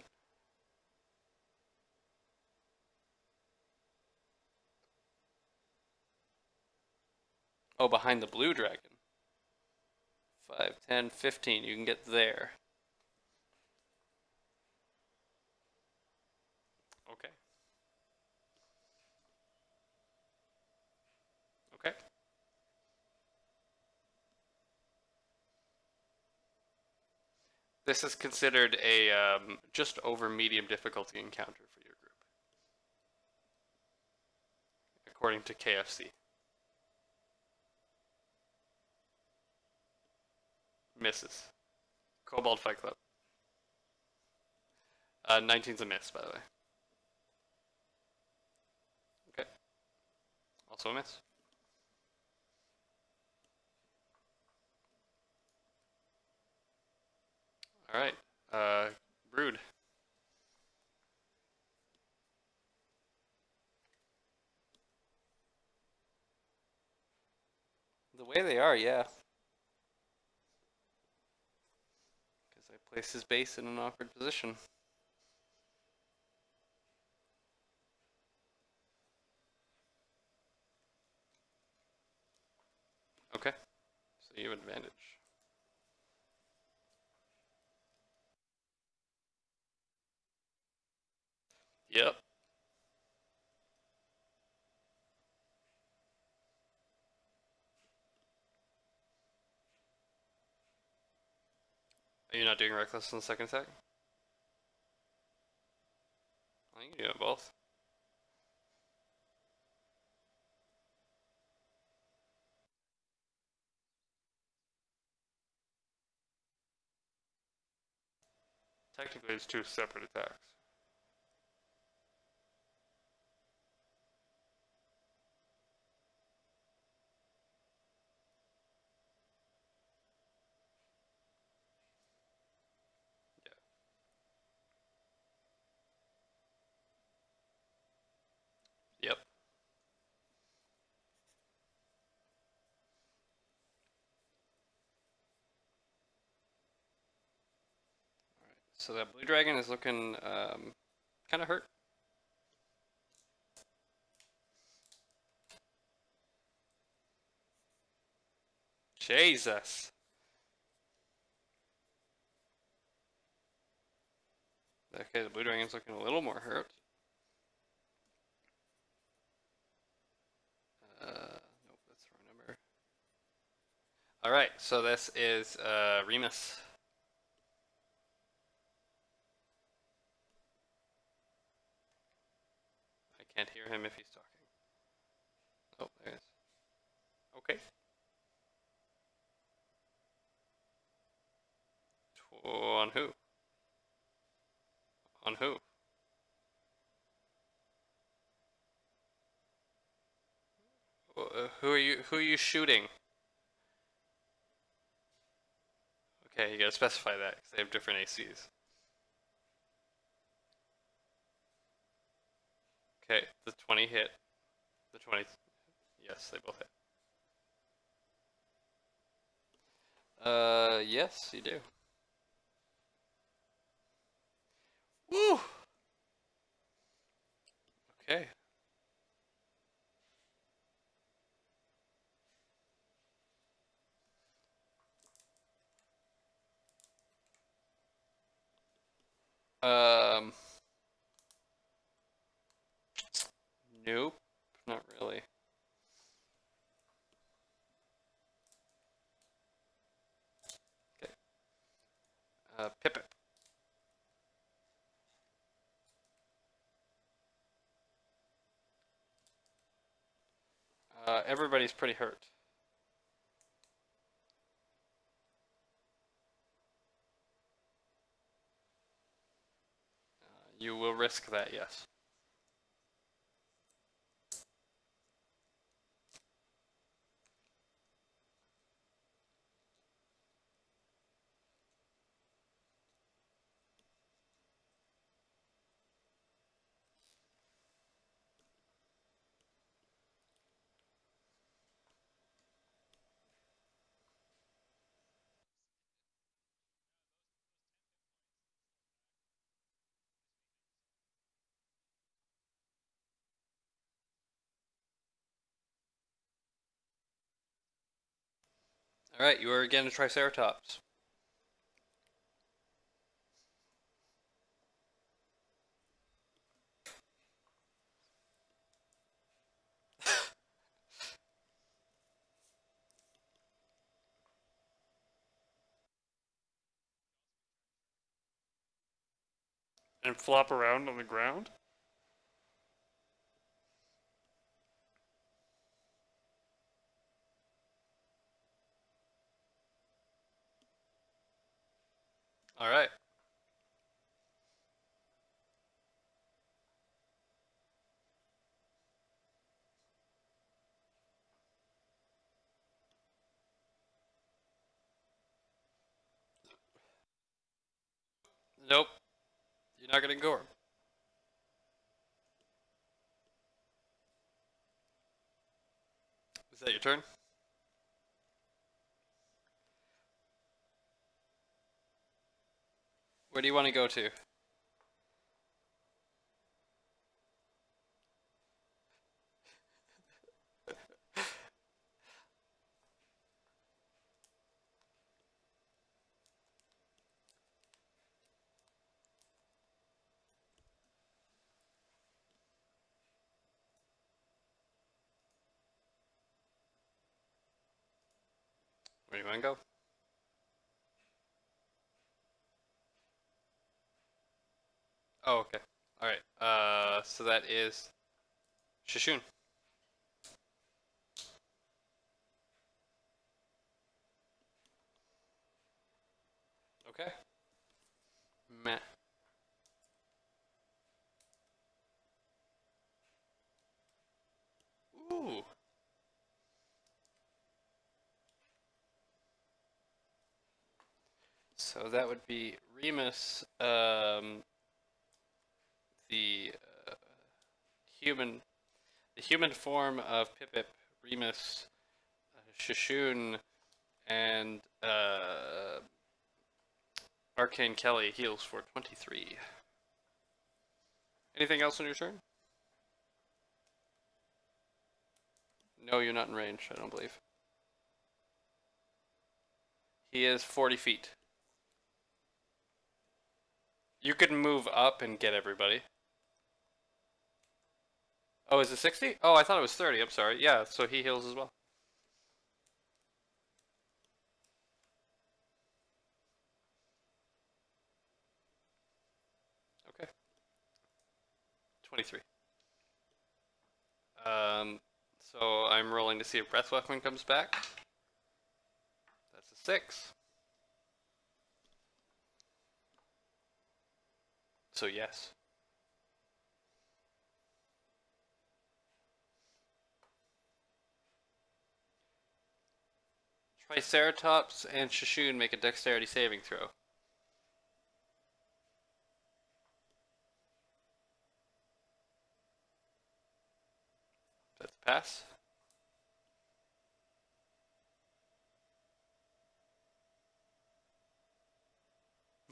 Oh, behind the blue dragon. 5, 10, 15. You can get there. Okay. Okay. This is considered a just over medium difficulty encounter for your group, according to KFC. Misses. Cobalt Fight Club. 19's a miss, by the way. Okay. Also a miss. Alright. Brood. The way they are, yeah. Because I placed his base in an awkward position. Okay. So you have advantage. Yep. Are you not doing reckless on the second attack? I think you do it both. Technically, it's two separate attacks. Yep. Alright, so that blue dragon is looking kind of hurt. Jesus. Okay, the blue dragon's looking a little more hurt. Nope, that's the wrong number. Alright, so this is Remus. I can't hear him if he's talking. Oh, there it is. Okay. On who? On who? Who are you? Who are you shooting? Okay, you gotta specify that because they have different ACs. Okay, the 20 hit. The 20. Yes, they both hit. Yes, you do. Woo! Okay. Um. Nope. Not really. Okay. Pippin. Everybody's pretty hurt. You will risk that, yes. Alright, you are again a Triceratops. And flop around on the ground? Alright. Nope. You're not gonna gore him. Is that your turn? Where do you want to go to? Where do you want to go? Oh, okay. Alright. So that is Shishun. Okay. Meh. Ooh. So that would be Remus, the human, the human form of Pipip, Remus, Shishun, and Arcane Kelly heals for 23. Anything else on your turn? No, you're not in range, I don't believe. He is 40 feet. You could move up and get everybody. Oh, is it 60? Oh, I thought it was 30. I'm sorry. Yeah, so he heals as well. Okay. 23. So I'm rolling to see if Breath Weapon comes back. That's a 6. So yes. Triceratops and Shishun make a dexterity saving throw. That's a pass.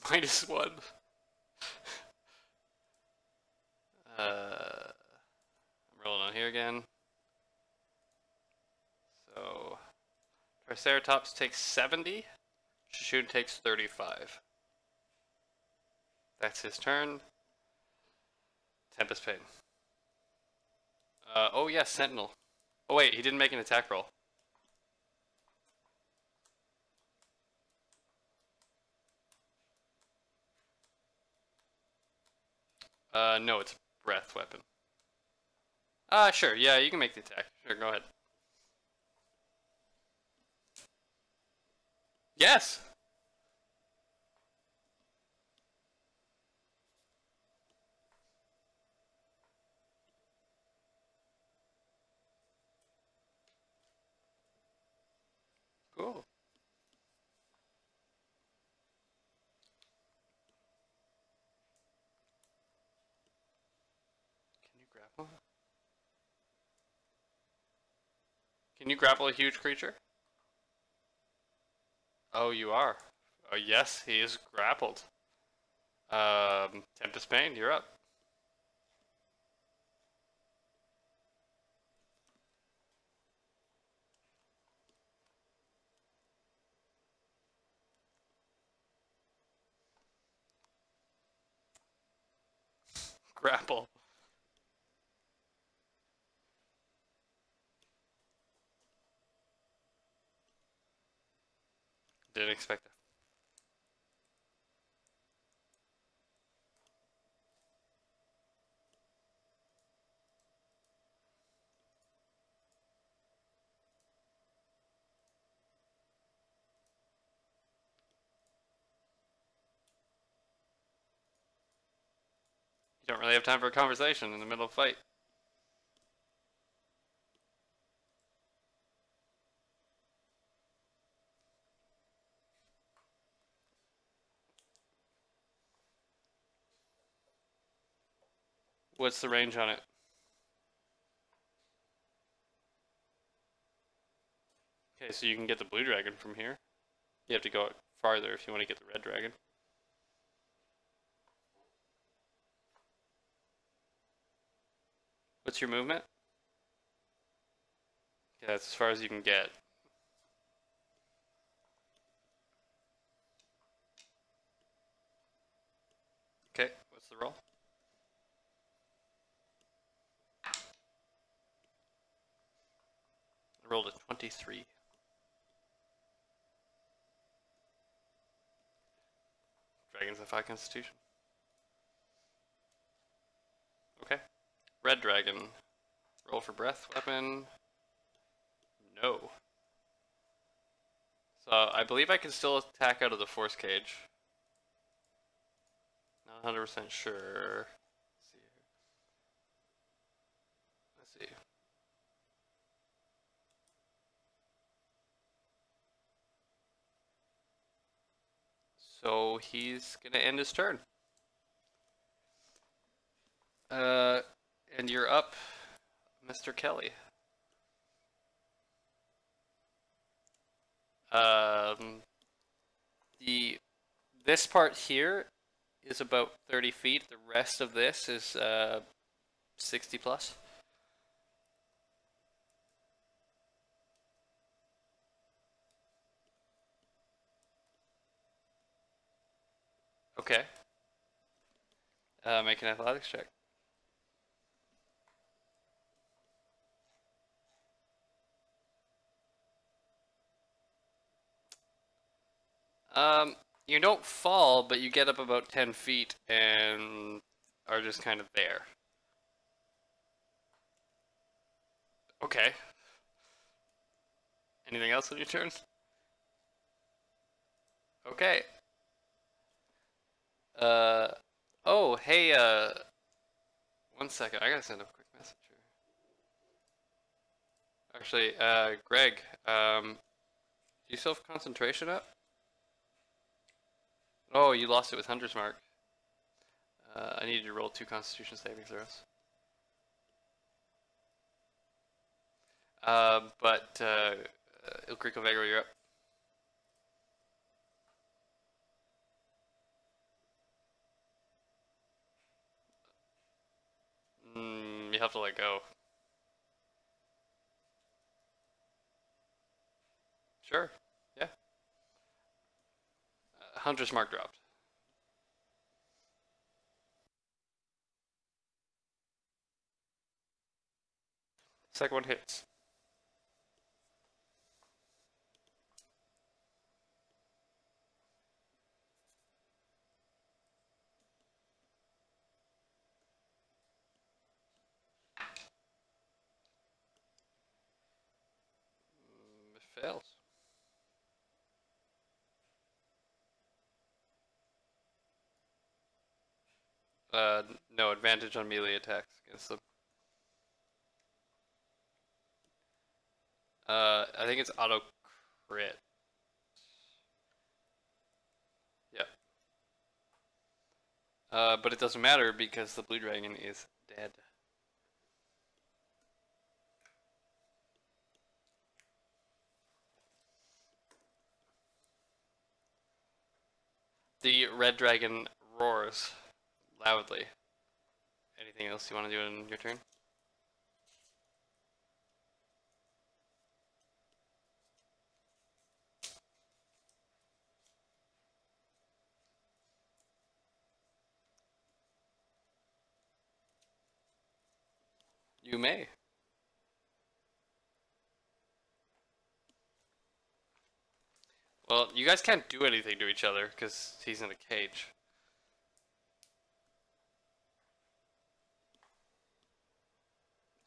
-1. I'm rolling on here again. So Triceratops takes 70. Shishun takes 35. That's his turn. Tempest Pain. Oh yeah, Sentinel. Oh wait, he didn't make an attack roll. No, it's Breath Weapon. Sure, yeah, you can make the attack. Sure, go ahead. Yes! Cool. Can you grapple? Can you grapple a huge creature? Oh, you are. Oh, yes, he is grappled. Tempest Pain, you're up. Grapple. Didn't expect that. You don't really have time for a conversation in the middle of a fight. What's the range on it? Okay, so you can get the blue dragon from here. You have to go farther if you want to get the red dragon. What's your movement? Yeah, that's as far as you can get. Okay, what's the roll? I rolled a 23. Dragons have 5 constitution. Okay. Red dragon. Roll for breath weapon. No. So I believe I can still attack out of the force cage. Not 100% sure. Let's see here. Let's see. So he's gonna end his turn. And you're up, Mr. Kelly. This part here is about 30 feet. The rest of this is 60 plus. Okay. Make an athletics check. You don't fall, but you get up about 10 feet and are just kind of there. Okay. Anything else on your turn? Okay. Uh. Oh, hey. One second. I gotta send a quick message here. Actually, Greg. Do you still have concentration up? Oh, you lost it with Hunter's Mark. I need you to roll 2 Constitution saving throws. Ilkrico Vegro, you're up. You have to let go. Sure. Yeah. Hunter's Mark dropped. Second one hits. It fails. No advantage on melee attacks against them. I think it's auto crit. Yeah. But it doesn't matter because the blue dragon is dead. The red dragon roars loudly. Anything else you want to do in your turn? You may. Well, you guys can't do anything to each other because he's in a cage.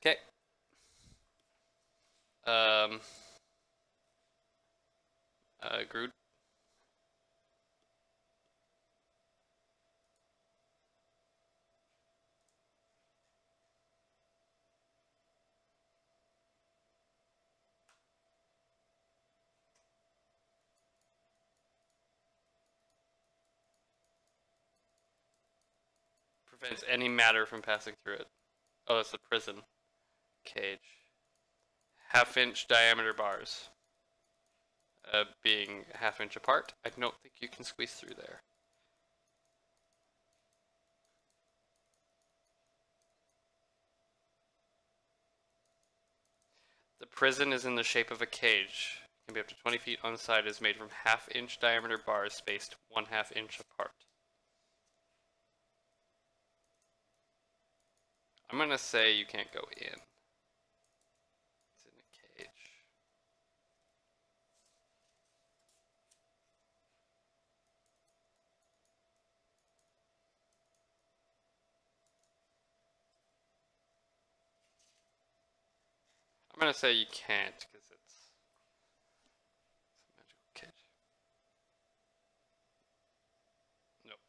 Okay. Um. Groot. Prevents any matter from passing through it. Oh, it's the prison cage. Half-inch diameter bars. Being half-inch apart, I don't think you can squeeze through there. The prison is in the shape of a cage. It can be up to 20 feet on the side. It is made from half-inch diameter bars spaced 1/2 inch apart. I'm gonna say you can't go in. It's in a cage. I'm gonna say you can't because it's a magical cage. Nope.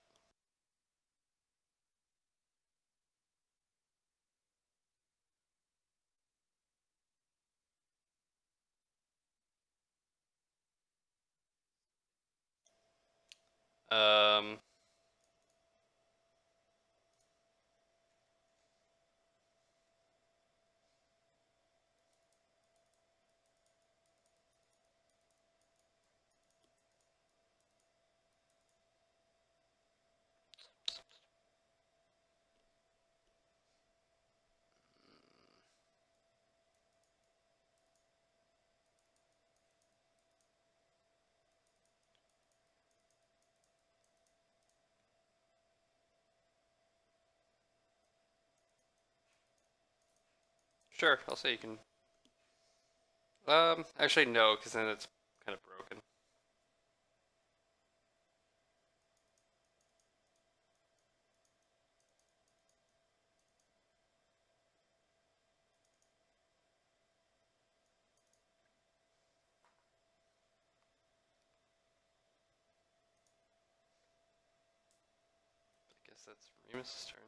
Um. Sure, I'll say you can. Actually no, because then it's kind of broken. guess that's Remus's turn.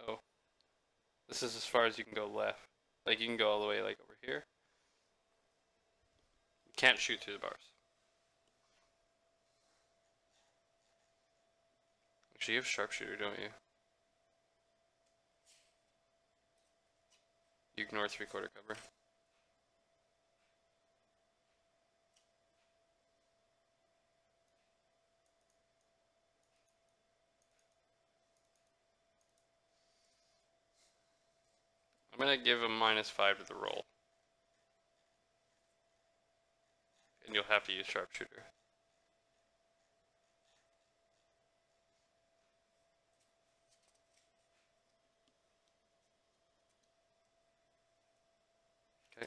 Oh. This is as far as you can go left. Like, you can go all the way, like, over here. You can't shoot through the bars. Actually, you have sharpshooter, don't you? You ignore 3/4 cover. I'm gonna give him -5 to the roll. And you'll have to use sharpshooter. Okay.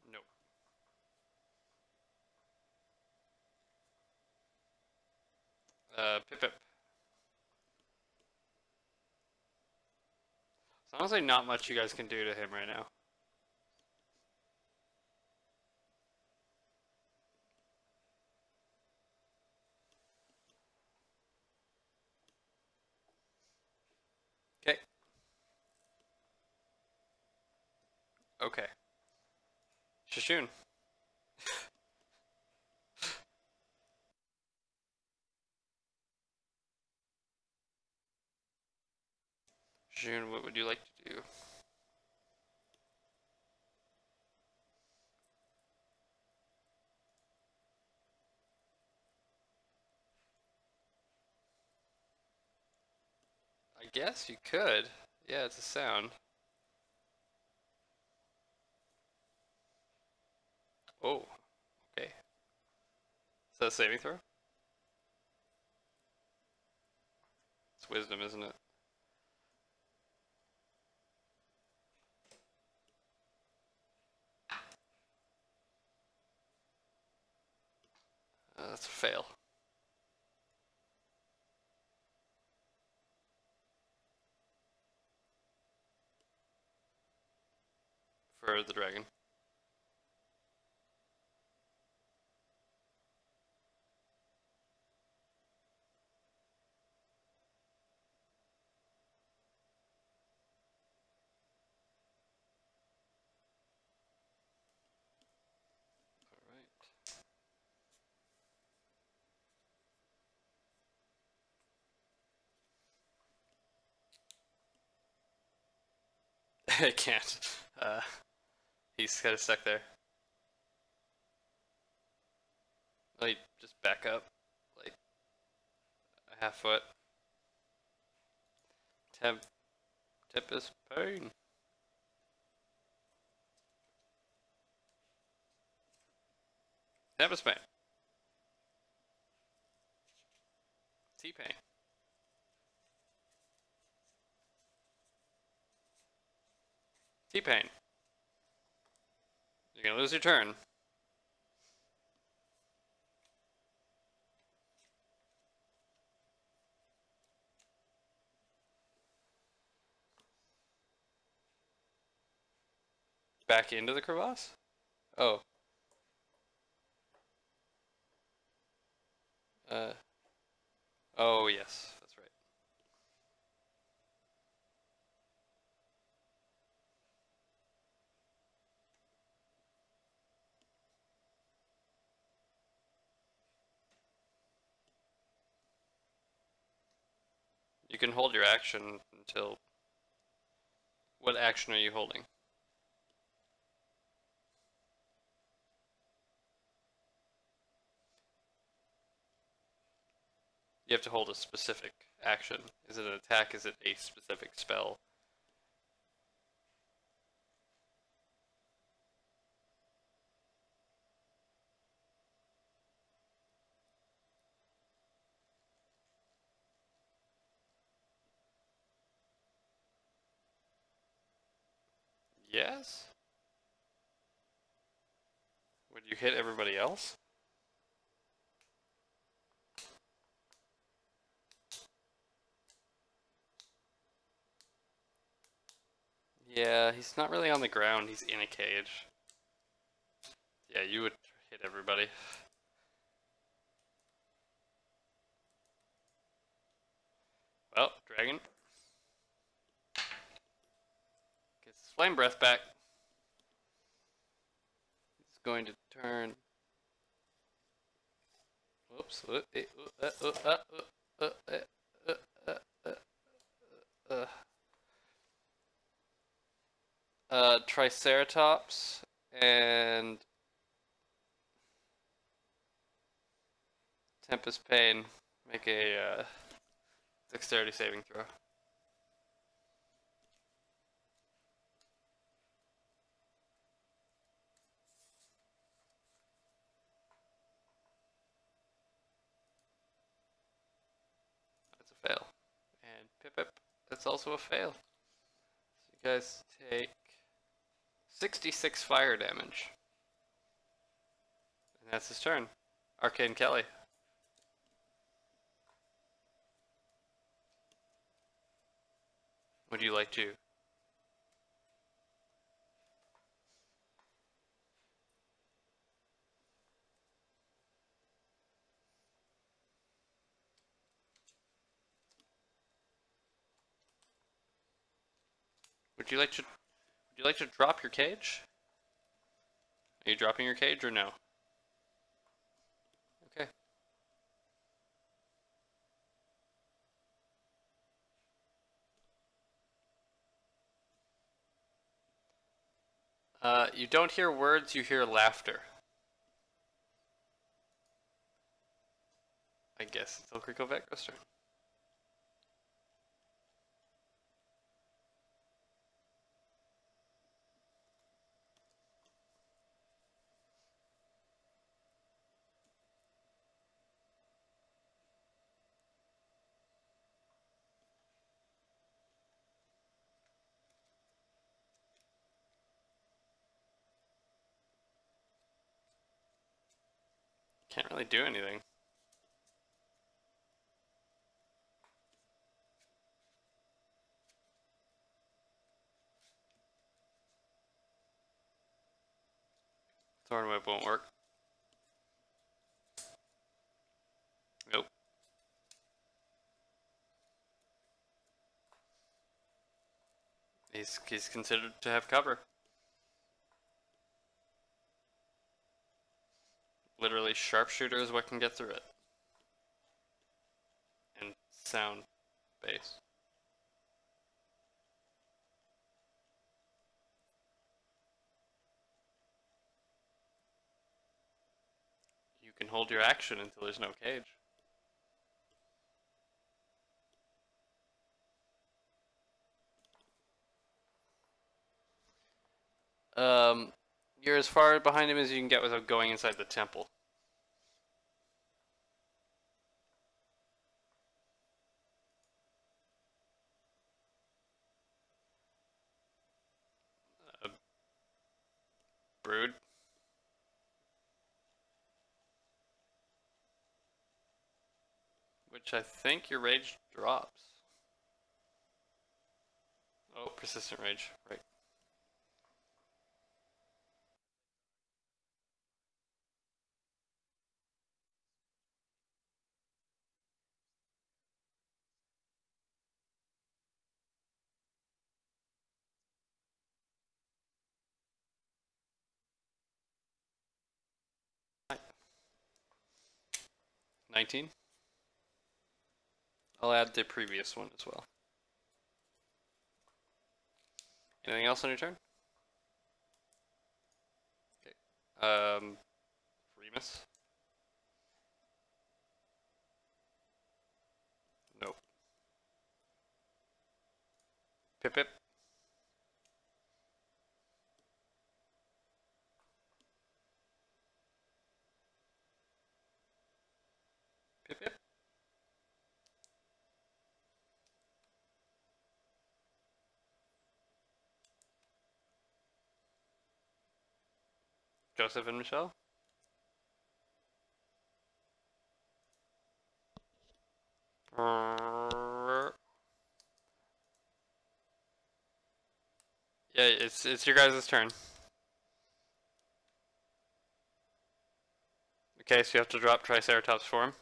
Nope. Pip Pip. There's honestly not much you guys can do to him right now. Okay. Okay. Shishun. Shishun, what would you like to do? I guess you could. Yeah, it's a sound. Oh, okay. Is that a saving throw? It's wisdom, isn't it? That's a fail. For the dragon. I can't. He's kind of stuck there. Like, just back up, like a half foot. Tempest Pain. Tempest Pain. T-Pain. T-Pain. You're gonna lose your turn. Back into the crevasse? Oh. Oh yes, that's right. You can hold your action until... What action are you holding? You have to hold a specific action. Is it an attack? Is it a specific spell? Yes? You hit everybody else? Yeah, he's not really on the ground, he's in a cage. Yeah, you would hit everybody. Well, dragon gets his flame breath back. He's going to turn. Whoops. Triceratops and Tempest Pain make a dexterity saving throw. That's a fail. And Pip, that's also a fail. So you guys take 66 fire damage. And that's his turn. Arcane Kelly. Would you like to? Would you like to drop your cage? Are you dropping your cage or no? Okay. You don't hear words, you hear laughter. I guess it's Elcrico Vecro's turn. Can't really do anything. Thorn Whip won't work. Nope. He's considered to have cover. Literally, sharpshooter is what can get through it. And sound base. You can hold your action until there's no cage. You're as far behind him as you can get without going inside the temple. Brood. Which I think your rage drops. Oh, persistent rage, right. Right. 19. I'll add the previous one as well. Anything else on your turn? Okay. Remus. Nope. Pip. Pip. Joseph and Michelle. Yeah, it's your guys' turn. Okay, so you have to drop Triceratops form.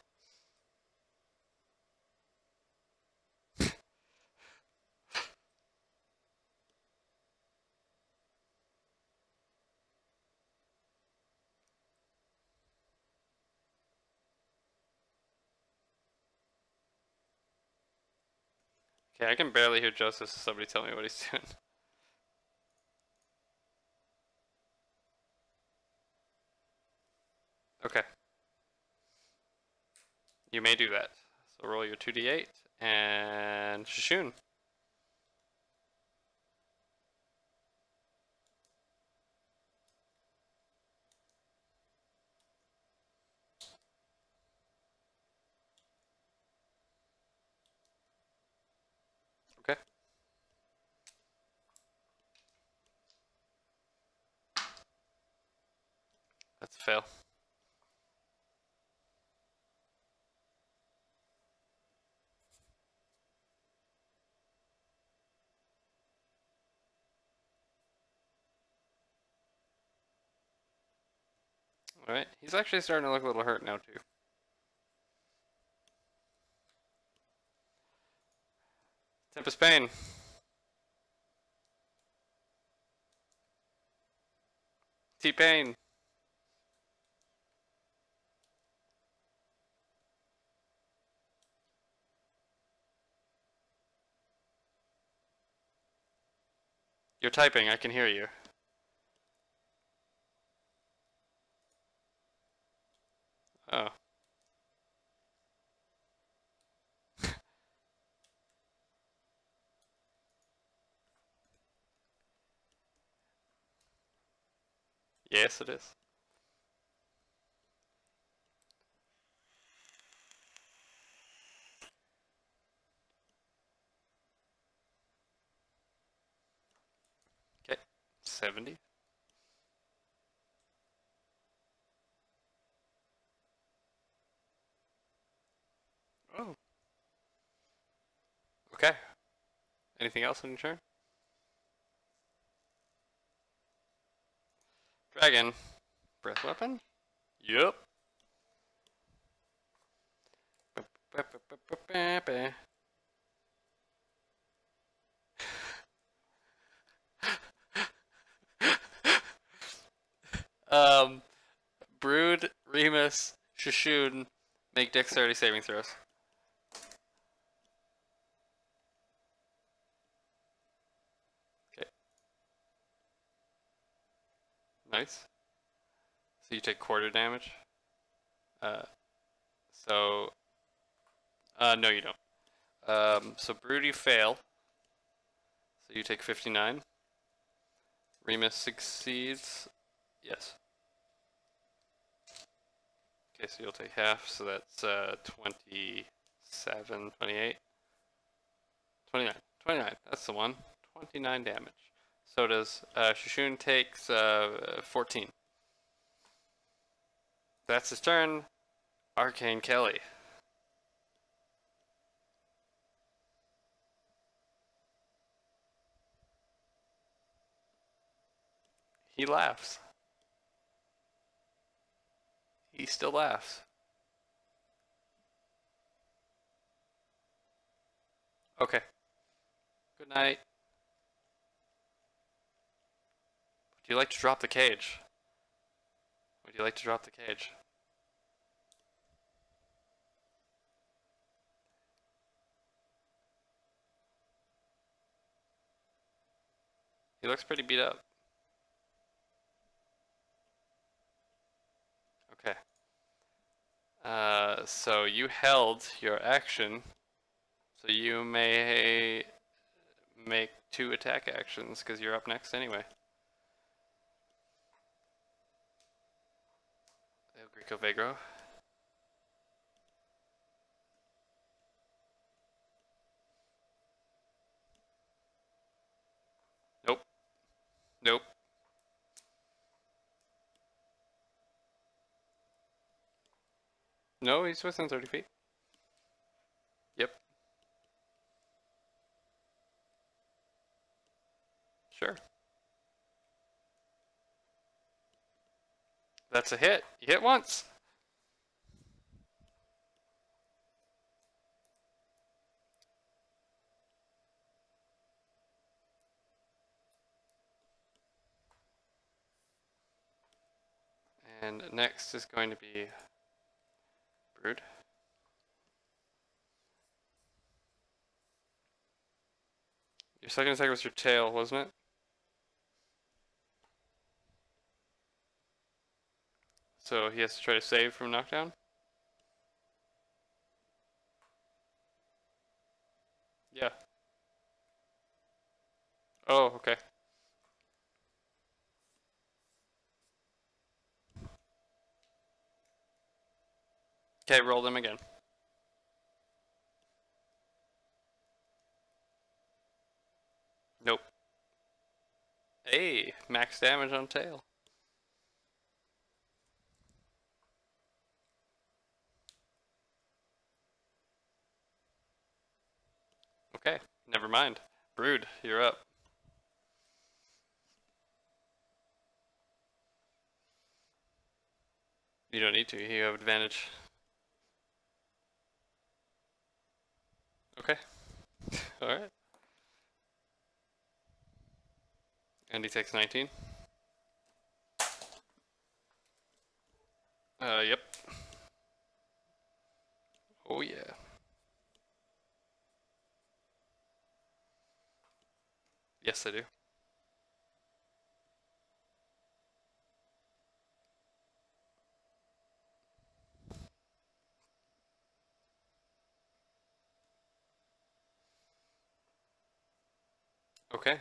Okay, I can barely hear Joseph, so somebody tell me what he's doing. Okay. You may do that. So roll your 2d8 and Shishun. Okay. That's a fail. Alright, he's actually starting to look a little hurt now too. Tempest Pain. T-Pain. You're typing, I can hear you. Oh. Yes, it is. Okay. 70. Oh. Okay. Anything else on your turn? Dragon. Breath weapon? Yup. Um, Brood, Remus, Shishun, make dexterity saving throws. Okay. Nice. So you take quarter damage. Uh, so, no you don't. So Brood, you fail. So you take 59. Remus succeeds. Yes. Okay, so you'll take half, so that's 27, 28, 29, 29, that's the one. 29 damage. So does Shishun takes 14. That's his turn. Arcane Kelly. He laughs. He still laughs. Okay. Good night. Would you like to drop the cage? Would you like to drop the cage? He looks pretty beat up. Okay. So you held your action, so you may make 2 attack actions because you're up next anyway. El Greco Vegro. Nope. Nope. No, he's within 30 feet. Yep. Sure. That's a hit. You hit once. And next is going to be Brood. Your second attack was your tail, wasn't it? So he has to try to save from knockdown? Yeah. Oh, okay. Okay, roll them again. Nope. Hey, max damage on tail. Okay, never mind. Brood, you're up. You don't need to, you have advantage. Okay. Alright. And he takes 19. Yep. Oh yeah. Yes, I do. Okay.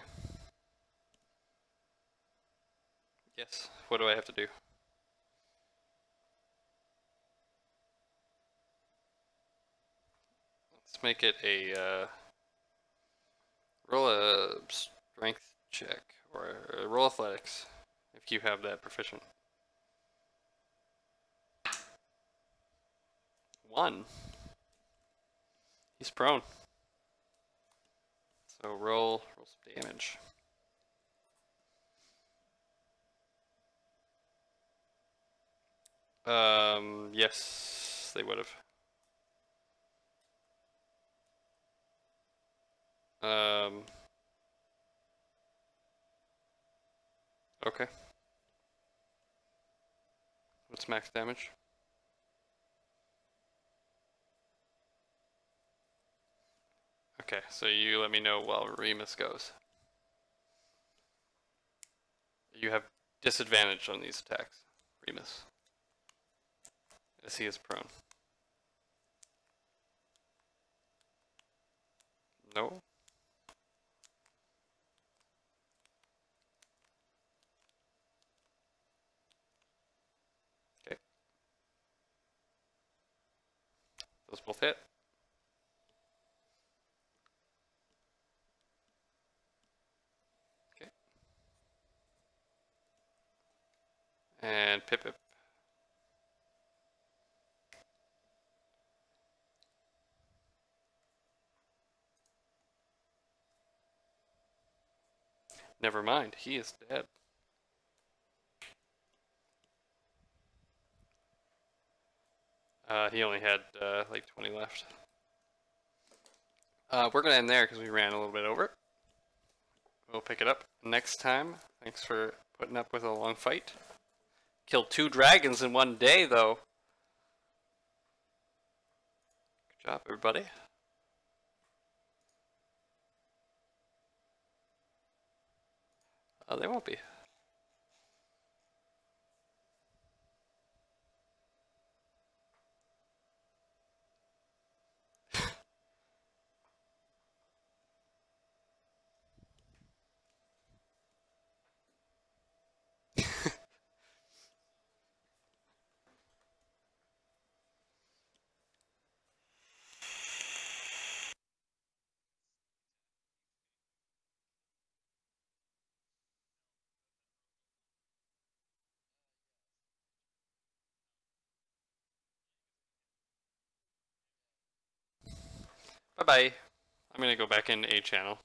Yes. What do I have to do? Let's make it a, roll a strength check, or roll athletics, if you have that proficient. 1. He's prone. So roll some damage. Yes, they would have. Okay. What's max damage? Okay, so you let me know while Remus goes. You have disadvantage on these attacks, Remus, as he is prone. No? Okay. Those both hit. Okay. And Pip Pip. Never mind, he is dead. He only had like 20 left. We're gonna end there because we ran a little bit over. We'll pick it up next time. Thanks for putting up with a long fight. Killed 2 dragons in one day, though. Good job, everybody. They won't be. Bye-bye. I'm gonna go back in A channel.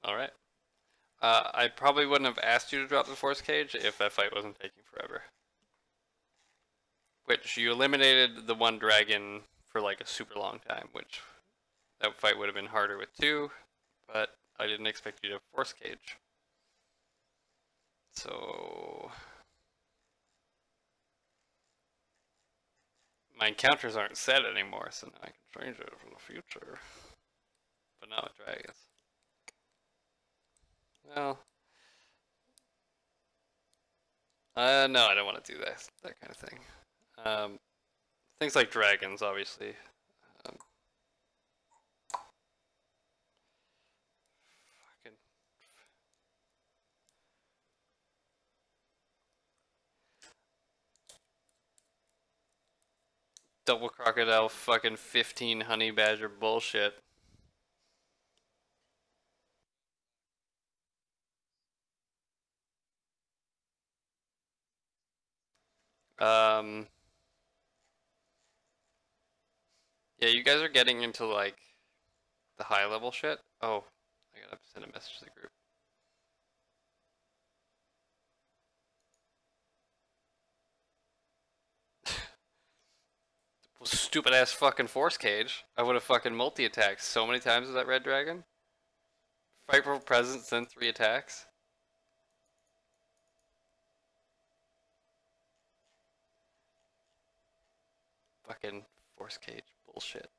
Alright. I probably wouldn't have asked you to drop the Force Cage if that fight wasn't taking forever. Which, you eliminated the one dragon for like a super long time, which that fight would have been harder with two, but I didn't expect you to Force Cage. So... my encounters aren't set anymore, so now I can change it for the future. But not with dragons. Well... no, I don't want to do that kind of thing. Things like dragons, obviously. Fucking... double crocodile fucking 15 honey badger bullshit. Yeah, you guys are getting into like the high level shit. Oh, I gotta send a message to the group. Stupid ass fucking Force Cage. I would have fucking multi attacked so many times with that red dragon. Fight for presence, then 3 attacks. Fucking Force Cage bullshit.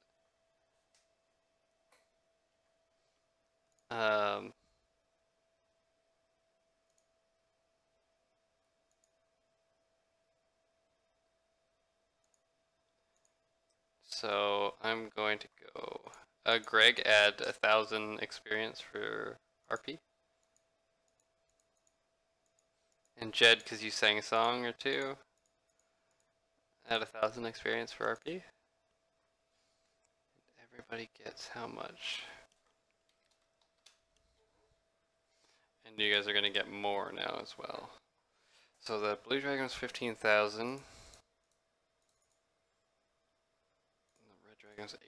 So I'm going to go. Greg, add 1,000 experience for RP. And Jed, because you sang a song or two, add 1,000 experience for RP. Everybody gets how much? And you guys are gonna get more now as well. So the blue dragon was 15,000. And the red dragon was 18,000.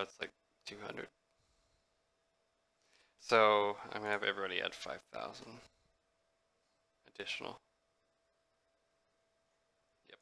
It's like 200. So I'm gonna have everybody add 5,000 additional. Yep.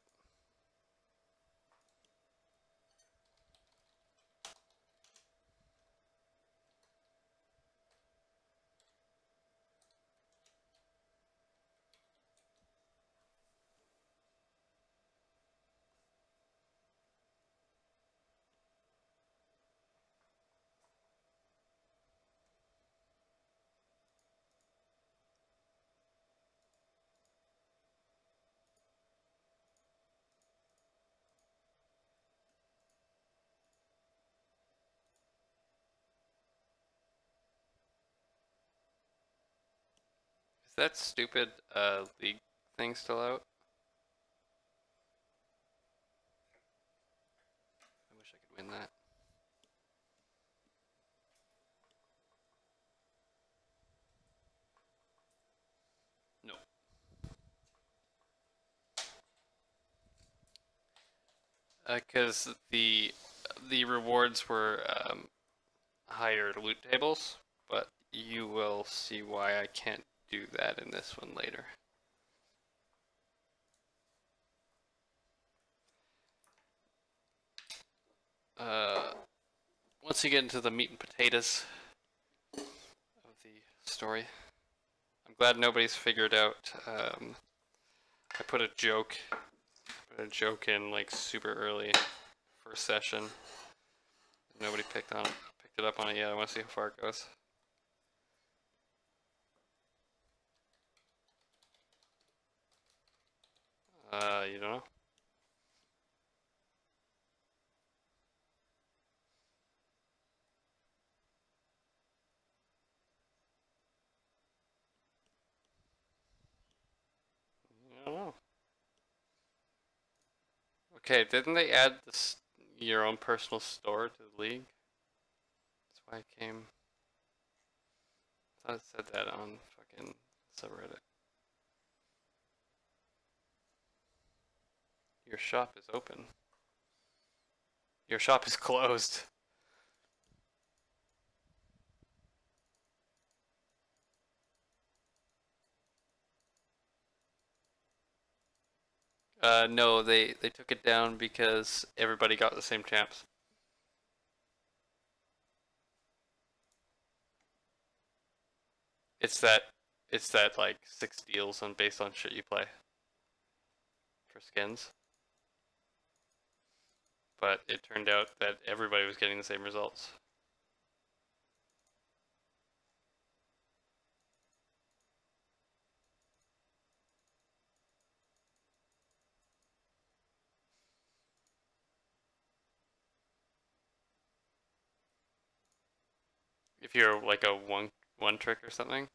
Is that stupid league thing still out? I wish I could win that. No. Because the rewards were higher loot tables, but you will see why I can't do that in this one later. Once you get into the meat and potatoes of the story, I'm glad nobody's figured out. I put a joke in like super early first session. Nobody picked it up on it yet. I want to see how far it goes. You don't know? I don't know. Okay, didn't they add this your own personal store to the league? That's why I came. I thought it said that on fucking subreddit. Your shop is open. Your shop is closed. No, they took it down because everybody got the same champs. It's that like 6 deals on based on shit you play for skins. But it turned out that everybody was getting the same results. If you're like a one trick or something.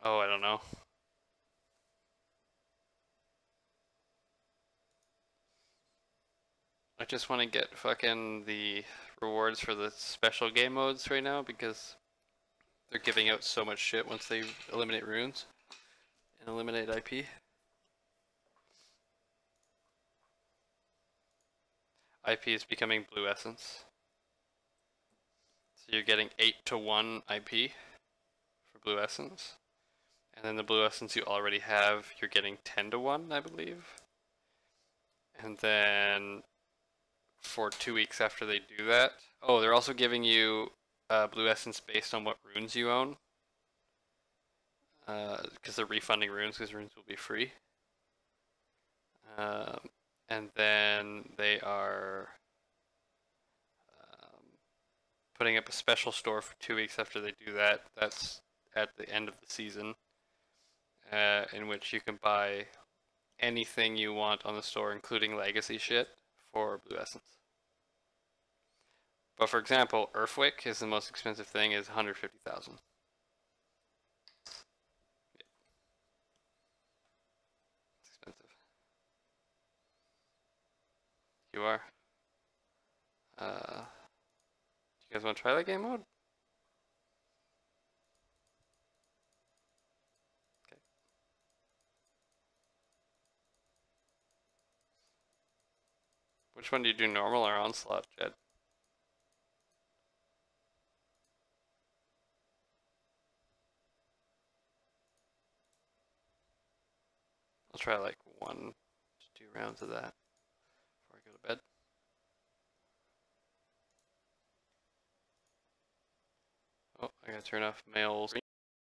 Oh, I don't know. I just want to get fucking the rewards for the special game modes right now because they're giving out so much shit once they eliminate runes and eliminate IP. IP is becoming blue essence. So you're getting 8-to-1 IP for blue essence. And then the blue essence you already have, you're getting 10-to-1, I believe. And then for 2 weeks after they do that, oh, they're also giving you blue essence based on what runes you own. Because they're refunding runes because runes will be free. And then they are putting up a special store for 2 weeks after they do that. That's at the end of the season, in which you can buy anything you want on the store, including legacy shit, for blue essence. But for example, Earthwick is the most expensive thing, is 150,000. It's expensive. You are. Do you guys want to try that game mode? Okay. Which one do you do, normal or onslaught, Jed? I'll try like 1 to 2 rounds of that before I go to bed. Oh, I gotta turn off mails.